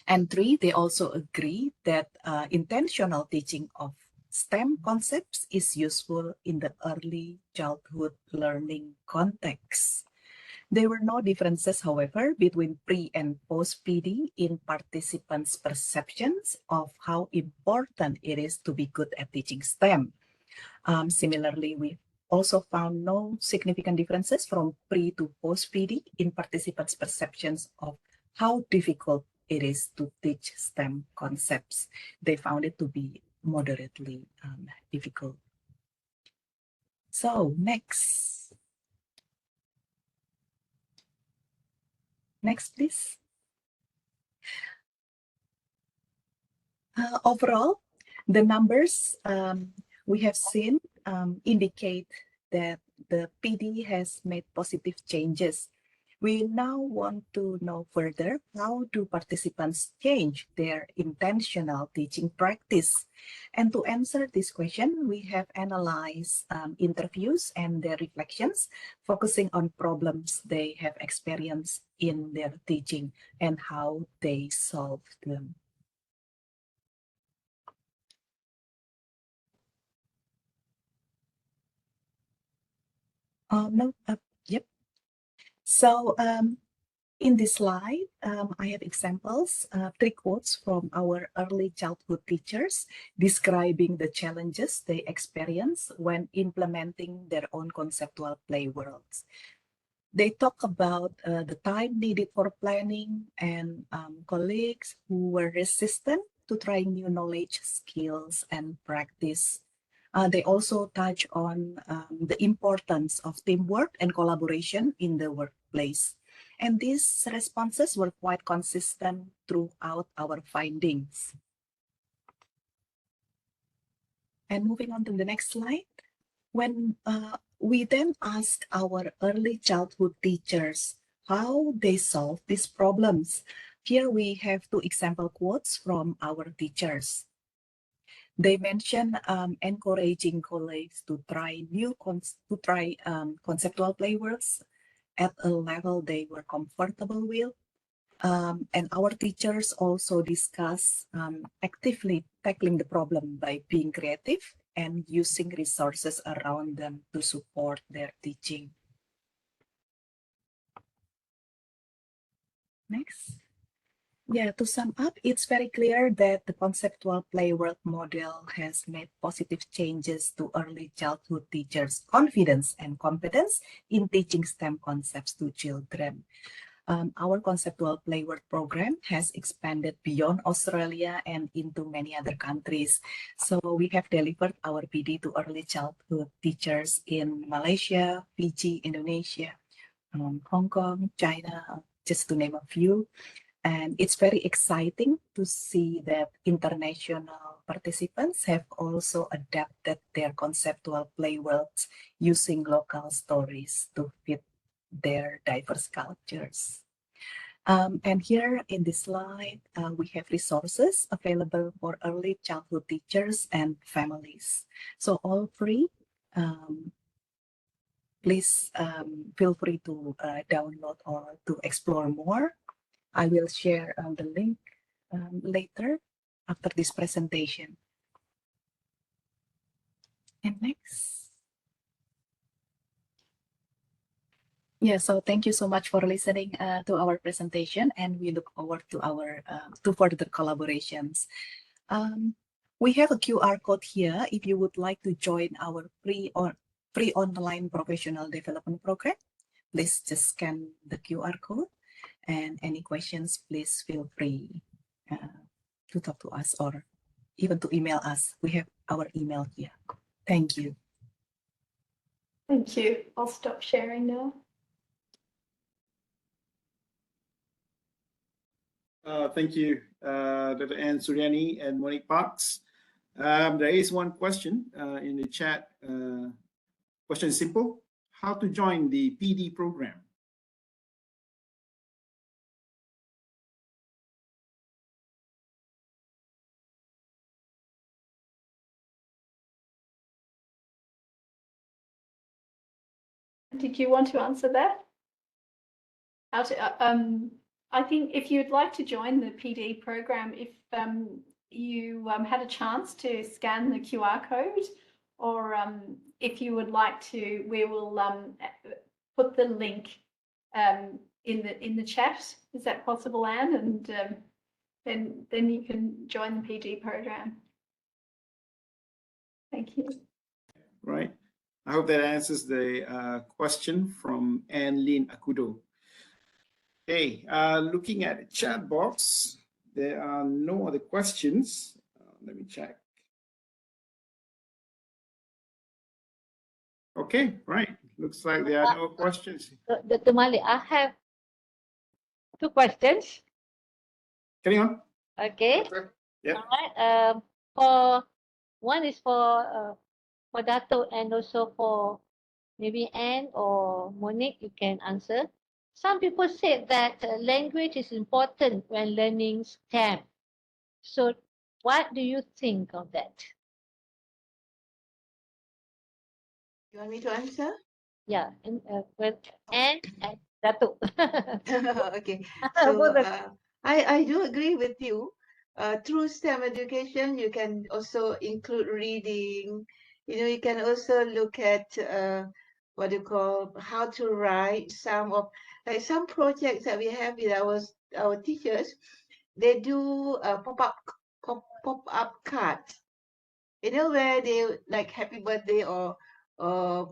And 3, they also agree that intentional teaching of STEM concepts is useful in the early childhood learning context. There were no differences, however, between pre and post PD in participants' perceptions of how important it is to be good at teaching STEM. Similarly, we also found no significant differences from pre to post PD in participants' perceptions of how difficult it is to teach STEM concepts. They found it to be moderately difficult. So next. Next, please. Overall, the numbers we have seen indicate that the PD has made positive changes. We now want to know further, how do participants change their intentional teaching practice? And to answer this question, we have analyzed interviews and their reflections, focusing on problems they have experienced in their teaching and how they solve them. Yep. So in this slide, I have examples, 3 quotes from our early childhood teachers describing the challenges they experience when implementing their own conceptual play worlds. They talk about the time needed for planning and colleagues who were resistant to trying new knowledge, skills, and practice. They also touch on the importance of teamwork and collaboration in the workplace. And these responses were quite consistent throughout our findings. And moving on to the next slide. When we then ask our early childhood teachers how they solve these problems, here we have 2 example quotes from our teachers. They mention encouraging colleagues to try conceptual play worlds at a level they were comfortable with. And our teachers also discuss actively tackling the problem by being creative and using resources around them to support their teaching. Next. Yeah, to sum up, it's very clear that the conceptual play world model has made positive changes to early childhood teachers' confidence and competence in teaching STEM concepts to children. Our conceptual play world program has expanded beyond Australia and into many other countries. So we have delivered our PD to early childhood teachers in Malaysia, Fiji, Indonesia, Hong Kong, China, just to name a few. And it's very exciting to see that international participants have also adapted their conceptual play worlds using local stories to fit their diverse cultures. And here in this slide, we have resources available for early childhood teachers and families. So all free. Please feel free to download or to explore more. I will share the link later after this presentation. And next. Yeah, so thank you so much for listening to our presentation, and we look forward to our to further collaborations. We have a QR code here if you would like to join our free online professional development program. Please just scan the QR code. And any questions, please feel free to talk to us or even to email us. We have our email here. Thank you. Thank you. I'll stop sharing now. Thank you, Dr. Anne Suryani and Monique Parks. There is one question in the chat. Question is simple. How to join the PD program? Did you want to answer that? How to, I think if you'd like to join the PD program, if you had a chance to scan the QR code, or if you would like to, we will put the link in the chat. Is that possible, Anne? And then you can join the PD program. Thank you. Right. I hope that answers the question from Anne Lynn Akudo. Okay, looking at the chat box, there are no other questions. Let me check. Okay, right. Looks like there are no questions. Dr. Malik, I have 2 questions. Carry on. Okay. Yep. All right. For one is for for Dato and also for maybe Anne or Monique, you can answer. Some people say that language is important when learning STEM. So what do you think of that? You want me to answer? Yeah, and well, and Dato. Okay, Both so of I do agree with you. Through STEM education, you can also include reading. You know, you can also look at what you call how to write. Some of like some projects that we have with our teachers, they do a pop-up card. You know, where they like happy birthday or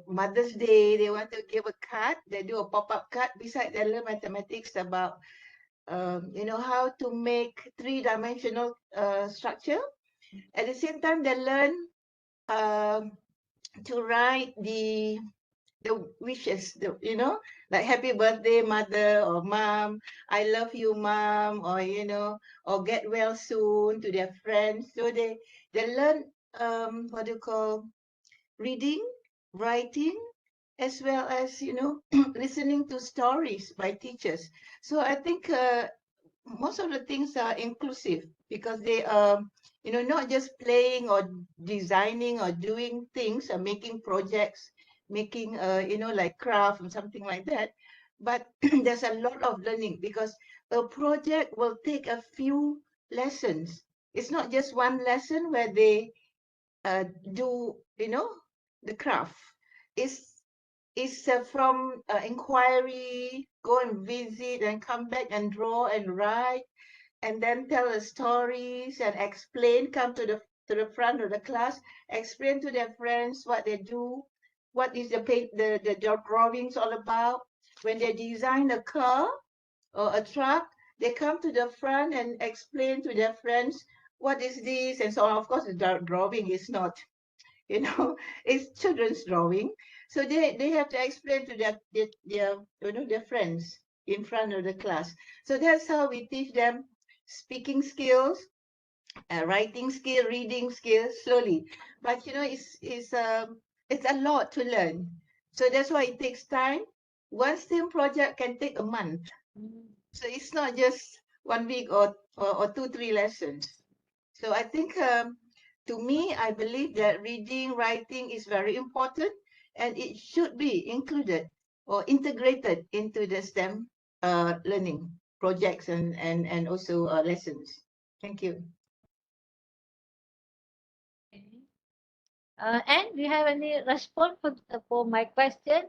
Mother's Day, they want to give a card. They do a pop-up card. Besides, they learn mathematics about you know, how to make three-dimensional structure. At the same time, they learn to write the wishes, you know, like happy birthday, mother or mom, I love you, mom, or you know, or get well soon to their friends. So they learn what do you call reading, writing, as well as you know listening to stories by teachers. So I think most of the things are inclusive because they are, you know, not just playing or designing or doing things or making projects, making, you know, like craft and something like that. But there's a lot of learning because a project will take a few lessons. It's not just one lesson where they do, you know, the craft. It's from inquiry, go and visit and come back and draw and write and then tell the stories and explain, come to the front of the class, explain to their friends what they do, what is the drawings all about. When they design a car or a truck, they come to the front and explain to their friends what is this and so on. Of course, the drawing is not, you know, it's children's drawing. So they have to explain to their you know, their friends in front of the class. So that's how we teach them speaking skills, writing skill, reading skills slowly. But you know, it's a lot to learn. So that's why it takes time. One STEM project can take a month. So it's not just 1 week or 2-3 lessons. So I think to me, I believe that reading, writing is very important and it should be included or integrated into the STEM learning projects and also lessons. Thank you. And do you have any response for my question?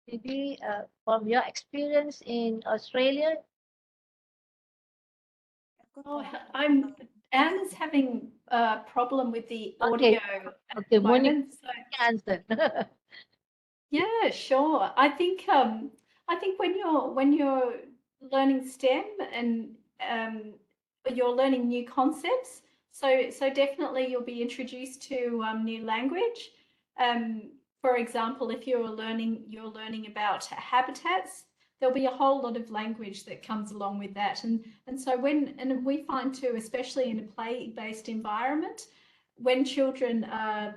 Maybe from your experience in Australia? Oh, Anne is having a problem with the audio at Okay, the moment. So answer. yeah, sure. I think when you're learning STEM and you're learning new concepts, so definitely you'll be introduced to new language. For example, if you're learning about habitats, there'll be a whole lot of language that comes along with that. And so and we find too, especially in a play-based environment, when children are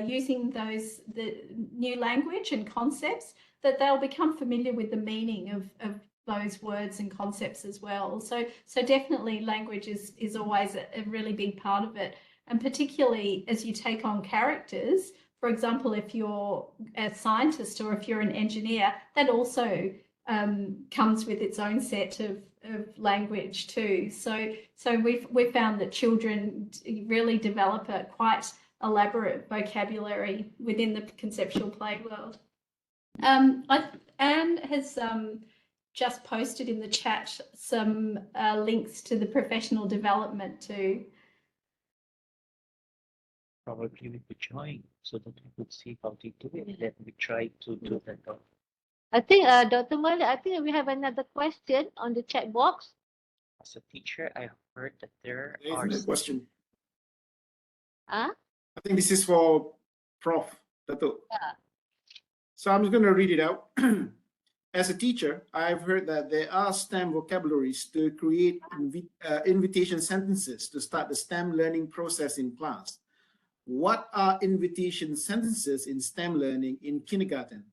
using the new language and concepts, that they'll become familiar with the meaning of those words and concepts as well. So definitely language is always a really big part of it. And particularly as you take on characters, for example, if you're a scientist or if you're an engineer, that also comes with its own set of language too. So we've found that children really develop a quite elaborate vocabulary within the conceptual play world. Anne has just posted in the chat some links to the professional development too. Probably we could join so that we could see how they do it. Let me try to do that. I think, Dr. Mali, I think we have another question on the chat box. As a teacher, I heard that there There are is a question. Huh? I think this is for Prof. Dato. Yeah. So I'm just going to read it out. As a teacher, I've heard that there are STEM vocabularies to create invitation sentences to start the STEM learning process in class. What are invitation sentences in STEM learning in kindergarten?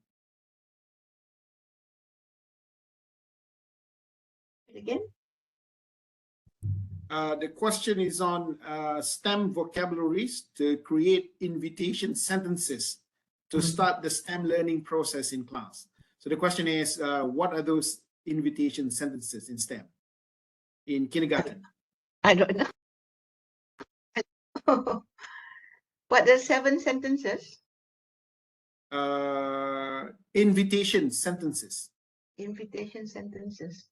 Again? The question is on STEM vocabularies to create invitation sentences to start the STEM learning process in class. So the question is, what are those invitation sentences in STEM in kindergarten? I don't know. What are 7 sentences? Invitation sentences. Invitation sentences.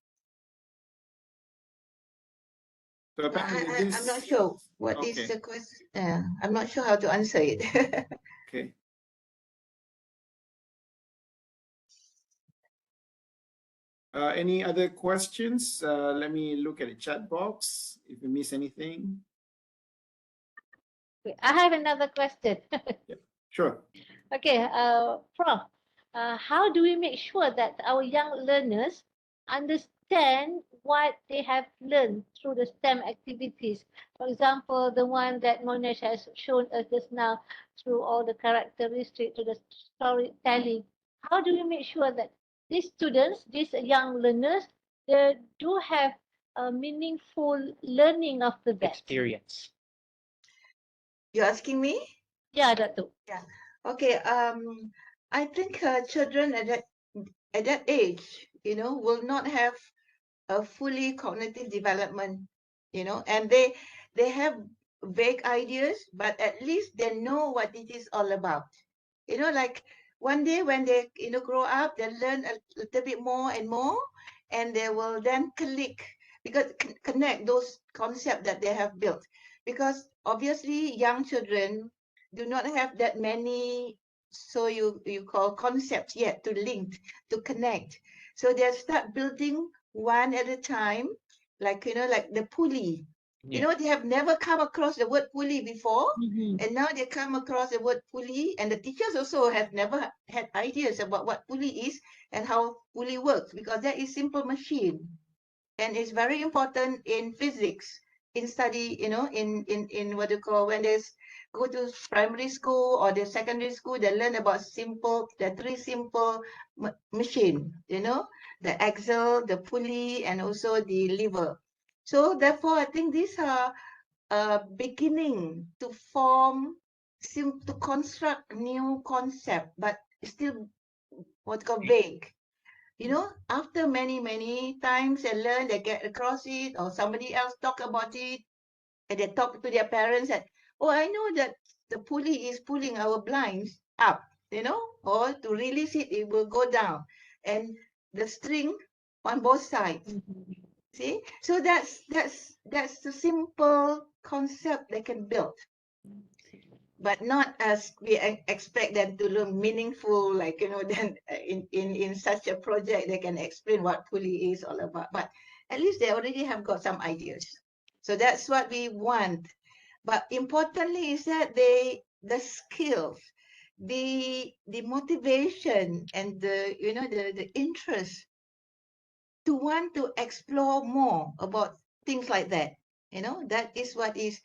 So apparently I'm not sure what is the question. I'm not sure how to answer it. Okay. Any other questions? Let me look at the chat box if we miss anything. I have another question. Sure. Okay, Prof, how do we make sure that our young learners understand what they have learned through the STEM activities? For example, the one that Monesh has shown us just now through all the characteristics to the storytelling. How do we make sure that these students, these young learners, they do have a meaningful learning after that? Experience. You're asking me? Yeah, Datuk. Yeah. Okay. I think children at that age, will not have a fully cognitive development, and they have vague ideas, but at least they know what it is all about. Like one day when they grow up, they learn a little bit more and more, and they will then connect those concepts that they have built, because obviously young children do not have that many, so you call concepts yet to link, to connect. So they start building one at a time, like like the pulley. They have never come across the word pulley before, and now they come across the word pulley, and the teachers also have never had ideas about what pulley is and how pulley works, because that is simple machine, and it's very important in physics, in study, in what you call, when they go to primary school or the secondary school, they learn about the 3 simple machine, the axle, the pulley, and also the lever. So therefore, I think these are beginning to to construct new concept, but still what's called vague. After many times they learn, they get across it, or somebody else talk about it, and they talk to their parents that, oh, I know that the pulley is pulling our blinds up, or to release it, it will go down, and the string on both sides. See, so that's the simple concept they can build, but not as we expect them to learn meaningful, like then in such a project they can explain what pulley is all about, but at least they already have got some ideas. So that's what we want. But importantly is that the skills, the motivation, and the interest to want to explore more about things like that. That is what is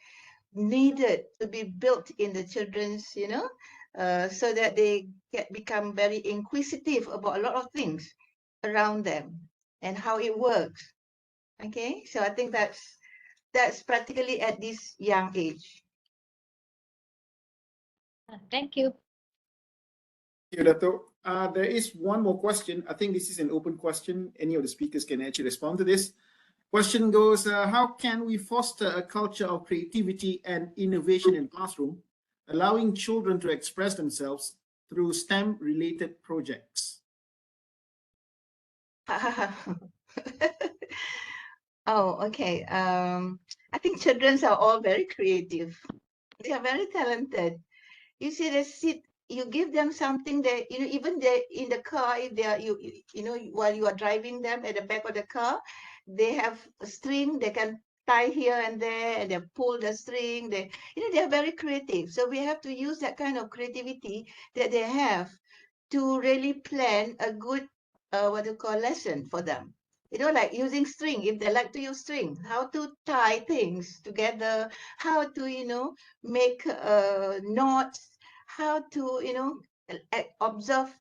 needed to be built in the children's, so that they become very inquisitive about a lot of things around them and how it works. Okay, so I think that's practically at this young age. Thank you. Thank you, Dato'. There is one more question. I think this is an open question. Any of the speakers can actually respond to this. Question goes, how can we foster a culture of creativity and innovation in classroom, allowing children to express themselves through STEM-related projects? Oh, okay. I think children are all very creative. They are very talented. You see, you give them something that, even in the car, if they are, while you are driving them at the back of the car, they have a string, they can tie here and there, and they pull the string. They are very creative. So we have to use that kind of creativity that they have to really plan a good, lesson for them. you know, like using string, if they like to use string, how to tie things together, how to, you know, make knots, how to, you know, observe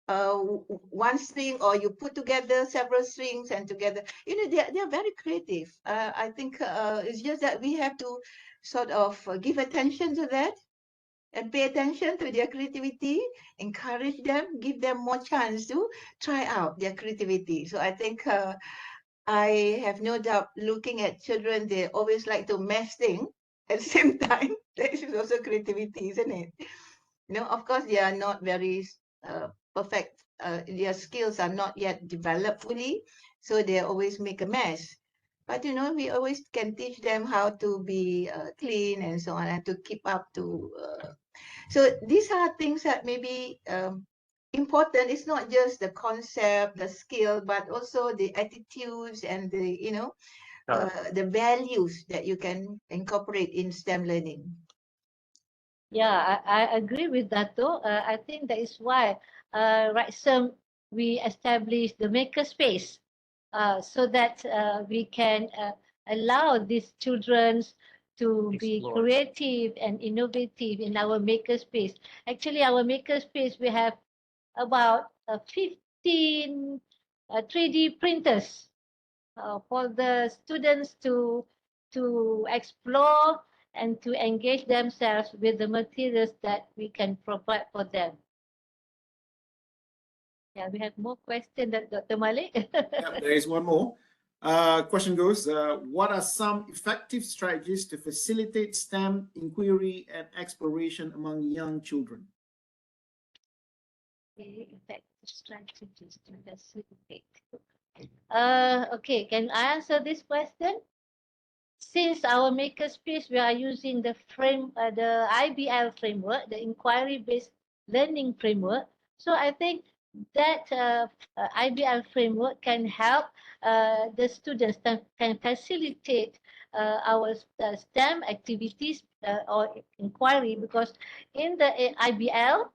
one string, or you put together several strings and together, you know, they're very creative. I think it's just that we have to sort of give attention to that and pay attention to their creativity, encourage them, give them more chance to try out their creativity. So I think I have no doubt, looking at children, they always like to mess things at the same time. That is also creativity, isn't it? You know, of course, they are not very perfect. Their skills are not yet developed fully, so they always make a mess. But you know, we always can teach them how to be clean and so on, and to keep up to. So these are things that maybe important. It's not just the concept, the skill, but also the attitudes and the, you know, the values that you can incorporate in STEM learning. Yeah, I agree with that though. I think that is why RECSAM, we established the makerspace so that we can allow these children to be creative and innovative in our makerspace. Actually, our makerspace, we have about 15 3D printers for the students to explore and to engage themselves with the materials that we can provide for them. Yeah, we have more questions, Dr. Malik. Yeah, there is one more. Question goes, what are some effective strategies to facilitate STEM inquiry and exploration among young children? Effective strategies to facilitate. Okay, can I answer this question? Since our makerspace, we are using the IBL framework, the inquiry-based learning framework. So I think that IBL framework can help the students, can facilitate our STEM activities or inquiry, because in the IBL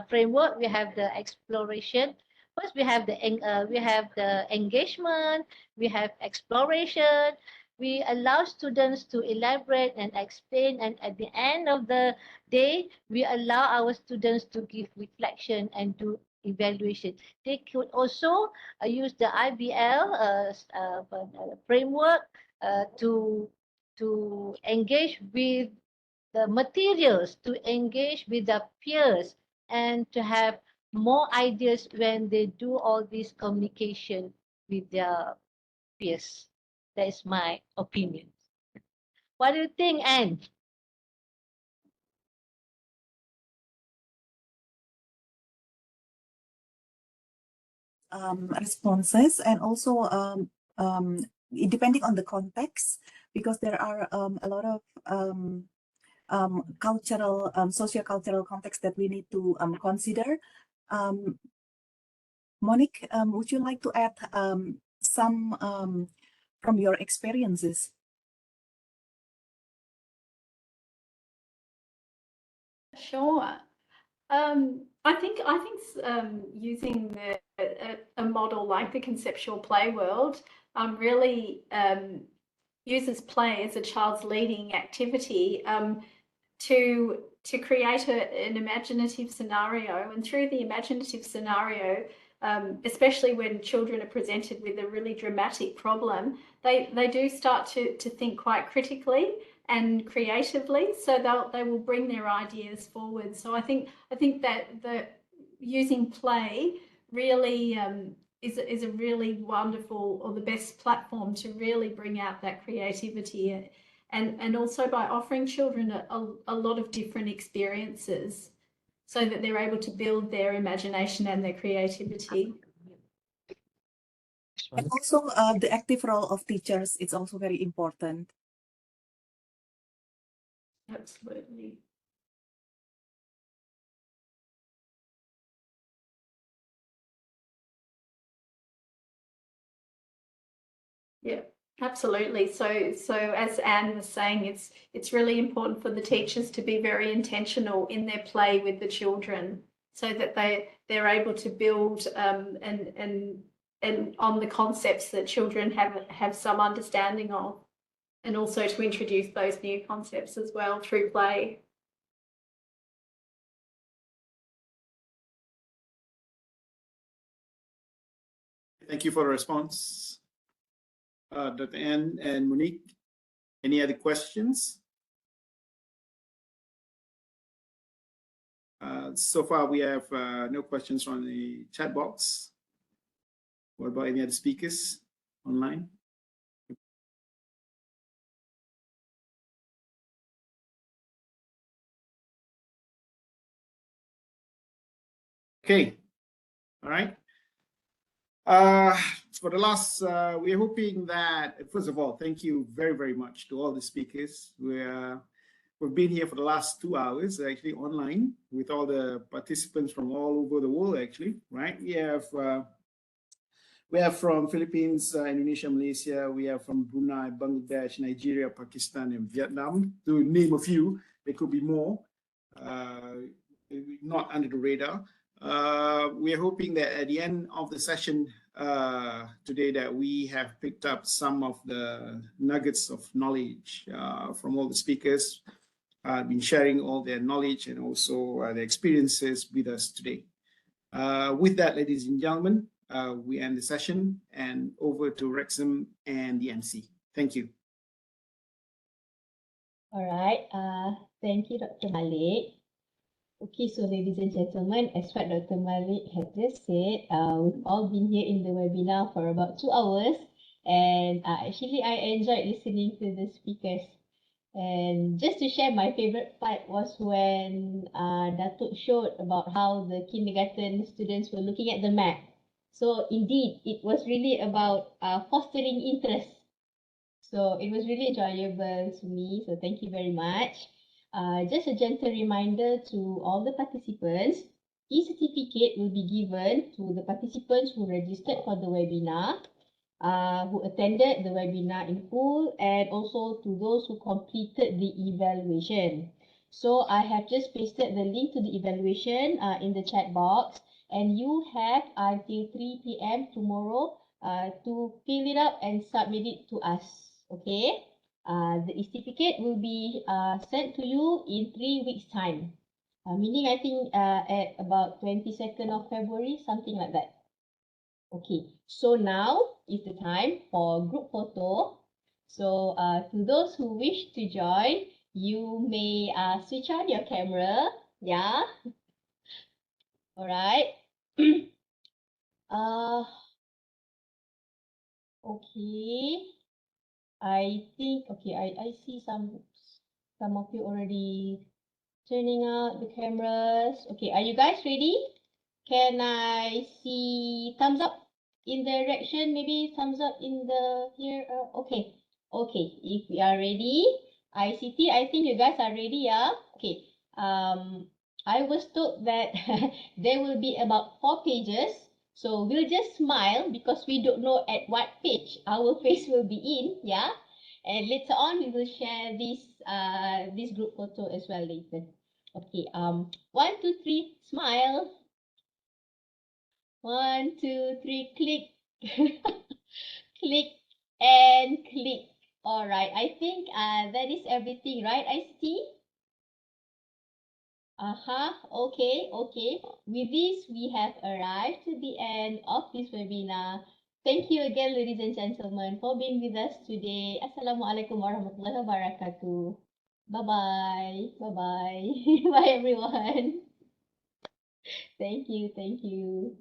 framework, we have the exploration. First, we have the engagement, we have exploration. We allow students to elaborate and explain, and at the end of the day, we allow our students to give reflection and do evaluation. They could also use the IBL framework to engage with the materials, to engage with the peers, and to have more ideas when they do all this communication with their peers. That is my opinion. What do you think, Anne? Responses, and also depending on the context, because there are a lot of cultural, socio-cultural context that we need to consider. Monique, would you like to add some from your experiences? Sure. I think using a model like the conceptual play world really uses play as a child's leading activity to create an imaginative scenario, and through the imaginative scenario, especially when children are presented with a really dramatic problem, they do start to think quite critically and creatively, so they will bring their ideas forward. So I think that using play really is a really wonderful, or the best platform to really bring out that creativity, and also by offering children a lot of different experiences so that they're able to build their imagination and their creativity. And also the active role of teachers is also very important. Absolutely. Yeah, absolutely. So as Anne was saying, it's really important for the teachers to be very intentional in their play with the children, so that they're able to build and and on the concepts that children have some understanding of, and also to introduce those new concepts as well through play. Thank you for the response, Dr. Ann and Monique. Any other questions? So far, we have no questions from the chat box. What about any other speakers online? Okay, all right. For the last, we're hoping that, first of all, thank you very, very much to all the speakers. We've been here for the last 2 hours, actually online, with all the participants from all over the world, actually, right? We have from Philippines, Indonesia, Malaysia. We have from Brunei, Bangladesh, Nigeria, Pakistan, and Vietnam, to name a few. There could be more, not under the radar. We are hoping that at the end of the session today that we have picked up some of the nuggets of knowledge from all the speakers, been sharing all their knowledge and also their experiences with us today. With that, ladies and gentlemen, we end the session and over to RECSAM and the MC. Thank you. All right. Thank you, Dr. Malik. Okay, so ladies and gentlemen, as what Dr. Malik had just said, we've all been here in the webinar for about 2 hours, and actually I enjoyed listening to the speakers. And just to share, my favorite part was when Datuk showed about how the kindergarten students were looking at the map. So indeed, it was really about fostering interest. So it was really enjoyable to me. So thank you very much. Just a gentle reminder to all the participants, e-certificate will be given to the participants who registered for the webinar, who attended the webinar in full, and also to those who completed the evaluation. So I have just pasted the link to the evaluation in the chat box, and you have until 3 p.m. tomorrow to fill it up and submit it to us. Okay? The certificate will be sent to you in 3 weeks' time. Meaning, I think at about 22nd of February, something like that. Okay, so now is the time for group photo. So to those who wish to join, you may switch on your camera. Yeah. All right. Okay. I think, okay, I see some of you already turning out the cameras. Okay, are you guys ready? Can I see thumbs up in the direction? Maybe thumbs up in the here. Okay, okay. If we are ready, ICT, I think you guys are ready, yeah? Okay. I was told that there will be about 4 pages. So we'll just smile because we don't know at what page our face will be in, yeah? And later on, we will share this group photo as well later. Okay, 1, 2, 3, smile. 1, 2, 3, click. Click and click. All right, I think that is everything, right, ICT? Okay, okay. With this, we have arrived to the end of this webinar. Thank you again, ladies and gentlemen, for being with us today. Assalamualaikum warahmatullahi wabarakatuh. Bye-bye. Bye-bye. Bye, everyone. Thank you. Thank you.